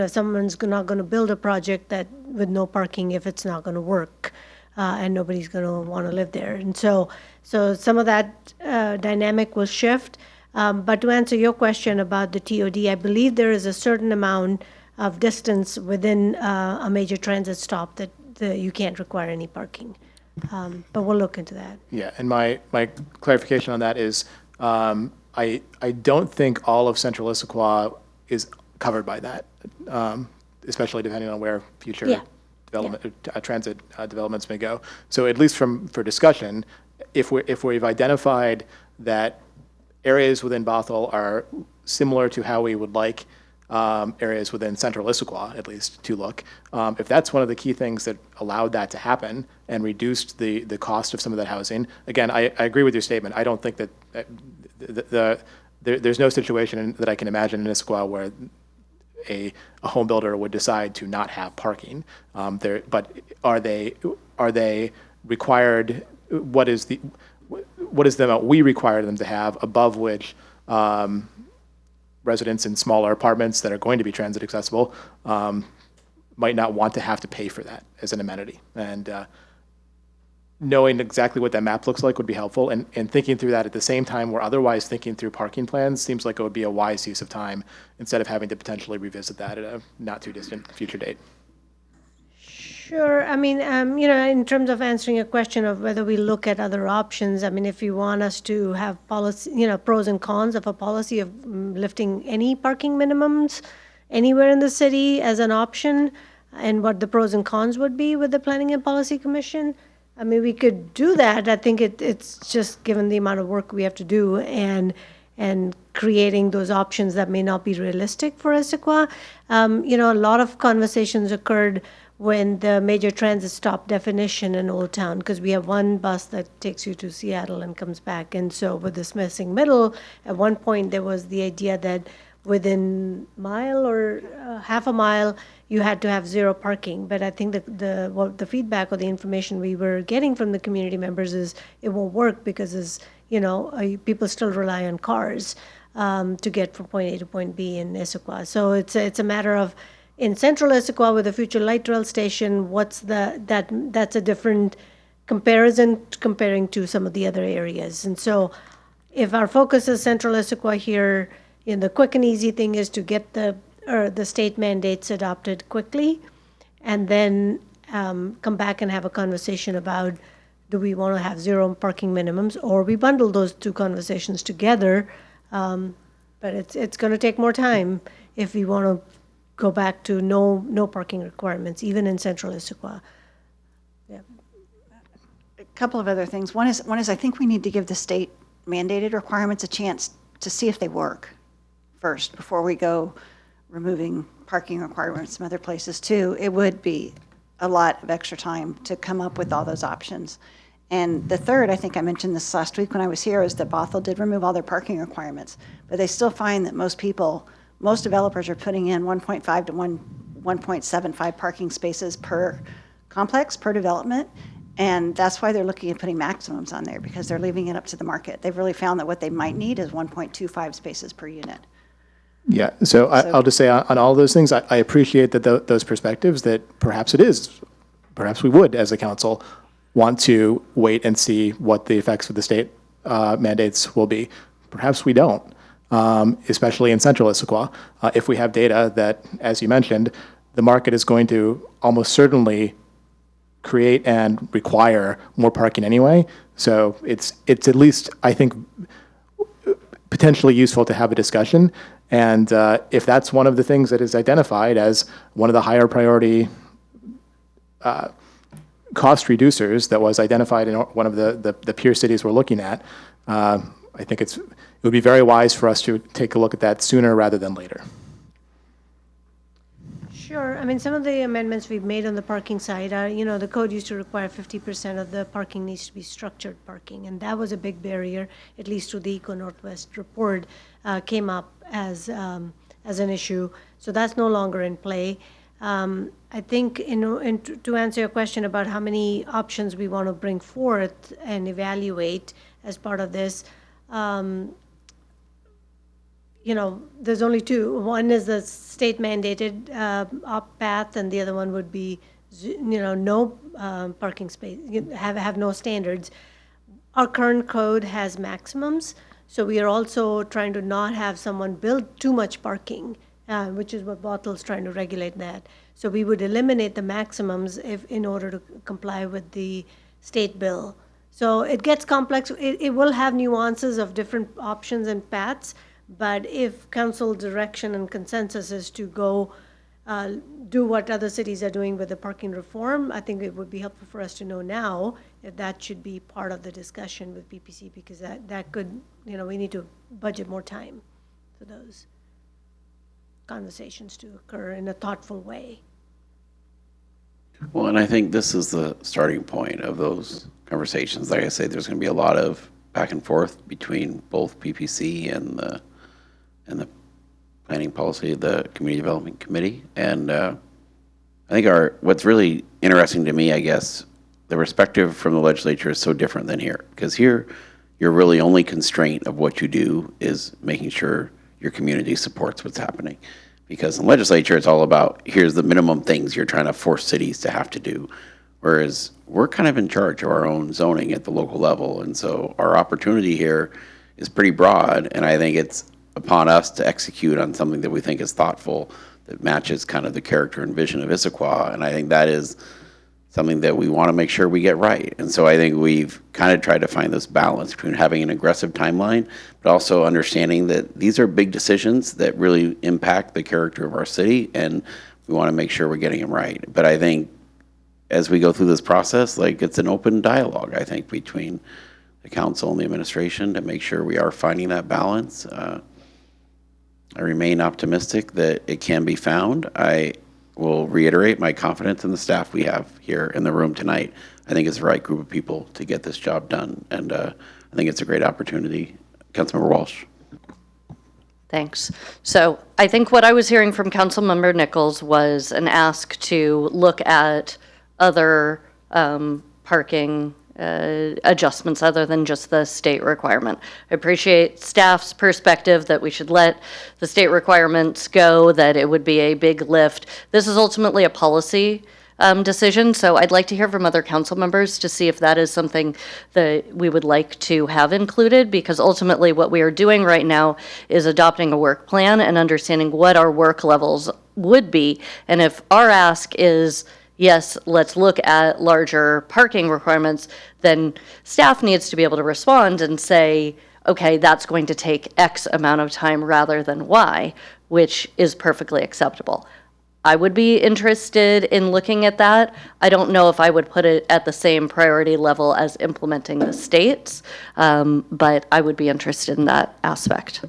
S8: someone's not going to build a project that with no parking if it's not going to work. And nobody's going to want to live there. And so some of that dynamic will shift. But to answer your question about the TOD, I believe there is a certain amount of distance within a major transit stop that you can't require any parking. But we'll look into that.
S5: Yeah, and my clarification on that is, I don't think all of Central Issaquah is covered by that, especially depending on where future development, transit developments may go. So at least for discussion, if we've identified that areas within Bothell are similar to how we would like areas within central Issaquah, at least, to look. If that's one of the key things that allowed that to happen and reduced the cost of some of that housing, again, I agree with your statement. I don't think that there's no situation that I can imagine in Issaquah where a home builder would decide to not have parking. But are they required? What is the amount we require them to have above which residents in smaller apartments that are going to be transit accessible might not want to have to pay for that as an amenity. And knowing exactly what that map looks like would be helpful. And thinking through that at the same time we're otherwise thinking through parking plans seems like it would be a wise use of time instead of having to potentially revisit that at a not too distant future date.
S8: Sure. I mean, in terms of answering a question of whether we look at other options, I mean, if you want us to have policy, pros and cons of a policy of lifting any parking minimums anywhere in the city as an option, and what the pros and cons would be with the Planning and Policy Commission, I mean, we could do that. I think it's just given the amount of work we have to do and creating those options that may not be realistic for Issaquah. A lot of conversations occurred when the major transit stop definition in Old Town, because we have one bus that takes you to Seattle and comes back. And so with this missing middle, at one point there was the idea that within mile or half a mile, you had to have zero parking. But I think the feedback or the information we were getting from the community members is it won't work because people still rely on cars to get from point A to point B in Issaquah. So it's a matter of, in central Issaquah with the future light rail station, that's a different comparison comparing to some of the other areas. And so if our focus is central Issaquah here, the quick and easy thing is to get the state mandates adopted quickly and then come back and have a conversation about, do we want to have zero parking minimums, or we bundle those two conversations together. But it's going to take more time if we want to go back to no parking requirements, even in central Issaquah. Yeah.
S13: A couple of other things. One is I think we need to give the state mandated requirements a chance to see if they work first before we go removing parking requirements from other places too. It would be a lot of extra time to come up with all those options. And the third, I think I mentioned this last week when I was here, is that Bothell did remove all their parking requirements, but they still find that most developers are putting in 1.5 to 1.75 parking spaces per complex, per development. And that's why they're looking at putting maximums on there, because they're leaving it up to the market. They've really found that what they might need is 1.25 spaces per unit.
S5: Yeah, so I'll just say on all those things, I appreciate that those perspectives, that perhaps we would, as a council, want to wait and see what the effects of the state mandates will be. Perhaps we don't. Especially in central Issaquah, if we have data that, as you mentioned, the market is going to almost certainly create and require more parking anyway. So it's at least, I think, potentially useful to have a discussion. And if that's one of the things that is identified as one of the higher priority cost reducers that was identified in one of the peer cities we're looking at, I think it would be very wise for us to take a look at that sooner rather than later.
S8: Sure. I mean, some of the amendments we've made on the parking side are, the code used to require 50% of the parking needs to be structured parking, and that was a big barrier, at least through the Eco Northwest report, came up as an issue. So that's no longer in play. I think to answer your question about how many options we want to bring forth and evaluate as part of this, there's only two. One is the state mandated op path, and the other one would be, no parking space, have no standards. Our current code has maximums, so we are also trying to not have someone build too much parking, which is what Bothel's trying to regulate that. So we would eliminate the maximums in order to comply with the state bill. So it gets complex. It will have nuances of different options and paths. But if council direction and consensus is to go do what other cities are doing with the parking reform, I think it would be helpful for us to know now if that should be part of the discussion with PPC, because that could, we need to budget more time for those conversations to occur in a thoughtful way.
S1: Well, and I think this is the starting point of those conversations. Like I say, there's going to be a lot of back and forth between both PPC and the planning policy, the Community Development Committee. And I think what's really interesting to me, I guess, the perspective from the legislature is so different than here. Because here, your really only constraint of what you do is making sure your community supports what's happening. Because in legislature, it's all about, here's the minimum things you're trying to force cities to have to do. Whereas we're kind of in charge of our own zoning at the local level. And so our opportunity here is pretty broad. And I think it's upon us to execute on something that we think is thoughtful, that matches kind of the character and vision of Issaquah. And I think that is something that we want to make sure we get right. And so I think we've kind of tried to find this balance between having an aggressive timeline, but also understanding that these are big decisions that really impact the character of our city, and we want to make sure we're getting them right. But I think as we go through this process, like, it's an open dialogue, I think, between the council and the administration to make sure we are finding that balance. I remain optimistic that it can be found. I will reiterate my confidence in the staff we have here in the room tonight. I think it's the right group of people to get this job done, and I think it's a great opportunity. Councilmember Walsh.
S3: Thanks. So I think what I was hearing from Councilmember Nichols was an ask to look at other parking adjustments other than just the state requirement. I appreciate staff's perspective that we should let the state requirements go, that it would be a big lift. This is ultimately a policy decision, so I'd like to hear from other council members to see if that is something that we would like to have included, because ultimately what we are doing right now is adopting a work plan and understanding what our work levels would be. And if our ask is, yes, let's look at larger parking requirements, then staff needs to be able to respond and say, okay, that's going to take X amount of time rather than Y, which is perfectly acceptable. I would be interested in looking at that. I don't know if I would put it at the same priority level as implementing the states, but I would be interested in that aspect.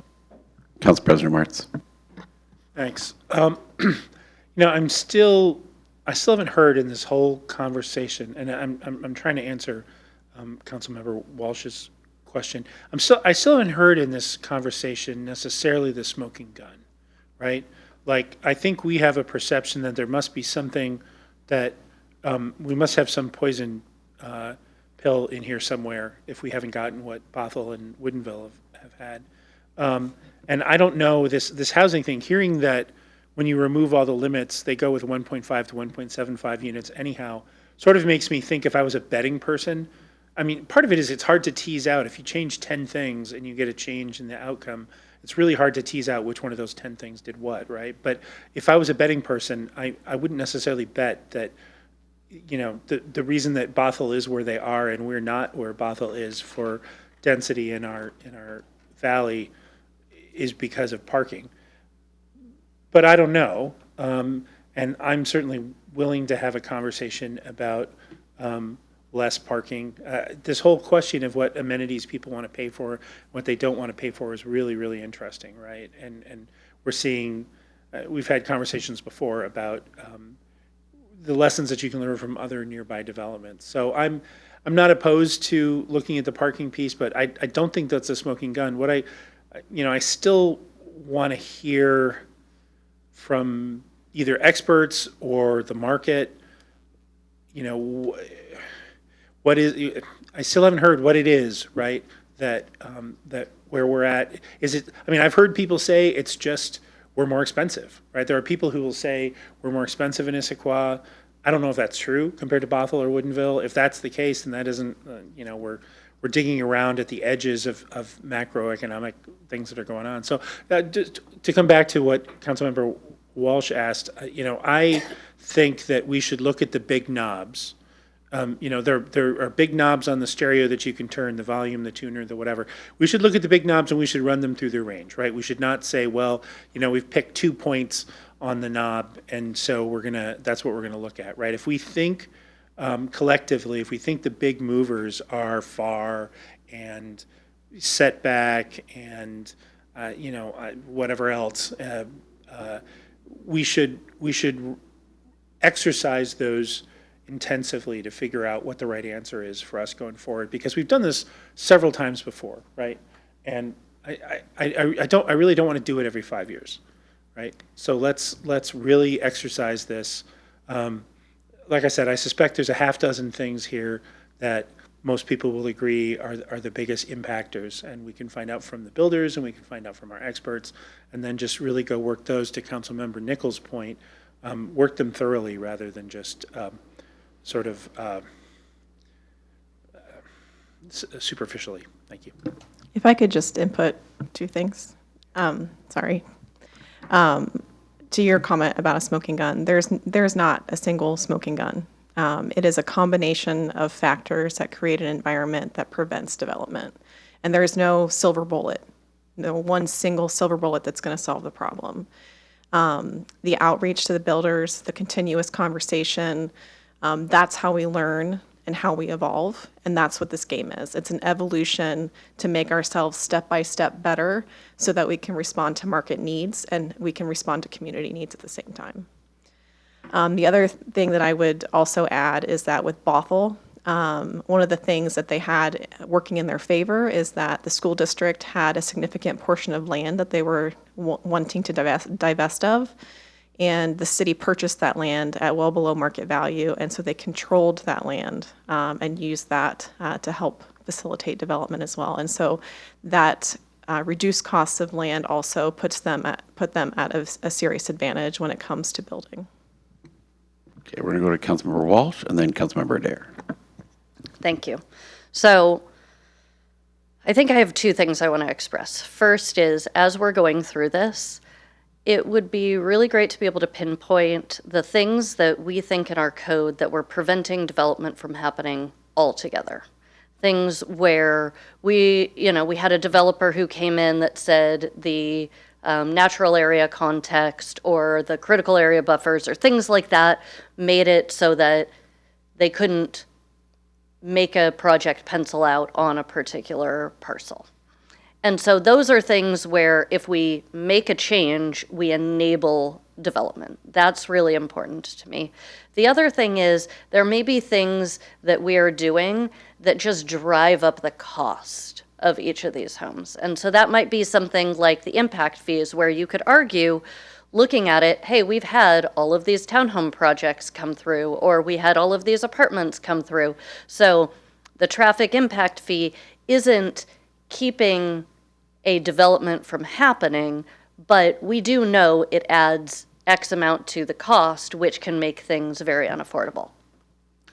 S1: Council President Martz.
S4: Thanks. I still haven't heard in this whole conversation, and I'm trying to answer Councilmember Walsh's question. I still haven't heard in this conversation necessarily the smoking gun, right? Like, I think we have a perception that there must be something that we must have some poison pill in here somewhere if we haven't gotten what Bothell and Woodinville have had. And I don't know this housing thing. Hearing that when you remove all the limits, they go with 1.5 to 1.75 units anyhow, sort of makes me think, if I was a betting person, I mean, part of it is it's hard to tease out. If you change 10 things and you get a change in the outcome, it's really hard to tease out which one of those 10 things did what, right? But if I was a betting person, I wouldn't necessarily bet that, the reason that Bothell is where they are and we're not where Bothell is for density in our valley is because of parking. but I don't know. And I'm certainly willing to have a conversation about less parking. This whole question of what amenities people want to pay for, what they don't want to pay for is really, really interesting, right? And we're seeing, we've had conversations before about the lessons that you can learn from other nearby developments. So I'm not opposed to looking at the parking piece, but I don't think that's a smoking gun. What I still want to hear from either experts or the market, what is, I still haven't heard what it is, right? That where we're at, is it, I mean, I've heard people say it's just, we're more expensive, right? There are people who will say we're more expensive in Issaquah. I don't know if that's true compared to Bothell or Woodinville. If that's the case, then that isn't, we're digging around at the edges of macroeconomic things that are going on. So just to come back to what Councilmember Walsh asked, I think that we should look at the big knobs. There are big knobs on the stereo that you can turn, the volume, the tuner, the whatever. We should look at the big knobs and we should run them through their range, right? We should not say, well, we've picked 2 points on the knob, and so that's what we're gonna look at, right? If we think collectively, if we think the big movers are FAR and setback and whatever else, we should exercise those intensively to figure out what the right answer is for us going forward, because we've done this several times before, right? And I really don't want to do it every 5 years, right? So let's really exercise this. Like I said, I suspect there's a half dozen things here that most people will agree are the biggest impactors, and we can find out from the builders and we can find out from our experts, and then just really go work those, to Councilmember Nichols' point, work them thoroughly rather than just sort of superficially. Thank you.
S10: If I could just input 2 things. Sorry. To your comment about a smoking gun, there's not a single smoking gun. It is a combination of factors that create an environment that prevents development. And there's no silver bullet, no one single silver bullet that's going to solve the problem. The outreach to the builders, the continuous conversation, that's how we learn and how we evolve. And that's what this game is. It's an evolution to make ourselves step by step better so that we can respond to market needs and we can respond to community needs at the same time. The other thing that I would also add is that with Bothell, one of the things that they had working in their favor is that the school district had a significant portion of land that they were wanting to divest of. And the city purchased that land at well below market value, and so they controlled that land and used that to help facilitate development as well. And so that reduced costs of land also put them at a serious advantage when it comes to building.
S1: Okay, we're going to go to Councilmember Walsh and then Councilmember Adair.
S3: Thank you. So I think I have 2 things I want to express. First is, as we're going through this, it would be really great to be able to pinpoint the things that we think in our code that were preventing development from happening altogether. Things where we had a developer who came in that said the natural area context or the critical area buffers or things like that made it so that they couldn't make a project pencil out on a particular parcel. And so those are things where if we make a change, we enable development. That's really important to me. The other thing is there may be things that we are doing that just drive up the cost of each of these homes. And so that might be something like the impact fees, where you could argue, looking at it, hey, we've had all of these townhome projects come through, or we had all of these apartments come through. So the traffic impact fee isn't keeping a development from happening, but we do know it adds X amount to the cost, which can make things very unaffordable.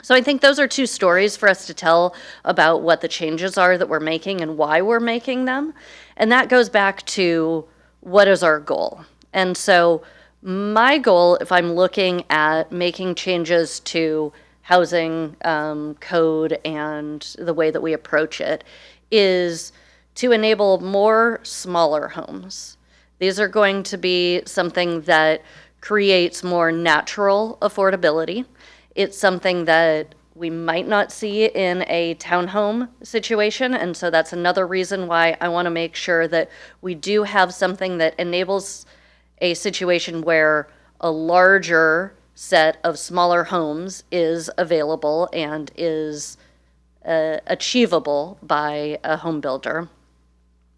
S3: So I think those are 2 stories for us to tell about what the changes are that we're making and why we're making them. And that goes back to what is our goal. And so my goal, if I'm looking at making changes to housing code and the way that we approach it, is to enable more smaller homes These are going to be something that creates more natural affordability. It's something that we might not see in a townhome situation, and so that's another reason why I want to make sure that we do have something that enables a situation where a larger set of smaller homes is available and is achievable by a home builder.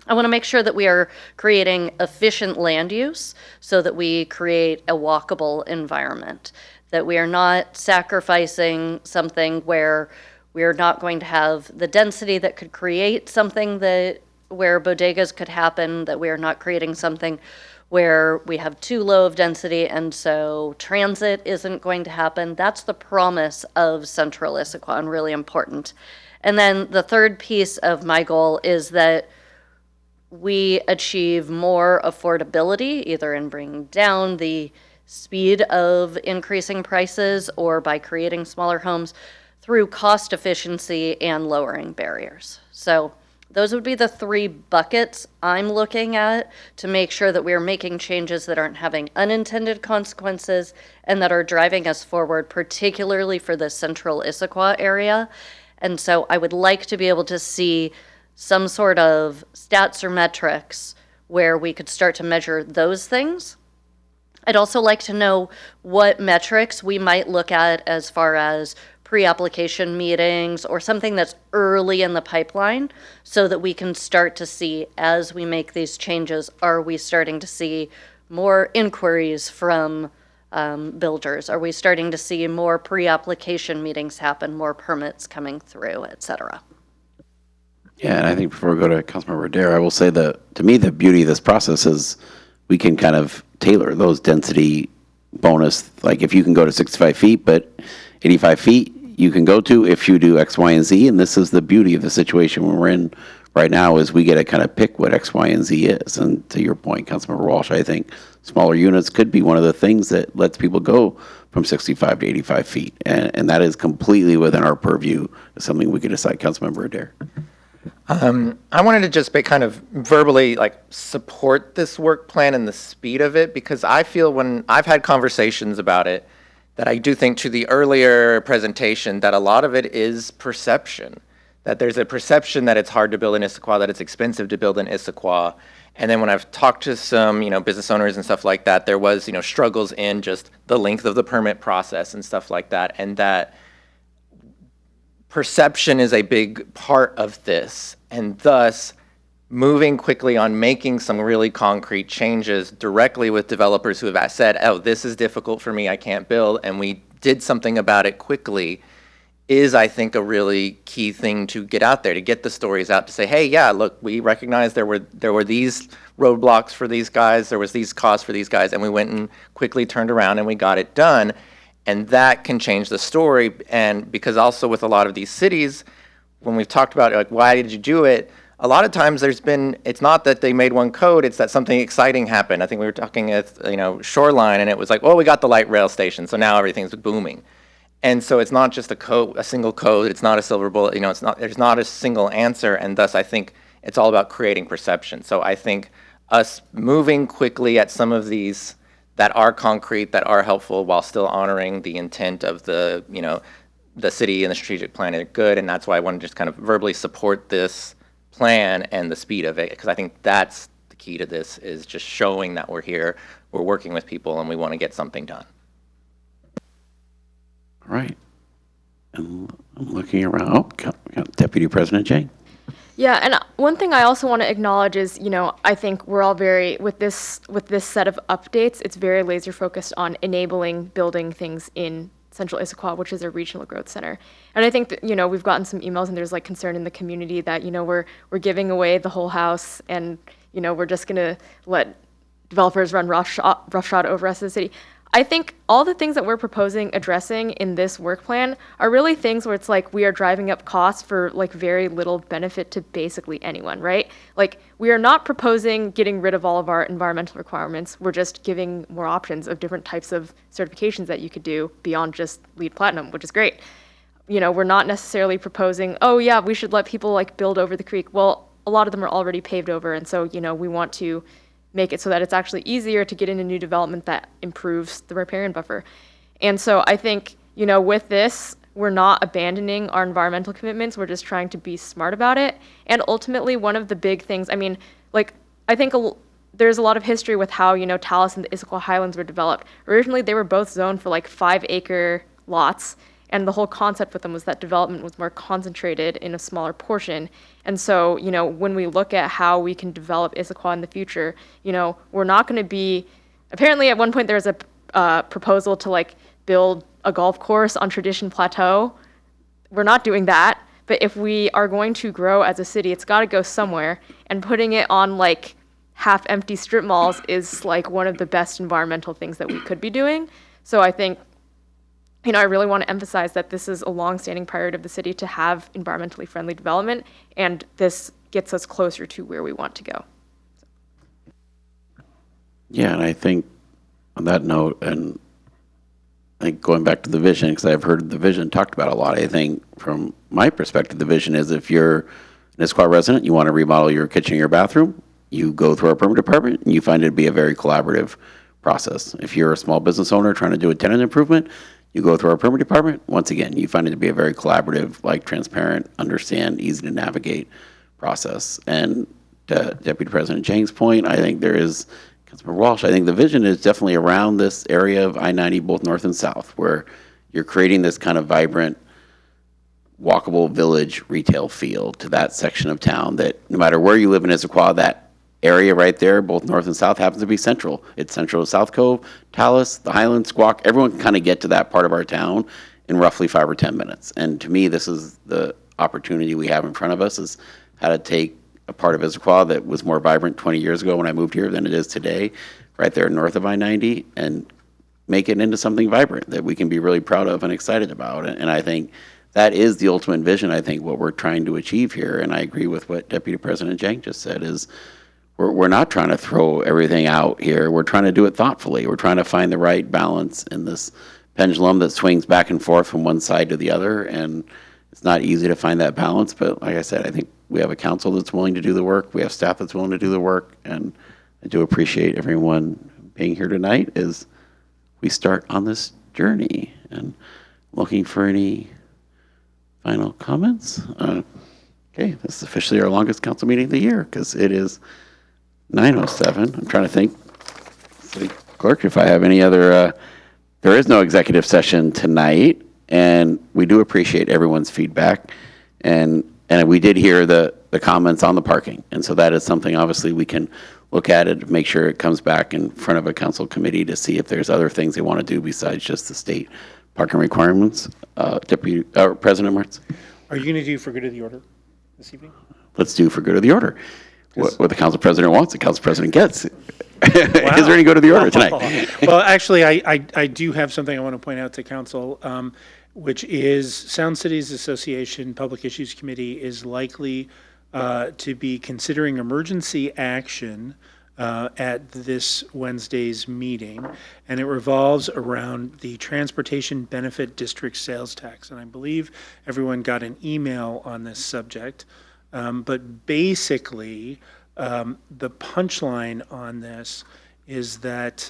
S3: I want to make sure that we are creating efficient land use so that we create a walkable environment, that we are not sacrificing something where we are not going to have the density that could create something that where bodegas could happen, that we are not creating something where we have too low of density and so transit isn't going to happen. That's the promise of Central Issaquah and really important. And then the third piece of my goal is that we achieve more affordability, either in bringing down the speed of increasing prices or by creating smaller homes through cost efficiency and lowering barriers. So those would be the three buckets I'm looking at to make sure that we're making changes that aren't having unintended consequences and that are driving us forward, particularly for the Central Issaquah area. And so I would like to be able to see some sort of stats or metrics where we could start to measure those things. I'd also like to know what metrics we might look at as far as pre-application meetings or something that's early in the pipeline so that we can start to see as we make these changes, are we starting to see more inquiries from builders? Are we starting to see more pre-application meetings happen, more permits coming through, et cetera?
S1: Yeah, and I think before we go to Councilmember Adair, I will say that, to me, the beauty of this process is we can kind of tailor those density bonus, like if you can go to 65 feet, but 85 feet you can go to if you do X, Y, and Z, and this is the beauty of the situation we're in right now is we get to kind of pick what X, Y, and Z is. And to your point, Councilmember Walsh, I think smaller units could be one of the things that lets people go from 65 to 85 feet, and that is completely within our purview, something we could decide. Councilmember Adair.
S7: I wanted to just kind of verbally support this work plan and the speed of it, because I feel when I've had conversations about it that I do think, to the earlier presentation, that a lot of it is perception, that there's a perception that it's hard to build in Issaquah, that it's expensive to build in Issaquah. And then when I've talked to some, business owners and stuff like that, there was, struggles in just the length of the permit process and stuff like that, and that perception is a big part of this, and thus moving quickly on making some really concrete changes directly with developers who have said, oh, this is difficult for me, I can't build, and we did something about it quickly, is, I think, a really key thing to get out there, to get the stories out, to say, hey, yeah, look, we recognize there were these roadblocks for these guys, there was these costs for these guys, and we went and quickly turned around and we got it done. And that can change the story. And because also with a lot of these cities, when we've talked about why did you do it, a lot of times it's not that they made one code, it's that something exciting happened. I think we were talking with Shoreline, and it was like, well, we got the light rail station, so now everything's booming. And so it's not just a single code, it's not a silver bullet, there's not a single answer, and thus I think it's all about creating perception. So I think us moving quickly at some of these that are concrete, that are helpful, while still honoring the intent of the city and the strategic plan are good, and that's why I want to just kind of verbally support this plan and the speed of it, because I think that's the key to this, is just showing that we're here, we're working with people, and we want to get something done.
S1: All right. And I'm looking around. Oh, Deputy President Jane.
S6: Yeah, and one thing I also want to acknowledge is, I think we're all very, with this set of updates, it's very laser focused on enabling building things in Central Issaquah, which is a regional growth center. And I think that, we've gotten some emails and there's concern in the community that, we're giving away the whole house and, we're just going to let developers run roughshod over the rest of the city. I think all the things that we're proposing addressing in this work plan are really things where it's we are driving up costs for very little benefit to basically anyone, right? We are not proposing getting rid of all of our environmental requirements. We're just giving more options of different types of certifications that you could do beyond just LEED Platinum, which is great. We're not necessarily proposing, oh yeah, we should let people build over the creek. Well, a lot of them are already paved over, and so, we want to make it so that it's actually easier to get into new development that improves the riparian buffer. And so I think, with this, we're not abandoning our environmental commitments. We're just trying to be smart about it. And ultimately, one of the big things, I think there's a lot of history with how, Talus and the Issaquah Highlands were developed. Originally, they were both zoned for 5-acre lots. And the whole concept with them was that development was more concentrated in a smaller portion. And so, when we look at how we can develop Issaquah in the future, we're not going to be, apparently at one point there was a proposal to build a golf course on Tradition Plateau. We're not doing that. But if we are going to grow as a city, it's got to go somewhere. And putting it on half-empty strip malls is one of the best environmental things that we could be doing. So I think, I really want to emphasize that this is a long-standing priority of the city to have environmentally friendly development, and this gets us closer to where we want to go.
S1: Yeah, and I think on that note, and I think going back to the vision, because I've heard the vision talked about a lot, I think from my perspective, the vision is if you're an Issaquah resident, you want to remodel your kitchen or your bathroom, you go through our permit department, and you find it to be a very collaborative process. If you're a small business owner trying to do a tenant improvement, you go through our permit department. Once again, you find it to be a very collaborative, transparent, understand, easy to navigate process. And to Deputy President Chang's point, I think there is, Councilmember Walsh, I think the vision is definitely around this area of I-90, both north and south, where you're creating this kind of vibrant, walkable village retail feel to that section of town that no matter where you live in Issaquah, that area right there, both north and south, happens to be central. It's central to South Cove, Talus, the Highlands, Squawk. Everyone can kind of get to that part of our town in roughly 5 or 10 minutes. And to me, this is the opportunity we have in front of us, is how to take a part of Issaquah that was more vibrant 20 years ago when I moved here than it is today, right there north of I-90, and make it into something vibrant that we can be really proud of and excited about. And I think that is the ultimate vision, I think, what we're trying to achieve here. And I agree with what Deputy President Jang just said, is we're not trying to throw everything out here. We're trying to do it thoughtfully. We're trying to find the right balance in this pendulum that swings back and forth from one side to the other. And it's not easy to find that balance. But like I said, I think we have a council that's willing to do the work. We have staff that's willing to do the work. And I do appreciate everyone being here tonight as we start on this journey. And looking for any final comments. Okay, this is officially our longest council meeting of the year because it is 9:07. I'm trying to think, City Clerk, if I have any other, there is no executive session tonight, and we do appreciate everyone's feedback. And we did hear the comments on the parking. And so that is something, obviously, we can look at it, make sure it comes back in front of a council committee to see if there's other things they want to do besides just the state parking requirements. President Martz?
S4: Are you going to do for good of the order this evening?
S1: Let's do for good of the order. What the council president wants, the council president gets. Is there any good of the order tonight?
S4: Well, actually, I do have something I want to point out to council, which is Sound Cities Association Public Issues Committee is likely to be considering emergency action at this Wednesday's meeting, and it revolves around the Transportation Benefit District sales tax. And I believe everyone got an email on this subject. But basically, the punchline on this is that,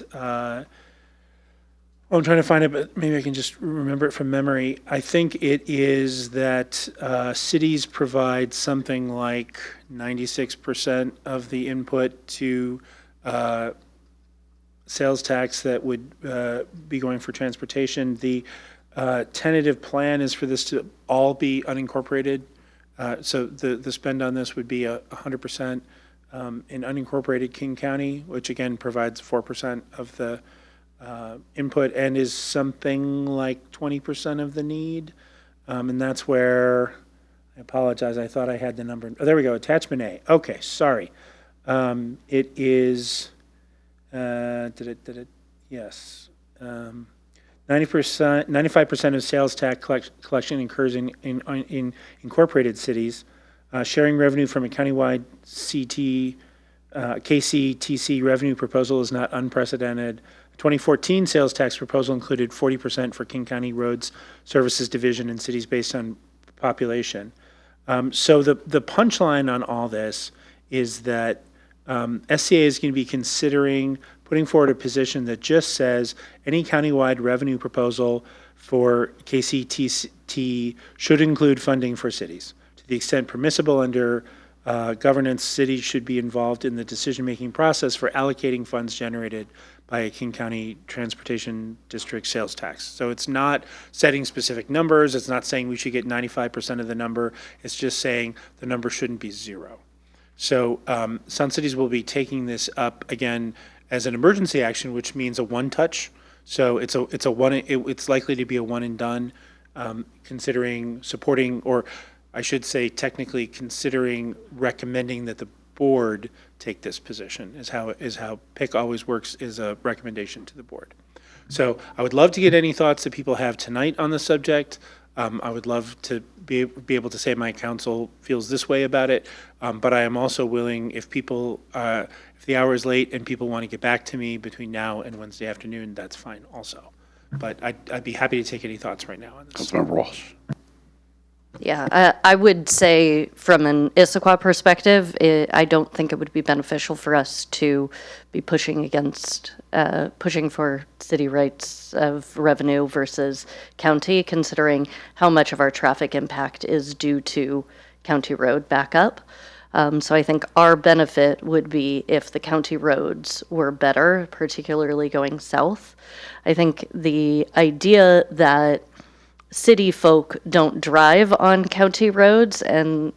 S4: I'm trying to find it, but maybe I can just remember it from memory. I think it is that cities provide something like 96% of the input to sales tax that would be going for transportation. The tentative plan is for this to all be unincorporated. So the spend on this would be 100% in unincorporated King County, which again provides 4% of the input and is something like 20% of the need. And that's where, I apologize, I thought I had the number. Oh, there we go, attachment A. Okay, sorry. It is, yes. 95% of sales tax collection occurs in incorporated cities. Sharing revenue from a countywide KCTC revenue proposal is not unprecedented. 2014 sales tax proposal included 40% for King County Roads Services Division in cities based on population. So the punchline on all this is that SCA is going to be considering putting forward a position that just says any countywide revenue proposal for KCTT should include funding for cities. To the extent permissible under governance, cities should be involved in the decision-making process for allocating funds generated by a King County Transportation District sales tax. So it's not setting specific numbers. It's not saying we should get 95% of the number. It's just saying the number shouldn't be zero. So Sun Cities will be taking this up again as an emergency action, which means a one-touch. So it's likely to be a one and done, considering supporting, or I should say technically considering recommending that the board take this position is how PIC always works, is a recommendation to the board. So I would love to get any thoughts that people have tonight on the subject. I would love to be able to say my council feels this way about it, but I am also willing, if the hour is late and people want to get back to me between now and Wednesday afternoon, that's fine also. But I'd be happy to take any thoughts right now on this.
S1: Councilmember Walsh.
S3: Yeah, I would say from an Issaquah perspective, I don't think it would be beneficial for us to be pushing for city rights of revenue versus county, considering how much of our traffic impact is due to county road backup. So I think our benefit would be if the county roads were better, particularly going south. I think the idea that city folk don't drive on county roads, and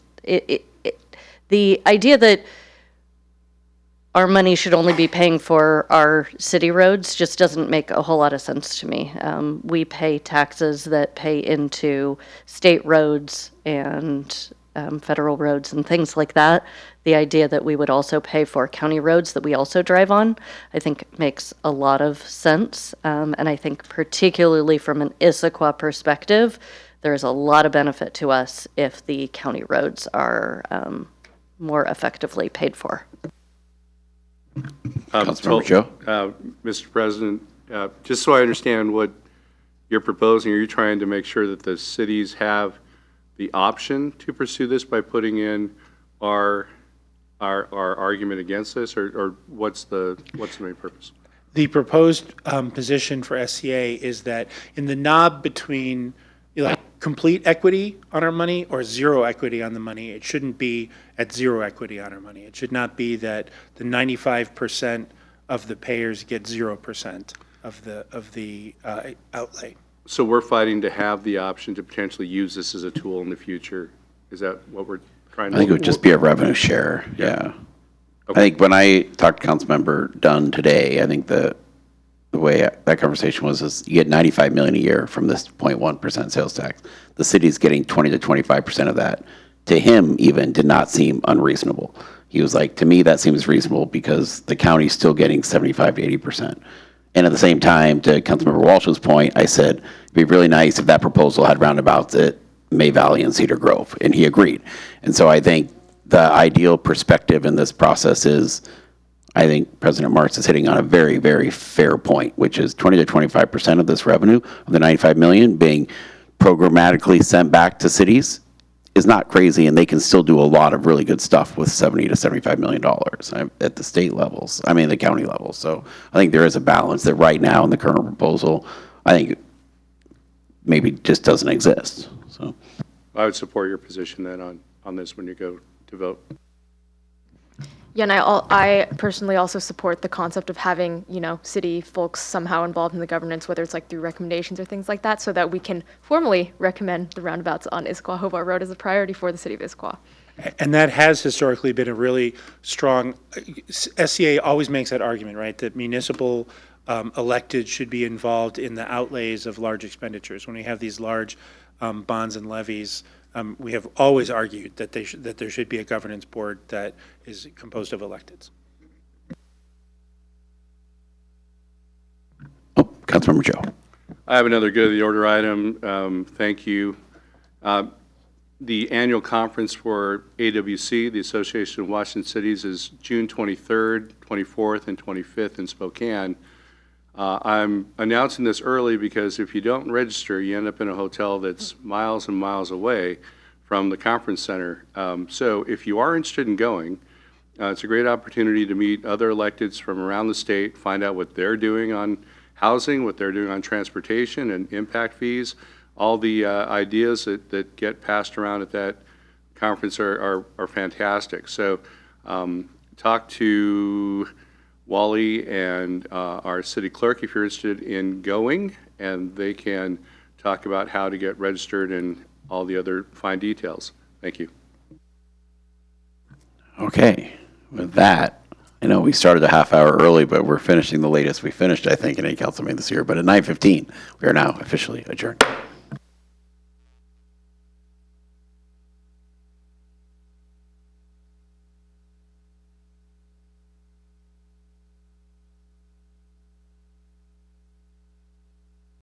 S3: the idea that our money should only be paying for our city roads just doesn't make a whole lot of sense to me. We pay taxes that pay into state roads and federal roads and things like that. The idea that we would also pay for county roads that we also drive on, I think makes a lot of sense. And I think particularly from an Issaquah perspective, there's a lot of benefit to us if the county roads are more effectively paid for.
S1: Councilmember Joe.
S11: Mr. President, just so I understand what you're proposing, are you trying to make sure that the cities have the option to pursue this by putting in our argument against this, or what's the main purpose?
S4: The proposed position for SCA is that in the knob between complete equity on our money or zero equity on the money, it shouldn't be at zero equity on our money. It should not be that the 95% of the payers get 0% of the outlay.
S11: So we're fighting to have the option to potentially use this as a tool in the future. Is that what we're trying to do?
S1: I think it would just be a revenue share, yeah.
S11: Okay.
S1: I think when I talked to Councilmember Dunn today, I think the way that conversation was is you get $95 million a year from this 0.1% sales tax. The city's getting 20 to 25% of that. To him, even, did not seem unreasonable. He was like, to me, that seems reasonable because the county's still getting 75 to 80%. And at the same time, to Councilmember Walsh's point, I said, it'd be really nice if that proposal had roundabouts at May Valley and Cedar Grove, and he agreed. And so I think the ideal perspective in this process is, I think President Martz is hitting on a very, very fair point, which is 20 to 25% of this revenue, of the $95 million being programmatically sent back to cities, is not crazy, and they can still do a lot of really good stuff with $70 to $75 million at the state levels, the county levels. So I think there is a balance that right now in the current proposal, I think maybe just doesn't exist. So
S11: I would support your position then on this when you go to vote.
S6: Yeah, and I personally also support the concept of having, city folks somehow involved in the governance, whether it's through recommendations or things like that, so that we can formally recommend the roundabouts on Issaquah-Hobart Road as a priority for the city of Issaquah.
S4: And that has historically been a really strong, SCA always makes that argument, right, that municipal elected should be involved in the outlays of large expenditures. When we have these large bonds and levies, we have always argued that there should be a governance board that is composed of electeds.
S1: Oh, Councilmember Joe.
S11: I have another good of the order item. Thank you. The annual conference for AWC, the Association of Washington Cities, is June 23rd, 24th, and 25th in Spokane. I'm announcing this early because if you don't register, you end up in a hotel that's miles and miles away from the conference center. So if you are interested in going, It's a great opportunity to meet other electeds from around the state, find out what they're doing on housing, what they're doing on transportation and impact fees. All the ideas that get passed around at that conference are fantastic. So talk to Wally and our city clerk if you're interested in going, and they can talk about how to get registered and all the other fine details. Thank you.
S1: Okay, with that, I know we started a half hour early, but we're finishing the latest we finished, I think, in any council meeting this year. But at 9:15, we are now officially adjourned.